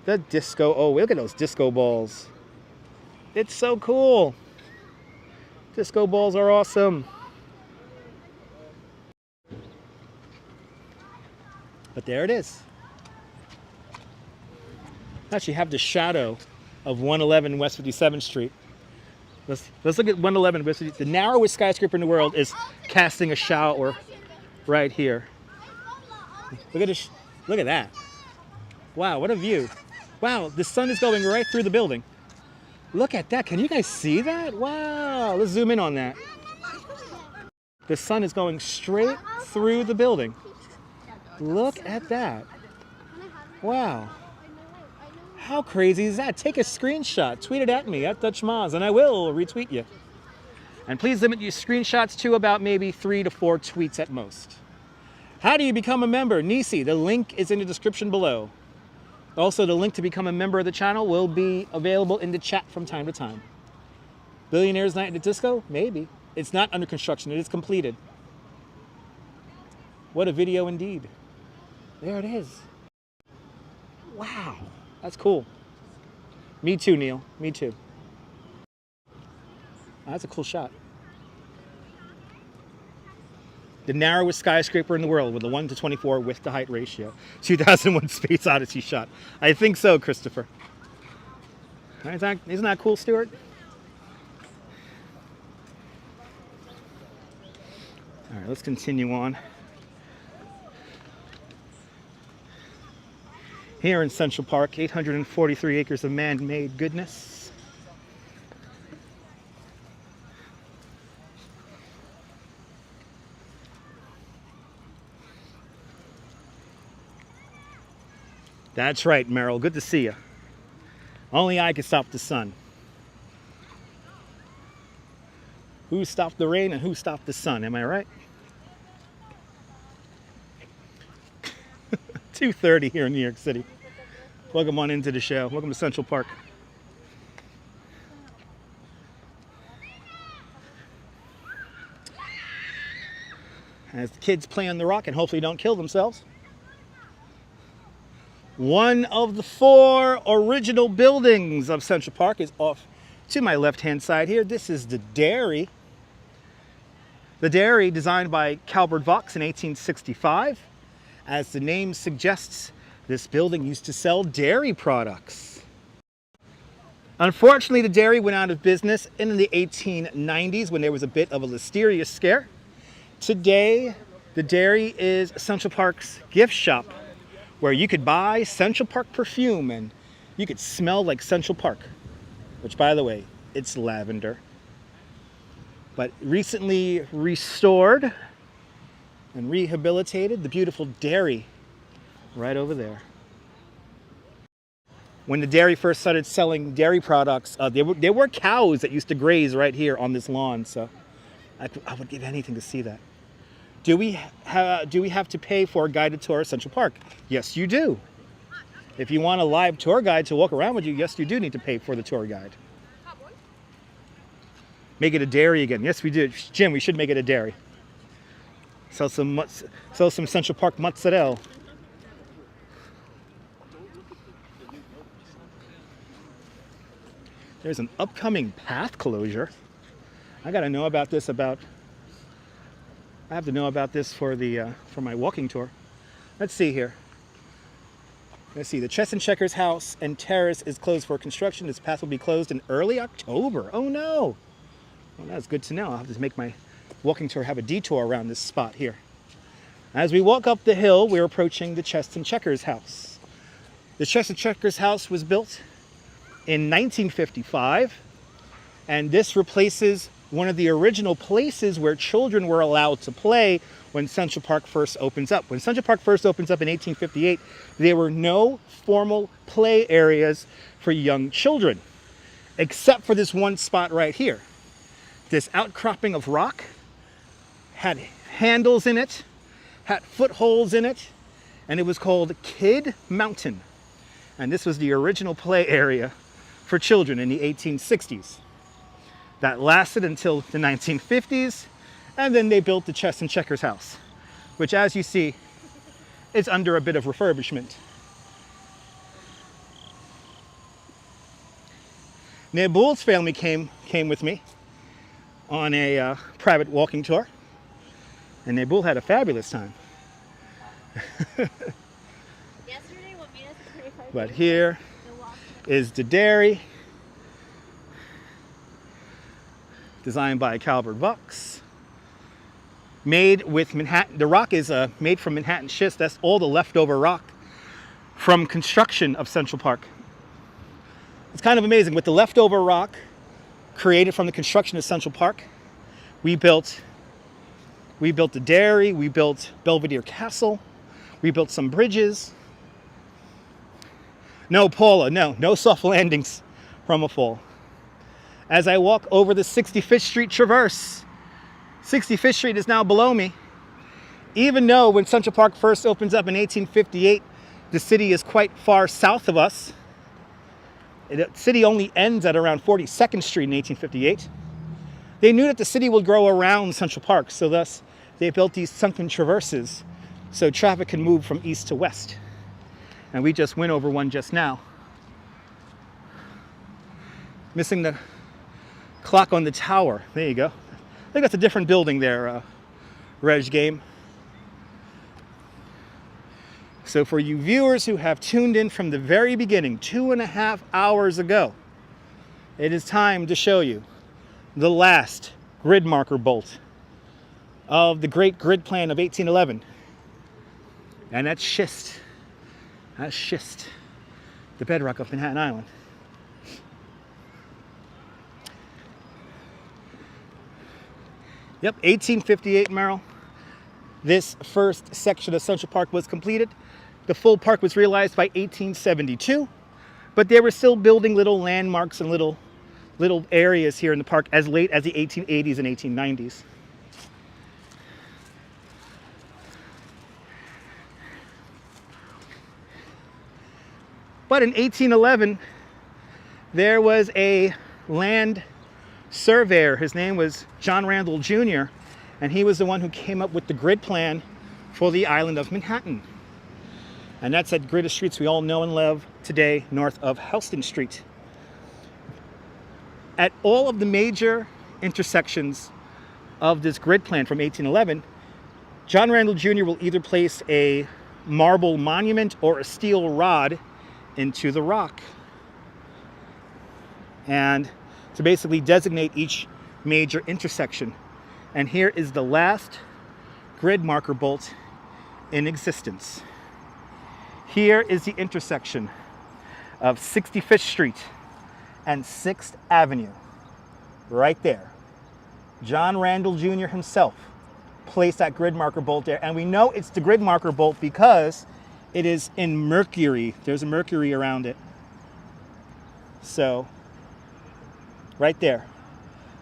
The disco, oh, look at those disco balls. It's so cool. Disco balls are awesome. But there it is. Actually have the shadow of 111 West 57th Street. Let's look at 111 West 57th. The narrowest skyscraper in the world is casting a shower right here. Look at this. Look at that. Wow, what a view. Wow, the sun is going right through the building. Look at that. Can you guys see that? Wow, let's zoom in on that. The sun is going straight through the building. Look at that. Wow. How crazy is that? Take a screenshot, tweet it at me, at DutchMoz, and I will retweet you. And please limit your screenshots to about maybe 3 to 4 tweets at most. How do you become a member? Nisi, the link is in the description below. Also, the link to become a member of the channel will be available in the chat from time to time. Billionaires Night at the Disco? Maybe. It's not under construction, it is completed. What a video indeed. There it is. Wow, that's cool. Me too, Neil, me too. That's a cool shot. The narrowest skyscraper in the world with a 1:24 width to height ratio. 2001 Space Odyssey shot. I think so, Christopher. Isn't that cool, Stuart? All right, let's continue on. Here in Central Park, 843 acres of man-made goodness. That's right, Merrill. Good to see you. Only I can stop the sun. Who stopped the rain and who stopped the sun? Am I right? 2:30 here in New York City. Welcome on into the show. Welcome to Central Park. As the kids play on the rock and hopefully don't kill themselves. One of the 4 original buildings of Central Park is off to my left-hand side here. This is the dairy. The dairy, designed by Calvert Vaux in 1865. As the name suggests, this building used to sell dairy products. Unfortunately, the dairy went out of business in the 1890s when there was a bit of a listeria scare. Today, the dairy is Central Park's gift shop, where you could buy Central Park perfume and you could smell like Central Park, which, by the way, it's lavender. But recently restored and rehabilitated, the beautiful dairy right over there. When the dairy first started selling dairy products, there were cows that used to graze right here on this lawn, so I would give anything to see that. Do we have to pay for a guided tour of Central Park? Yes, you do. If you want a live tour guide to walk around with you, yes, you do need to pay for the tour guide. Make it a dairy again. Yes, we do. Jim, we should make it a dairy. Sell some Central Park mozzarella. There's an upcoming path closure. I got to know about this. I have to know about this for my walking tour. Let's see here. Let's see. The Chess and Checkers house and terrace is closed for construction. This path will be closed in early October. Oh no. Well, that's good to know. I'll have to make my walking tour have a detour around this spot here. As we walk up the hill, we're approaching the Chess and Checkers house. The Chess and Checkers house was built in 1955, and this replaces one of the original places where children were allowed to play when Central Park first opens up. When Central Park first opens up in 1858, there were no formal play areas for young children, except for this one spot right here. This outcropping of rock had handles in it, had footholds in it, and it was called Kid Mountain. And this was the original play area for children in the 1860s. That lasted until the 1950s, and then they built the Chess and Checkers house, which, as you see, is under a bit of refurbishment. Nabul's family came with me on a private walking tour, and Nabul had a fabulous time. Yesterday, what made us 25 But here is the dairy, designed by Calvert Vaux, made with Manhattan. The rock is made from Manhattan schist. That's all the leftover rock from construction of Central Park. It's kind of amazing. With the leftover rock created from the construction of Central Park, we built the dairy, we built Belvedere Castle, we built some bridges. No, Paula, no soft landings from a fall. As I walk over the 65th Street Traverse, 65th Street is now below me. Even though when Central Park first opens up in 1858, the city is quite far south of us. The city only ends at around 42nd Street in 1858. They knew that the city would grow around Central Park, so thus they built these sunken traverses so traffic can move from east to west. And we just went over one just now. Missing the clock on the tower. There you go. I think that's a different building there, Reg Game. So for you viewers who have tuned in from the very beginning, 2.5 hours ago, it is time to show you the last grid marker bolt of the great grid plan of 1811. And that's schist. That's schist, the bedrock of Manhattan Island. Yep, 1858, Merrill. This first section of Central Park was completed. The full park was realized by 1872, but they were still building little landmarks and little areas here in the park as late as the 1880s and 1890s. But in 1811, there was a land surveyor. His name was John Randall Jr., and he was the one who came up with the grid plan for the island of Manhattan. And that's that grid of streets we all know and love today, north of Houston Street. At all of the major intersections of this grid plan from 1811, John Randall Jr. will either place a marble monument or a steel rod into the rock. and to basically designate each major intersection. And here is the last grid marker bolt in existence. Here is the intersection of 65th Street and 6th Avenue, right there. John Randall Jr. himself placed that grid marker bolt there, and we know it's the grid marker bolt because it is in mercury. There's a mercury around it. So, right there,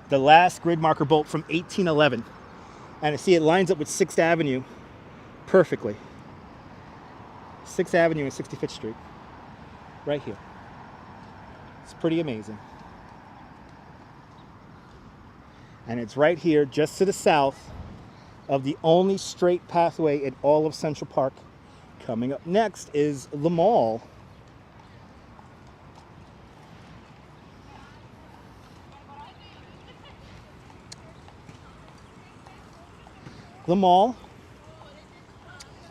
the last grid marker bolt from 1811. And I see it lines up with 6th Avenue perfectly. 6th Avenue and 65th Street, right here. It's pretty amazing. And it's right here, just to the south of the only straight pathway in all of Central Park. Coming up next is the mall. The mall,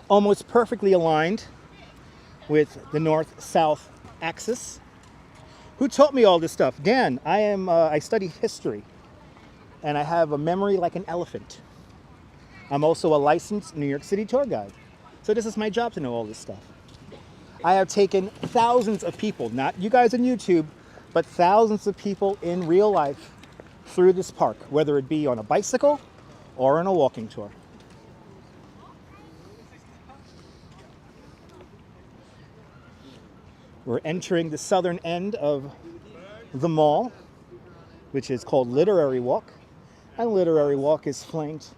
almost perfectly aligned with the north-south axis. Who taught me all this stuff? Dan. I study history, and I have a memory like an elephant. I'm also a licensed New York City tour guide. So this is my job to know all this stuff. I have taken thousands of people, not you guys on YouTube, but thousands of people in real life through this park, whether it be on a bicycle or on a walking tour. We're entering the southern end of the mall, which is called Literary Walk. And Literary Walk is flanked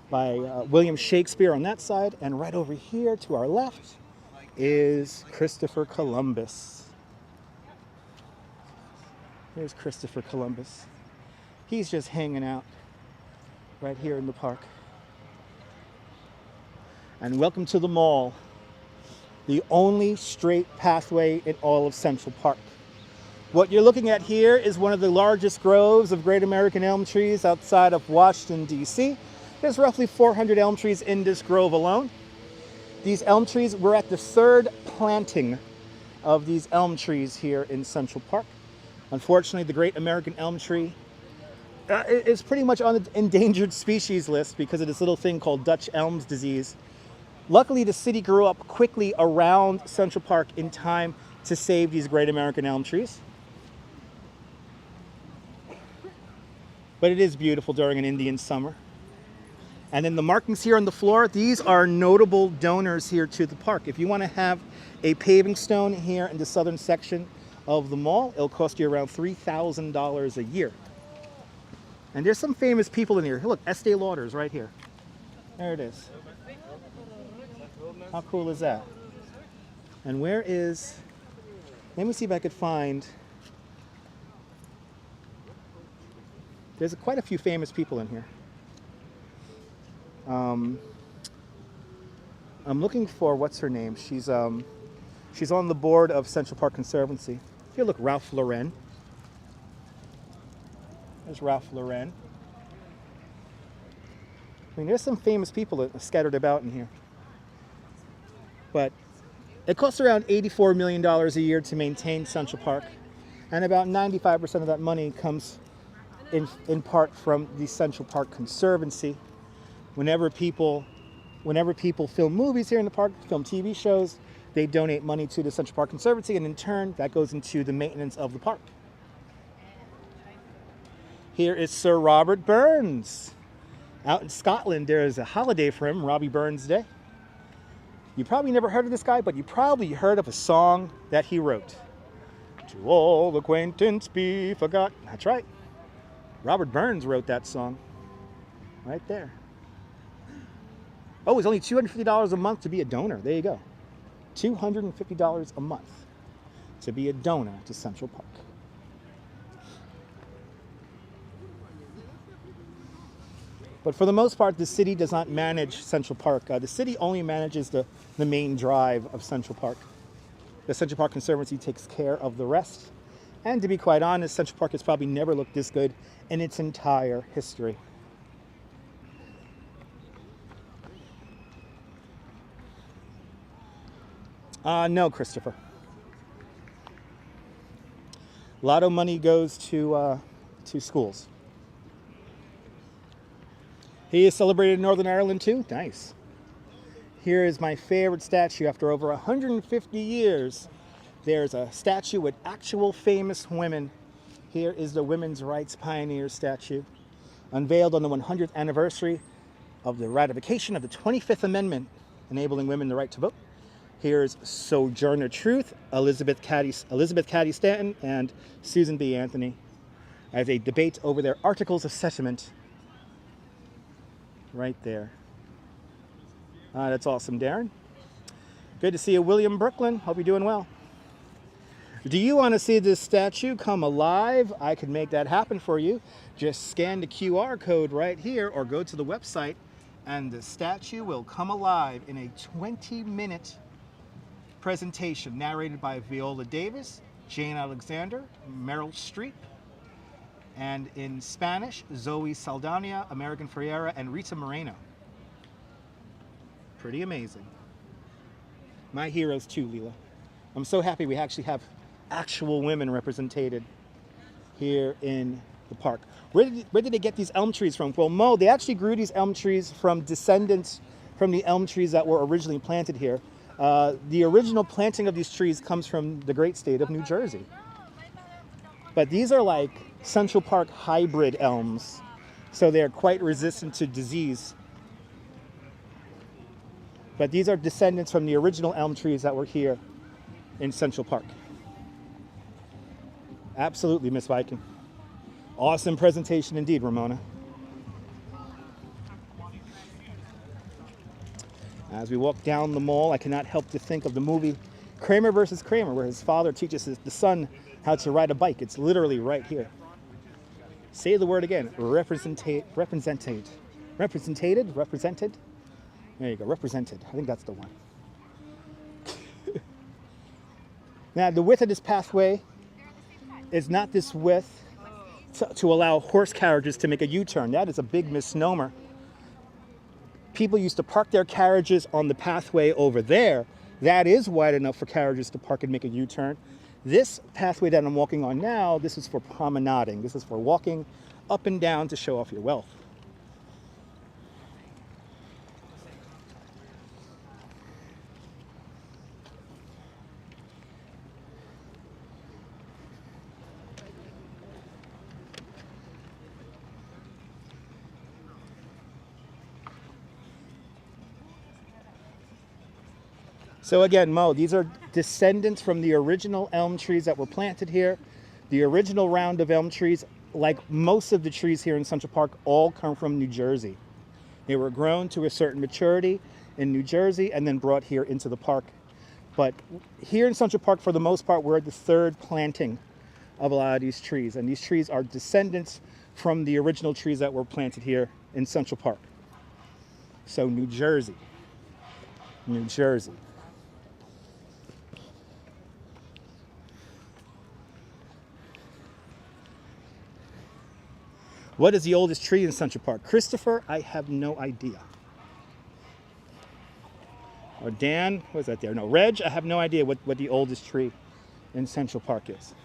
by William Shakespeare on that side, and right over here to our left is Christopher Columbus. Here's Christopher Columbus. He's just hanging out right here in the park. And welcome to the mall, the only straight pathway in all of Central Park. What you're looking at here is one of the largest groves of great American elm trees outside of Washington, D.C. There's roughly 400 elm trees in this grove alone. These elm trees, we're at the third planting of these elm trees here in Central Park. Unfortunately, the great American elm tree is pretty much on the endangered species list because of this little thing called Dutch elms disease. Luckily, the city grew up quickly around Central Park in time to save these great American elm trees. But it is beautiful during an Indian summer. And then the markings here on the floor, these are notable donors here to the park. If you want to have a paving stone here in the southern section of the mall, it'll cost you around $3,000 a year. And there's some famous people in here. Look, Estee Lauder's right here. There it is. How cool is that? And where is, let me see if I could find, there's quite a few famous people in here. I'm looking for, what's her name? She's on the board of Central Park Conservancy. Here, look, Ralph Lauren. There's Ralph Lauren. I mean, there's some famous people that are scattered about in here. But it costs around $84 million a year to maintain Central Park. And about 95% of that money comes in part from the Central Park Conservancy. Whenever people film movies here in the park, film TV shows, they donate money to the Central Park Conservancy, and in turn, that goes into the maintenance of the park. Here is Sir Robert Burns. Out in Scotland, there is a holiday for him, Robbie Burns Day. You probably never heard of this guy, but you probably heard of a song that he wrote. To all acquaintance be forgot. That's right. Robert Burns wrote that song. Right there. Oh, it's only $250 a month to be a donor. There you go. $250 a month to be a donor to Central Park. But for the most part, the city does not manage Central Park. The city only manages the main drive of Central Park. The Central Park Conservancy takes care of the rest. And to be quite honest, Central Park has probably never looked this good in its entire history. No, Christopher. A lot of money goes to schools. He is celebrated in Northern Ireland too. Nice. Here is my favorite statue. After over 150 years, there's a statue with actual famous women. Here is the women's rights pioneer statue, unveiled on the 100th anniversary of the ratification of the 25th Amendment, enabling women the right to vote. Here's Sojourner Truth, Elizabeth Cady Stanton, and Susan B. Anthony as a debate over their Articles of Settlement. Right there. That's awesome, Darren. Good to see you, William Brooklyn. Hope you're doing well. Do you want to see this statue come alive? I can make that happen for you. Just scan the QR code right here or go to the website and the statue will come alive in a 20-minute presentation narrated by Viola Davis, Jane Alexander, Meryl Streep, and in Spanish, Zoe Saldana, American Ferreira, and Rita Moreno. Pretty amazing. My heroes too, Leela. I'm so happy we actually have actual women represented here in the park. Where did they get these elm trees from? Well, Mo, they actually grew these elm trees from descendants from the elm trees that were originally planted here. The original planting of these trees comes from the great state of New Jersey. But these are like Central Park hybrid elms, so they're quite resistant to disease. But these are descendants from the original elm trees that were here in Central Park. Absolutely, Miss Viking. Awesome presentation indeed, Ramona. As we walk down the mall, I cannot help to think of the movie Kramer versus Kramer, where his father teaches the son how to ride a bike. It's literally right here. Say the word again. Represented. There you go. Represented. I think that's the one. Now, the width of this pathway is not this width to allow horse carriages to make a U-turn. That is a big misnomer. People used to park their carriages on the pathway over there. That is wide enough for carriages to park and make a U-turn. This pathway that I'm walking on now, this is for promenading. This is for walking up and down to show off your wealth. So again, Mo, these are descendants from the original elm trees that were planted here. The original round of elm trees, like most of the trees here in Central Park, all come from New Jersey. They were grown to a certain maturity in New Jersey and then brought here into the park. But here in Central Park, for the most part, we're at the third planting of a lot of these trees. And these trees are descendants from the original trees that were planted here in Central Park. So New Jersey. New Jersey. What is the oldest tree in Central Park? Christopher, I have no idea. Or Dan, what is that there? No, Reg, I have no idea what the oldest tree in Central Park is.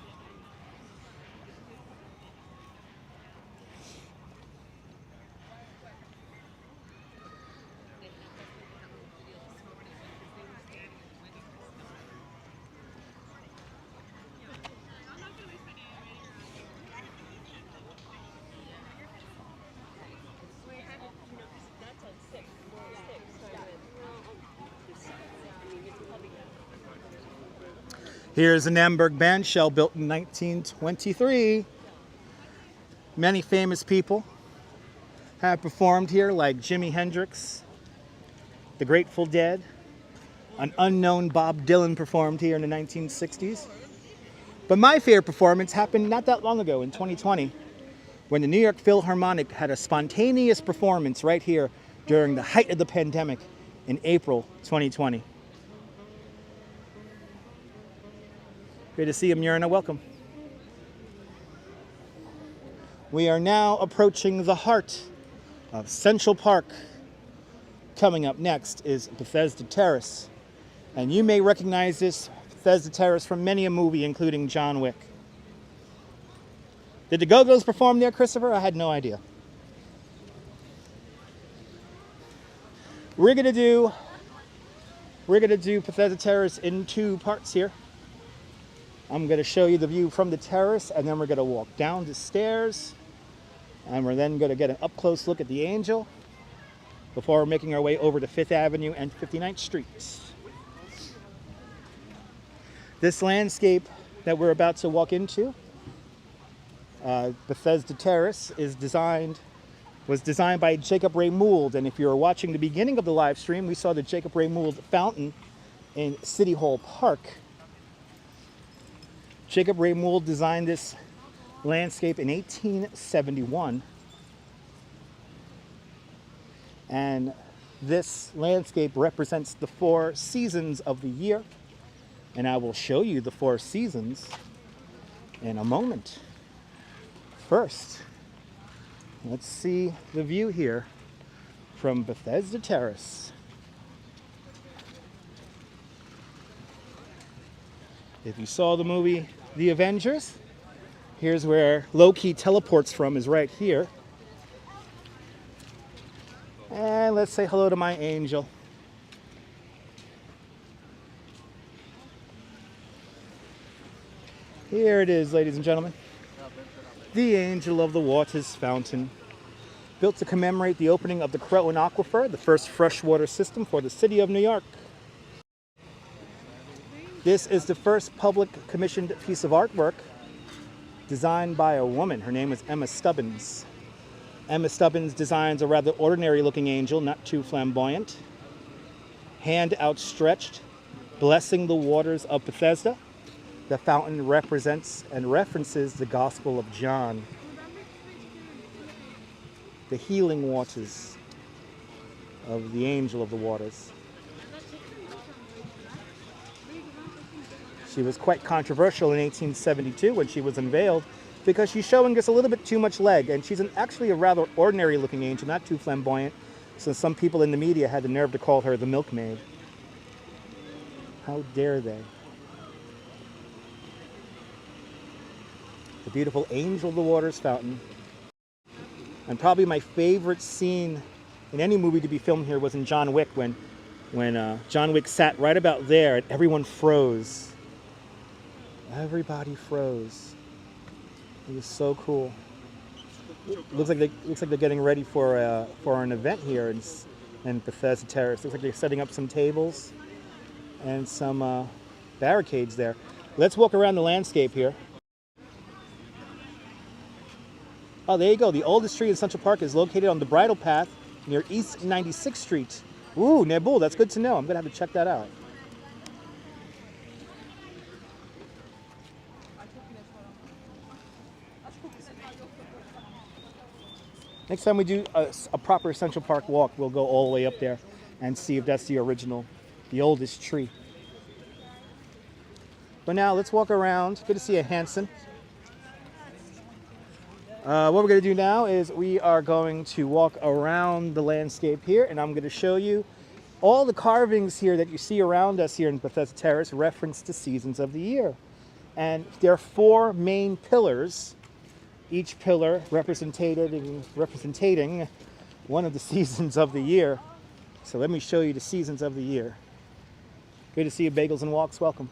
Here's an Amberg band shell built in 1923. Many famous people have performed here, like Jimi Hendrix, the Grateful Dead. An unknown Bob Dylan performed here in the 1960s. But my favorite performance happened not that long ago, in 2020, when the New York Philharmonic had a spontaneous performance right here during the height of the pandemic in April 2020. Good to see you, Myrna. Welcome. We are now approaching the heart of Central Park. Coming up next is Bethesda Terrace. And you may recognize this Bethesda Terrace from many a movie, including John Wick. Did the Go-Go's perform there, Christopher? I had no idea. We're gonna do Bethesda Terrace in 2 parts here. I'm gonna show you the view from the terrace, and then we're gonna walk down the stairs, and we're then gonna get an up-close look at the Angel before making our way over to 5th Avenue and 59th Street. This landscape that we're about to walk into, Bethesda Terrace, was designed by Jacob Ray Mould. And if you were watching the beginning of the live stream, we saw the Jacob Ray Mould fountain in City Hall Park. Jacob Ray Mould designed this landscape in 1871. And this landscape represents the 4 seasons of the year. And I will show you the 4 seasons in a moment. First, let's see the view here from Bethesda Terrace. If you saw the movie The Avengers, here's where Loki teleports from, is right here. And let's say hello to my angel. Here it is, ladies and gentlemen. The Angel of the Waters Fountain. Built to commemorate the opening of the Croton Aquifer, the first freshwater system for the city of New York. This is the first public commissioned piece of artwork designed by a woman. Her name is Emma Stubbins. Emma Stubbins designs a rather ordinary looking angel, not too flamboyant. Hand outstretched, blessing the waters of Bethesda. The fountain represents and references the Gospel of John. The healing waters of the Angel of the Waters. She was quite controversial in 1872 when she was unveiled because she's showing us a little bit too much leg, and she's actually a rather ordinary looking angel, not too flamboyant, so some people in the media had the nerve to call her the milkmaid. How dare they? The beautiful Angel of the Waters fountain. And probably my favorite scene in any movie to be filmed here was in John Wick, when John Wick sat right about there and everyone froze. Everybody froze. It was so cool. Looks like they're getting ready for an event here in Bethesda Terrace. Looks like they're setting up some tables and some barricades there. Let's walk around the landscape here. Oh, there you go. The oldest tree in Central Park is located on the bridle path near East 96th Street. Ooh, Nabul, that's good to know. I'm going to have to check that out. Next time we do a proper Central Park walk, we'll go all the way up there and see if that's the original, the oldest tree. But now let's walk around. Good to see you, Hanson. What we're going to do now is we are going to walk around the landscape here, and I'm going to show you all the carvings here that you see around us here in Bethesda Terrace reference the seasons of the year. And there are 4 main pillars, each pillar representing one of the seasons of the year. So let me show you the seasons of the year. Good to see you, Bagels and Walks. Welcome.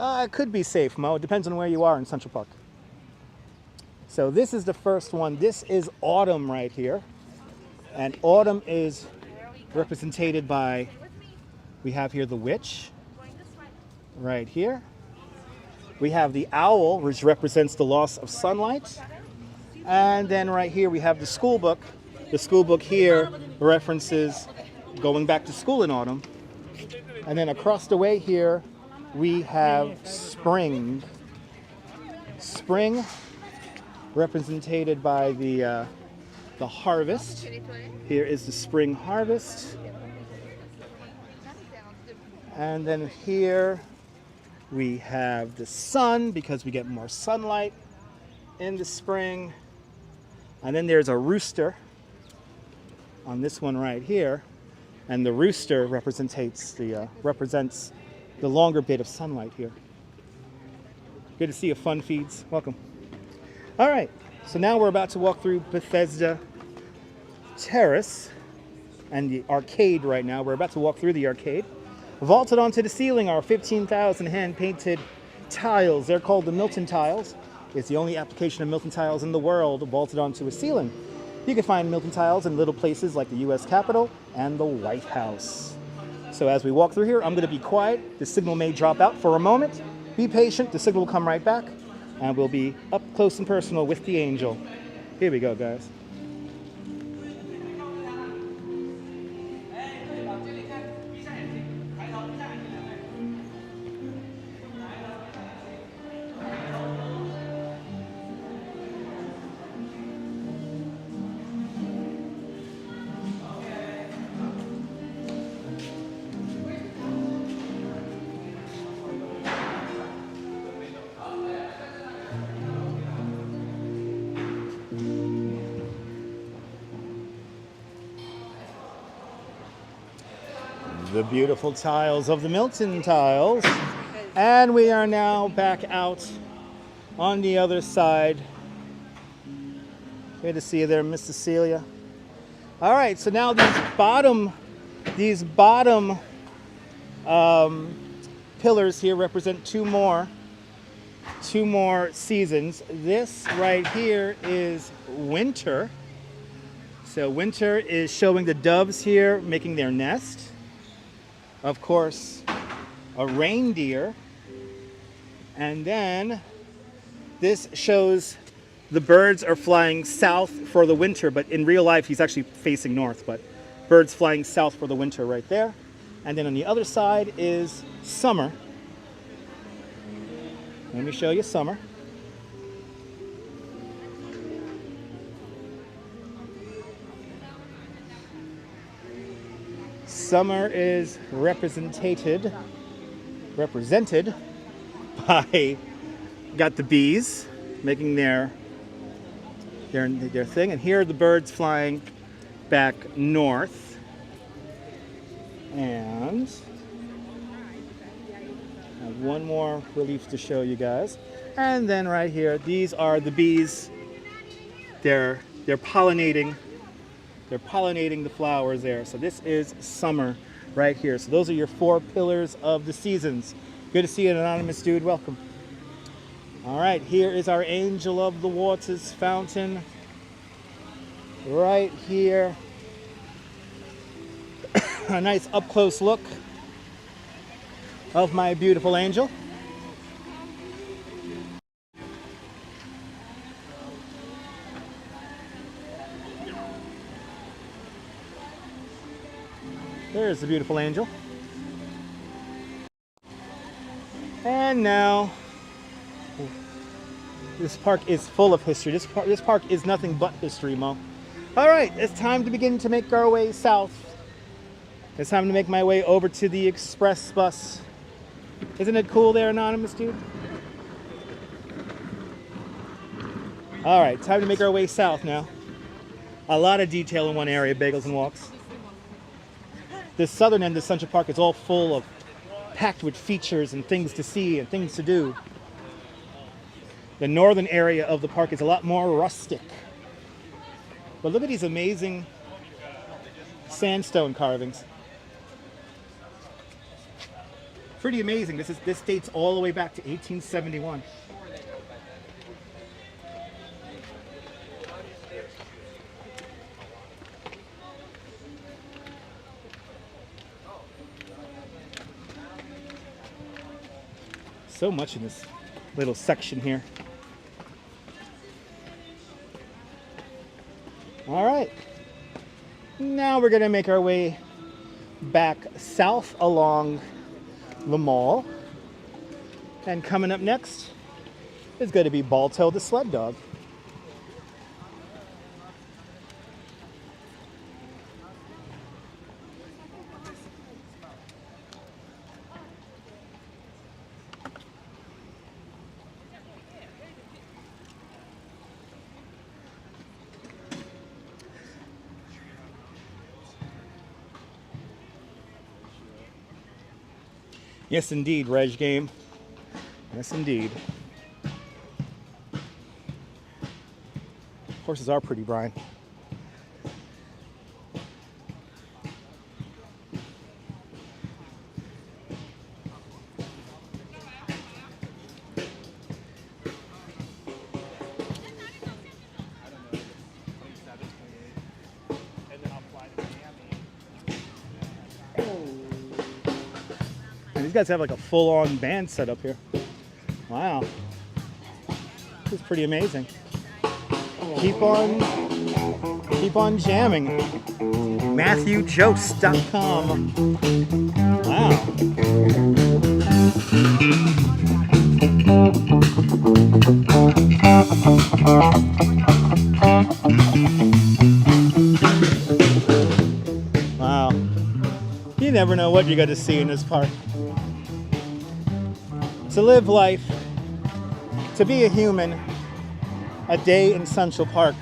It could be safe, Mo. It depends on where you are in Central Park. So this is the first one. This is autumn right here. And autumn is represented by, we have here the witch right here. We have the owl, which represents the loss of sunlight. And then right here we have the school book. The school book here references going back to school in autumn. And then across the way here, we have spring. Spring, represented by the harvest. Here is the spring harvest. And then here we have the sun, because we get more sunlight in the spring. And then there's a rooster on this one right here. And the rooster represents the longer bit of sunlight here. Good to see you, Fun Feeds. Welcome. All right, so now we're about to walk through Bethesda Terrace and the arcade right now. We're about to walk through the arcade. Vaulted onto the ceiling are 15,000 hand-painted tiles. They're called the Milton tiles. It's the only application of Milton tiles in the world vaulted onto a ceiling. You can find Milton tiles in little places like the US Capitol and the White House. So as we walk through here, I'm going to be quiet. The signal may drop out for a moment. Be patient, the signal will come right back, and we'll be up close and personal with the angel. Here we go, guys. The beautiful tiles of the Milton tiles. And we are now back out on the other side. Good to see you there, Miss Cecilia. All right, so now these bottom pillars here represent two more seasons. This right here is winter. So winter is showing the doves here making their nest. Of course, a reindeer. And then this shows the birds are flying south for the winter, but in real life he's actually facing north, but birds flying south for the winter right there. And then on the other side is summer. Let me show you summer. Summer is represented by, got the bees making their thing, and here are the birds flying back north. And I have one more relief to show you guys. And then right here, these are the bees. They're pollinating. They're pollinating the flowers there. So this is summer right here. So those are your four pillars of the seasons. Good to see you, anonymous dude. Welcome. All right, here is our Angel of the Waters fountain. Right here. A nice up-close look of my beautiful angel. There's the beautiful angel. And now, this park is full of history. This park is nothing but history, Mo. All right, it's time to begin to make our way south. It's time to make my way over to the express bus. Isn't it cool there, anonymous dude? All right, time to make our way south now. A lot of detail in one area, Bagels and Walks. The southern end of Central Park is all full of, packed with features and things to see and things to do. The northern area of the park is a lot more rustic. But look at these amazing sandstone carvings. Pretty amazing. This dates all the way back to 1871. So much in this little section here. All right, now we're gonna make our way back south along the mall. And coming up next is gonna be Balto the Sled Dog. Yes, indeed, Reg Game. Yes, indeed. Horses are pretty, Brian. And these guys have like a full-on band set up here. Wow. This is pretty amazing. Keep on jamming. MatthewJost.com. Wow. Wow. You never know what you're going to see in this park. To live life, to be a human, a day in Central Park.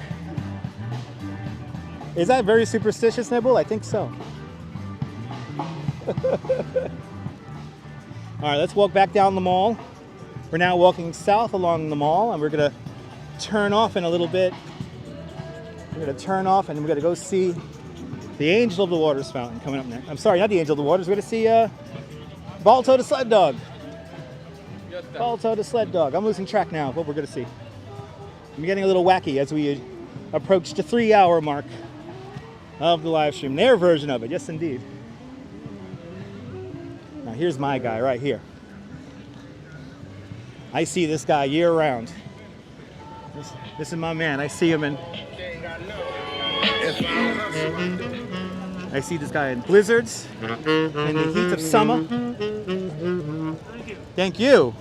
Is that very superstitious, Nibble? I think so. All right, let's walk back down the mall. We're now walking south along the mall, and we're gonna turn off in a little bit. We're gonna turn off, and we're gonna go see the Angel of the Waters fountain coming up next. I'm sorry, not the Angel of the Waters. We're gonna see Balto the Sled Dog. Balto the Sled Dog. I'm losing track now of what we're gonna see. I'm getting a little wacky as we approach the 3-hour mark of the live stream. Their version of it, yes indeed. Now here's my guy right here. I see this guy year round. This is my man. I see him in... I see this guy in blizzards, in the heat of summer. Thank you.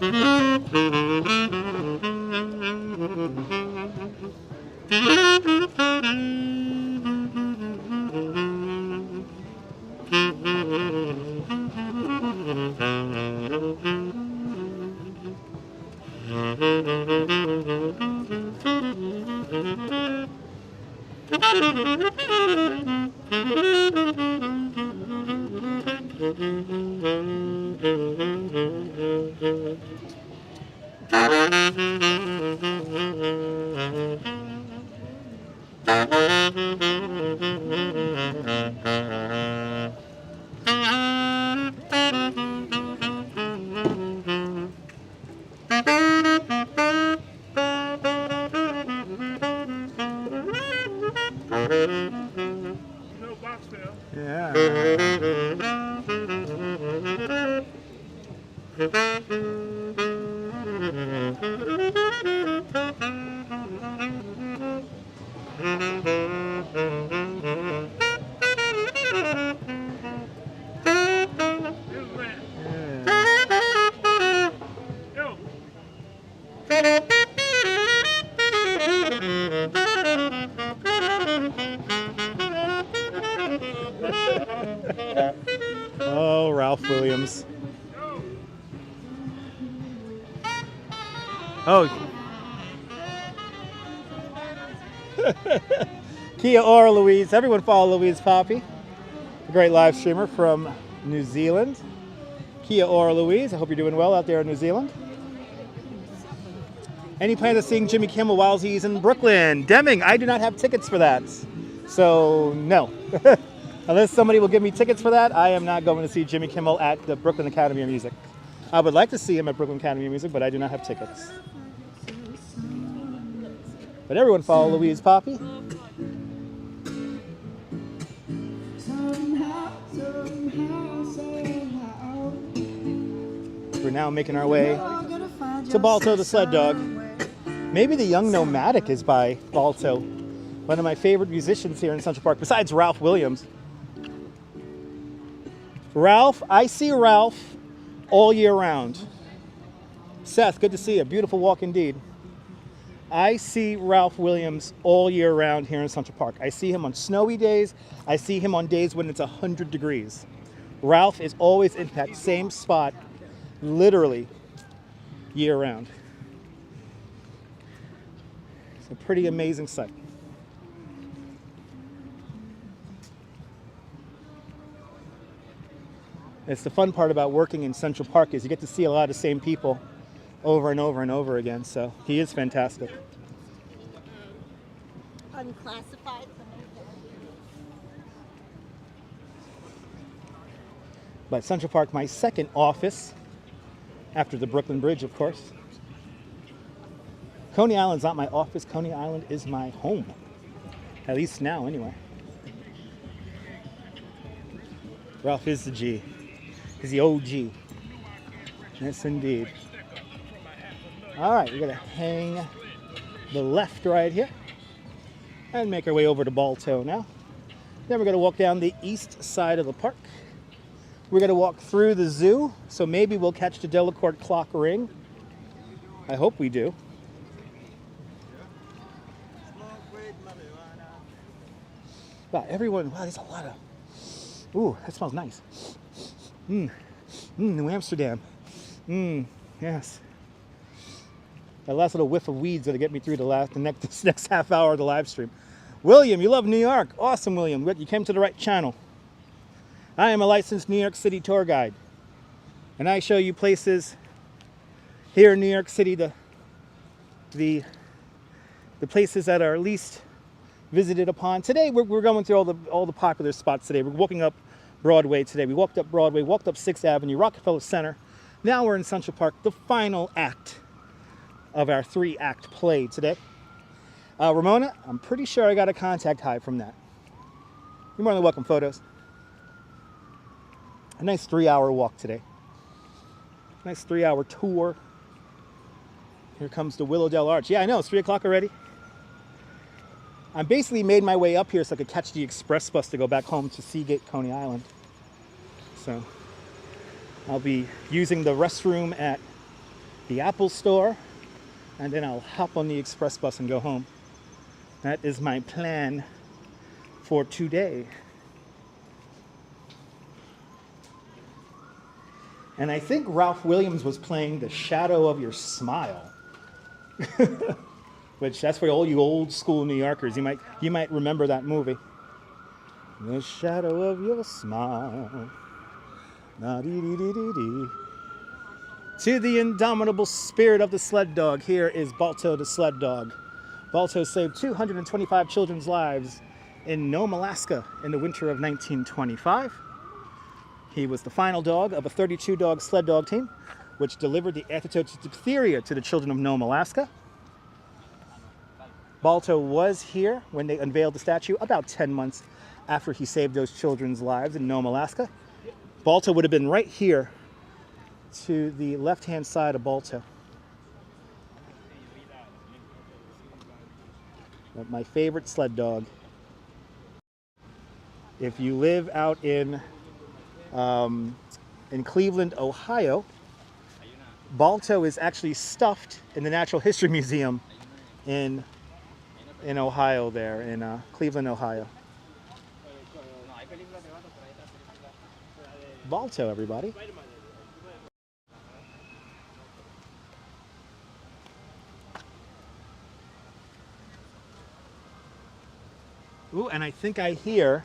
Yeah. Oh, Ralph Williams. Oh. Kia ora, Louise. Everyone follow Louise Poppy, a great live streamer from New Zealand. Kia ora, Louise. I hope you're doing well out there in New Zealand. Any plans of seeing Jimmy Kimmel while he's in Brooklyn? Deming, I do not have tickets for that. So, no. Unless somebody will give me tickets for that, I am not going to see Jimmy Kimmel at the Brooklyn Academy of Music. I would like to see him at Brooklyn Academy of Music, but I do not have tickets. But everyone follow Louise Poppy. We're now making our way to Balto the Sled Dog. Maybe the Young Nomadic is by Balto, one of my favorite musicians here in Central Park, besides Ralph Williams. Ralph, I see Ralph all year round. Seth, good to see you. Beautiful walk indeed. I see Ralph Williams all year round here in Central Park. I see him on snowy days. I see him on days when it's 100 degrees. Ralph is always in that same spot, literally year round. It's a pretty amazing sight. It's the fun part about working in Central Park is you get to see a lot of the same people over and over and over again. So he is fantastic. Unclassified. But Central Park, my second office, after the Brooklyn Bridge, of course. Coney Island's not my office. Coney Island is my home. At least now, anyway. Ralph is the G. He's the OG. Yes, indeed. All right, we're going to hang the left right here and make our way over to Balto now. Then we're going to walk down the east side of the park. We're going to walk through the zoo, so maybe we'll catch the Delacorte clock ring. I hope we do. Wow, everyone, wow, there's a lot of, ooh, that smells nice. New Amsterdam. Yes. That last little whiff of weeds that'll get me through this next half hour of the live stream. William, you love New York. Awesome, William. You came to the right channel. I am a licensed New York City tour guide, and I show you places here in New York City, the places that are least visited upon. Today we're going through all the popular spots today. We're walking up Broadway today. We walked up Broadway, walked up 6th Avenue, Rockefeller Center. Now we're in Central Park, the final act of our 3-act play today. Ramona, I'm pretty sure I got a contact high from that. You're more than welcome, photos. A nice 3-hour walk today. Nice 3-hour tour. Here comes the Willow Del Arch. Yeah, I know, it's 3 o'clock already. I basically made my way up here so I could catch the express bus to go back home to Seagate, Coney Island. So I'll be using the restroom at the Apple store, and then I'll hop on the express bus and go home. That is my plan for today. And I think Ralph Williams was playing The Shadow of Your Smile. Which, that's for all you old school New Yorkers. You might remember that movie. The shadow of your smile. Na-dee-dee-dee-dee-dee. To the indomitable spirit of the sled dog, here is Balto the sled dog. Balto saved 225 children's lives in Nome, Alaska in the winter of 1925. He was the final dog of a 32-dog sled dog team, which delivered the antidote to diphtheria to the children of Nome, Alaska. Balto was here when they unveiled the statue about 10 months after he saved those children's lives in Nome, Alaska. Balto would have been right here to the left-hand side of Balto. But my favorite sled dog. If you live out in Cleveland, Ohio, Balto is actually stuffed in the Natural History Museum in Ohio there, in Cleveland, Ohio. Balto, everybody. Ooh, and I think I hear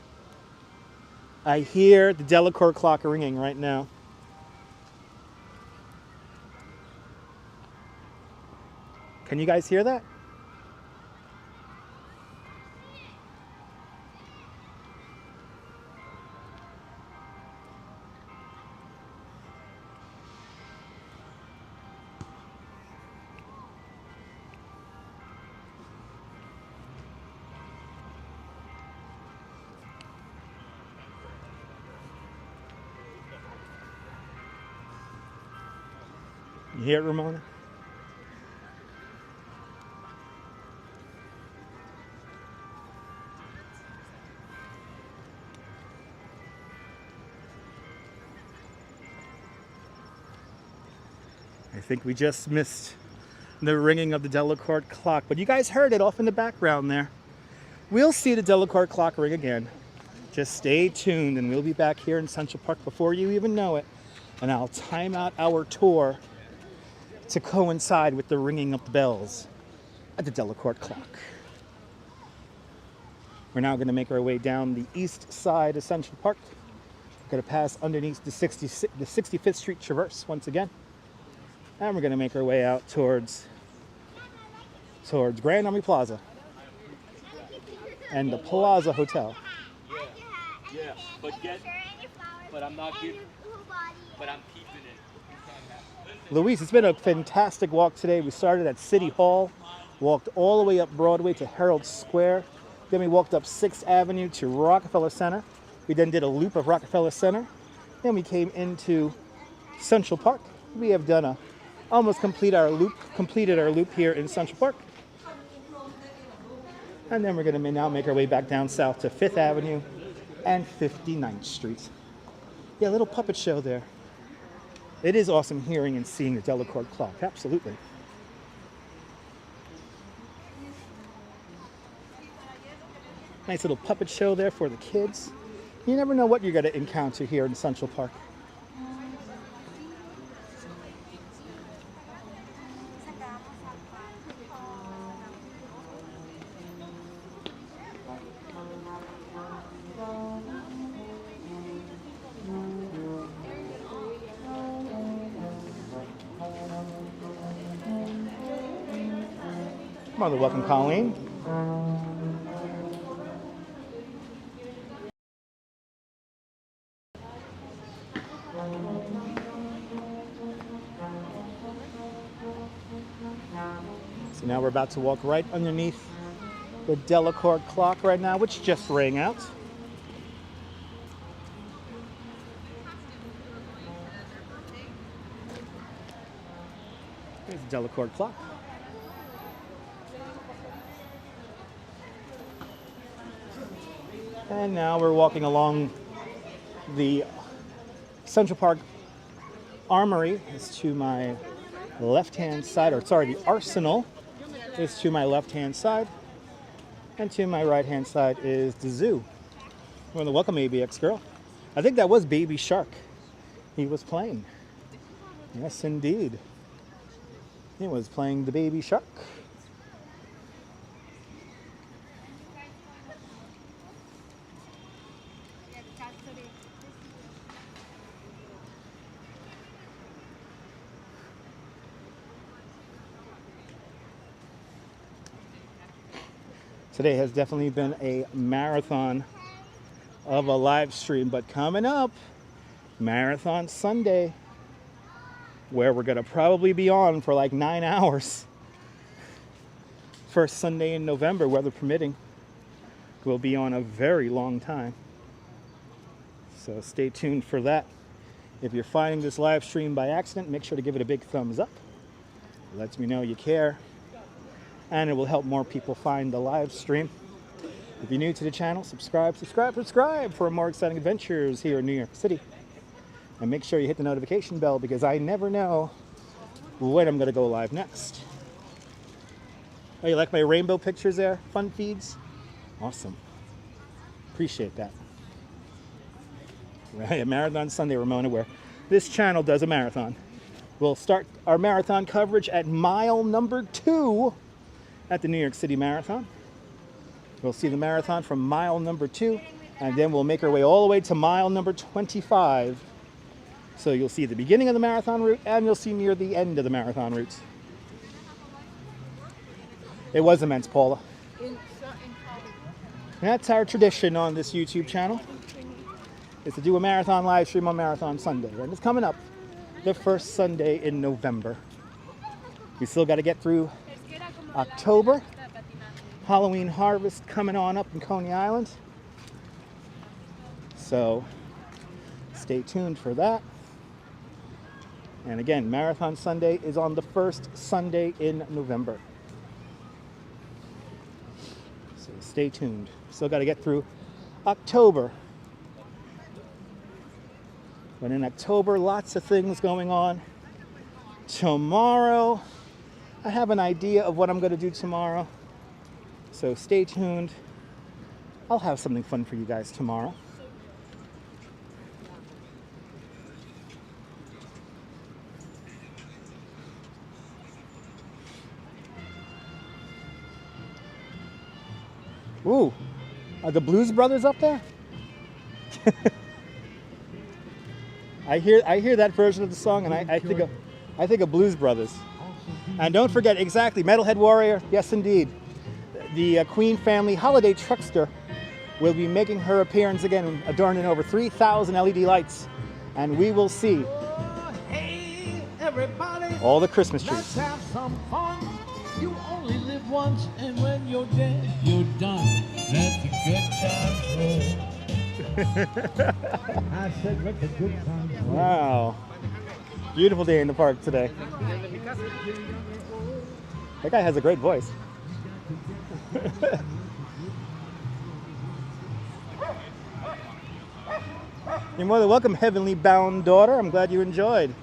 the Delacorte clock ringing right now. Can you guys hear that? You hear it, Ramona? I think we just missed the ringing of the Delacorte clock, but you guys heard it off in the background there. We'll see the Delacorte clock ring again. Just stay tuned and we'll be back here in Central Park before you even know it. And I'll time out our tour to coincide with the ringing of the bells at the Delacorte clock. We're now going to make our way down the east side of Central Park, Going to pass underneath the 65th Street Traverse once again. And we're going to make our way out towards Grand Army Plaza and the Plaza Hotel. Yeah, but I'm not giving, but I'm keeping it. Luis, it's been a fantastic walk today. We started at City Hall, walked all the way up Broadway to Herald Square. Then we walked up 6th Avenue to Rockefeller Center. We then did a loop of Rockefeller Center. Then we came into Central Park. We have done almost completed our loop here in Central Park. And then we're going to now make our way back down south to 5th Avenue and 59th Street. Yeah, a little puppet show there. It is awesome hearing and seeing the Delacorte clock, absolutely. Nice little puppet show there for the kids. You never know what you're going to encounter here in Central Park. Mother, welcome, Colleen. So now we're about to walk right underneath the Delacorte clock right now, which just rang out. Here's the Delacorte clock. And now we're walking along the Central Park Armory. Is to my left-hand side, or sorry, the Arsenal is to my left-hand side. And to my right-hand side is the zoo. I want to welcome ABX Girl. I think that was Baby Shark he was playing. Yes, indeed. He was playing the Baby Shark. Today has definitely been a marathon of a live stream, but coming up, Marathon Sunday, where we're going to probably be on for like 9 hours. First Sunday in November, weather permitting. We'll be on a very long time. So stay tuned for that. If you're finding this live stream by accident, make sure to give it a big thumbs up. It lets me know you care. And it will help more people find the live stream. If you're new to the channel, subscribe for more exciting adventures here in New York City. And make sure you hit the notification bell because I never know when I'm going to go live next. Oh, you like my rainbow pictures there? Fun feeds? Awesome. Appreciate that. Right, a Marathon Sunday, Ramona, where this channel does a marathon. We'll start our marathon coverage at mile number 2 at the New York City Marathon. We'll see the marathon from mile number 2, and then we'll make our way all the way to mile number 25. So you'll see the beginning of the marathon route, and you'll see near the end of the marathon route. It was immense, Paula. And that's our tradition on this YouTube channel, is to do a marathon live stream on Marathon Sunday. And it's coming up the first Sunday in November. We still got to get through October. Halloween harvest coming on up in Coney Island. So stay tuned for that. And again, Marathon Sunday is on the first Sunday in November. So stay tuned. Still got to get through October. But in October, lots of things going on. Tomorrow, I have an idea of what I'm going to do tomorrow. So stay tuned. I'll have something fun for you guys tomorrow. Ooh, are the Blues Brothers up there? I hear that version of the song, and I think of Blues Brothers. And don't forget, exactly, Metalhead Warrior, yes indeed. The Queen family holiday truckster will be making her appearance again, adorned in over 3,000 LED lights. And we will see all the Christmas trees. Let's have some fun. You only live once, and when you're dead, you're done. Let the good times roll. I said, let the good times roll. Wow. Beautiful day in the park today. That guy has a great voice. You're more than welcome, heavenly bound daughter. I'm glad you enjoyed.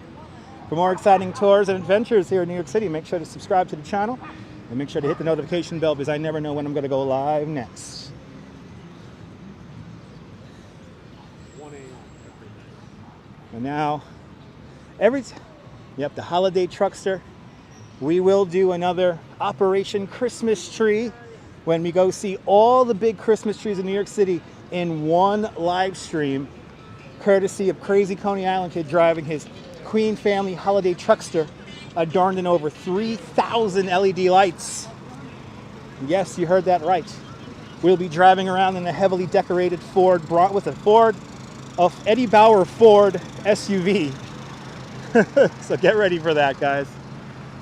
For more exciting tours and adventures here in New York City, make sure to subscribe to the channel and make sure to hit the notification bell because I never know when I'm going to go live next. And now, the holiday truckster. We will do another Operation Christmas Tree when we go see all the big Christmas trees in New York City in one live stream, courtesy of Crazy Coney Island Kid driving his Queen family holiday truckster adorned in over 3,000 LED lights. Yes, you heard that right. We'll be driving around in a heavily decorated Ford Eddie Bauer Ford SUV. So get ready for that, guys.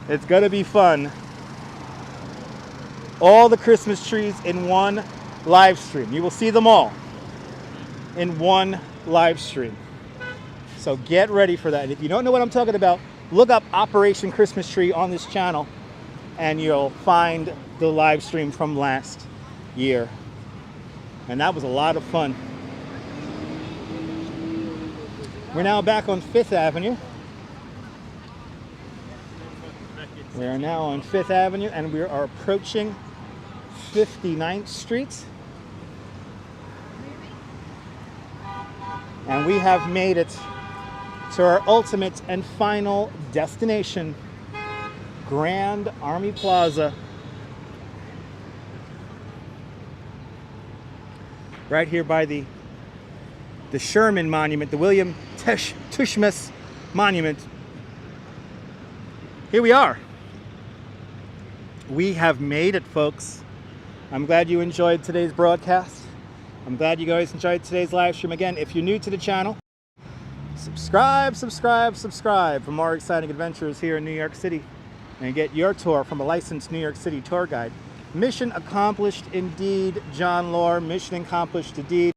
It's gonna be fun. All the Christmas trees in one live stream. You will see them all in one live stream. So get ready for that. And if you don't know what I'm talking about, look up Operation Christmas Tree on this channel and you'll find the live stream from last year. And that was a lot of fun. We're now back on 5th Avenue. We are now on 5th Avenue and we are approaching 59th Street. And we have made it to our ultimate and final destination, Grand Army Plaza. Right here by the Sherman Monument, the William Tushmas Monument. Here we are. We have made it, folks. I'm glad you enjoyed today's broadcast. I'm glad you guys enjoyed today's live stream. Again, if you're new to the channel, subscribe for more exciting adventures here in New York City and get your tour from a licensed New York City tour guide. Mission accomplished indeed, John Lore. Mission accomplished indeed.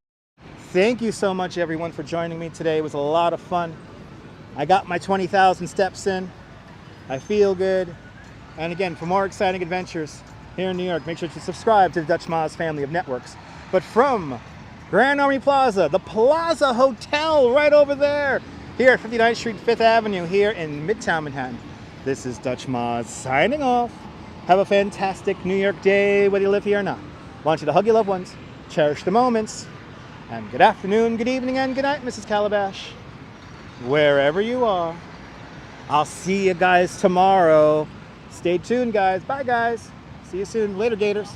Thank you so much, everyone, for joining me today. It was a lot of fun. I got my 20,000 steps in. I feel good. And again, for more exciting adventures here in New York, make sure to subscribe to the Dutch Maz family of networks. But from Grand Army Plaza, the Plaza Hotel right over there, here at 59th Street, 5th Avenue, here in Midtown Manhattan. This is Dutch Maz signing off. Have a fantastic New York day, whether you live here or not. I want you to hug your loved ones, cherish the moments, and good afternoon, good evening, and good night, Mrs. Calabash. Wherever you are. I'll see you guys tomorrow. Stay tuned, guys. Bye, guys. See you soon. Later, Gators.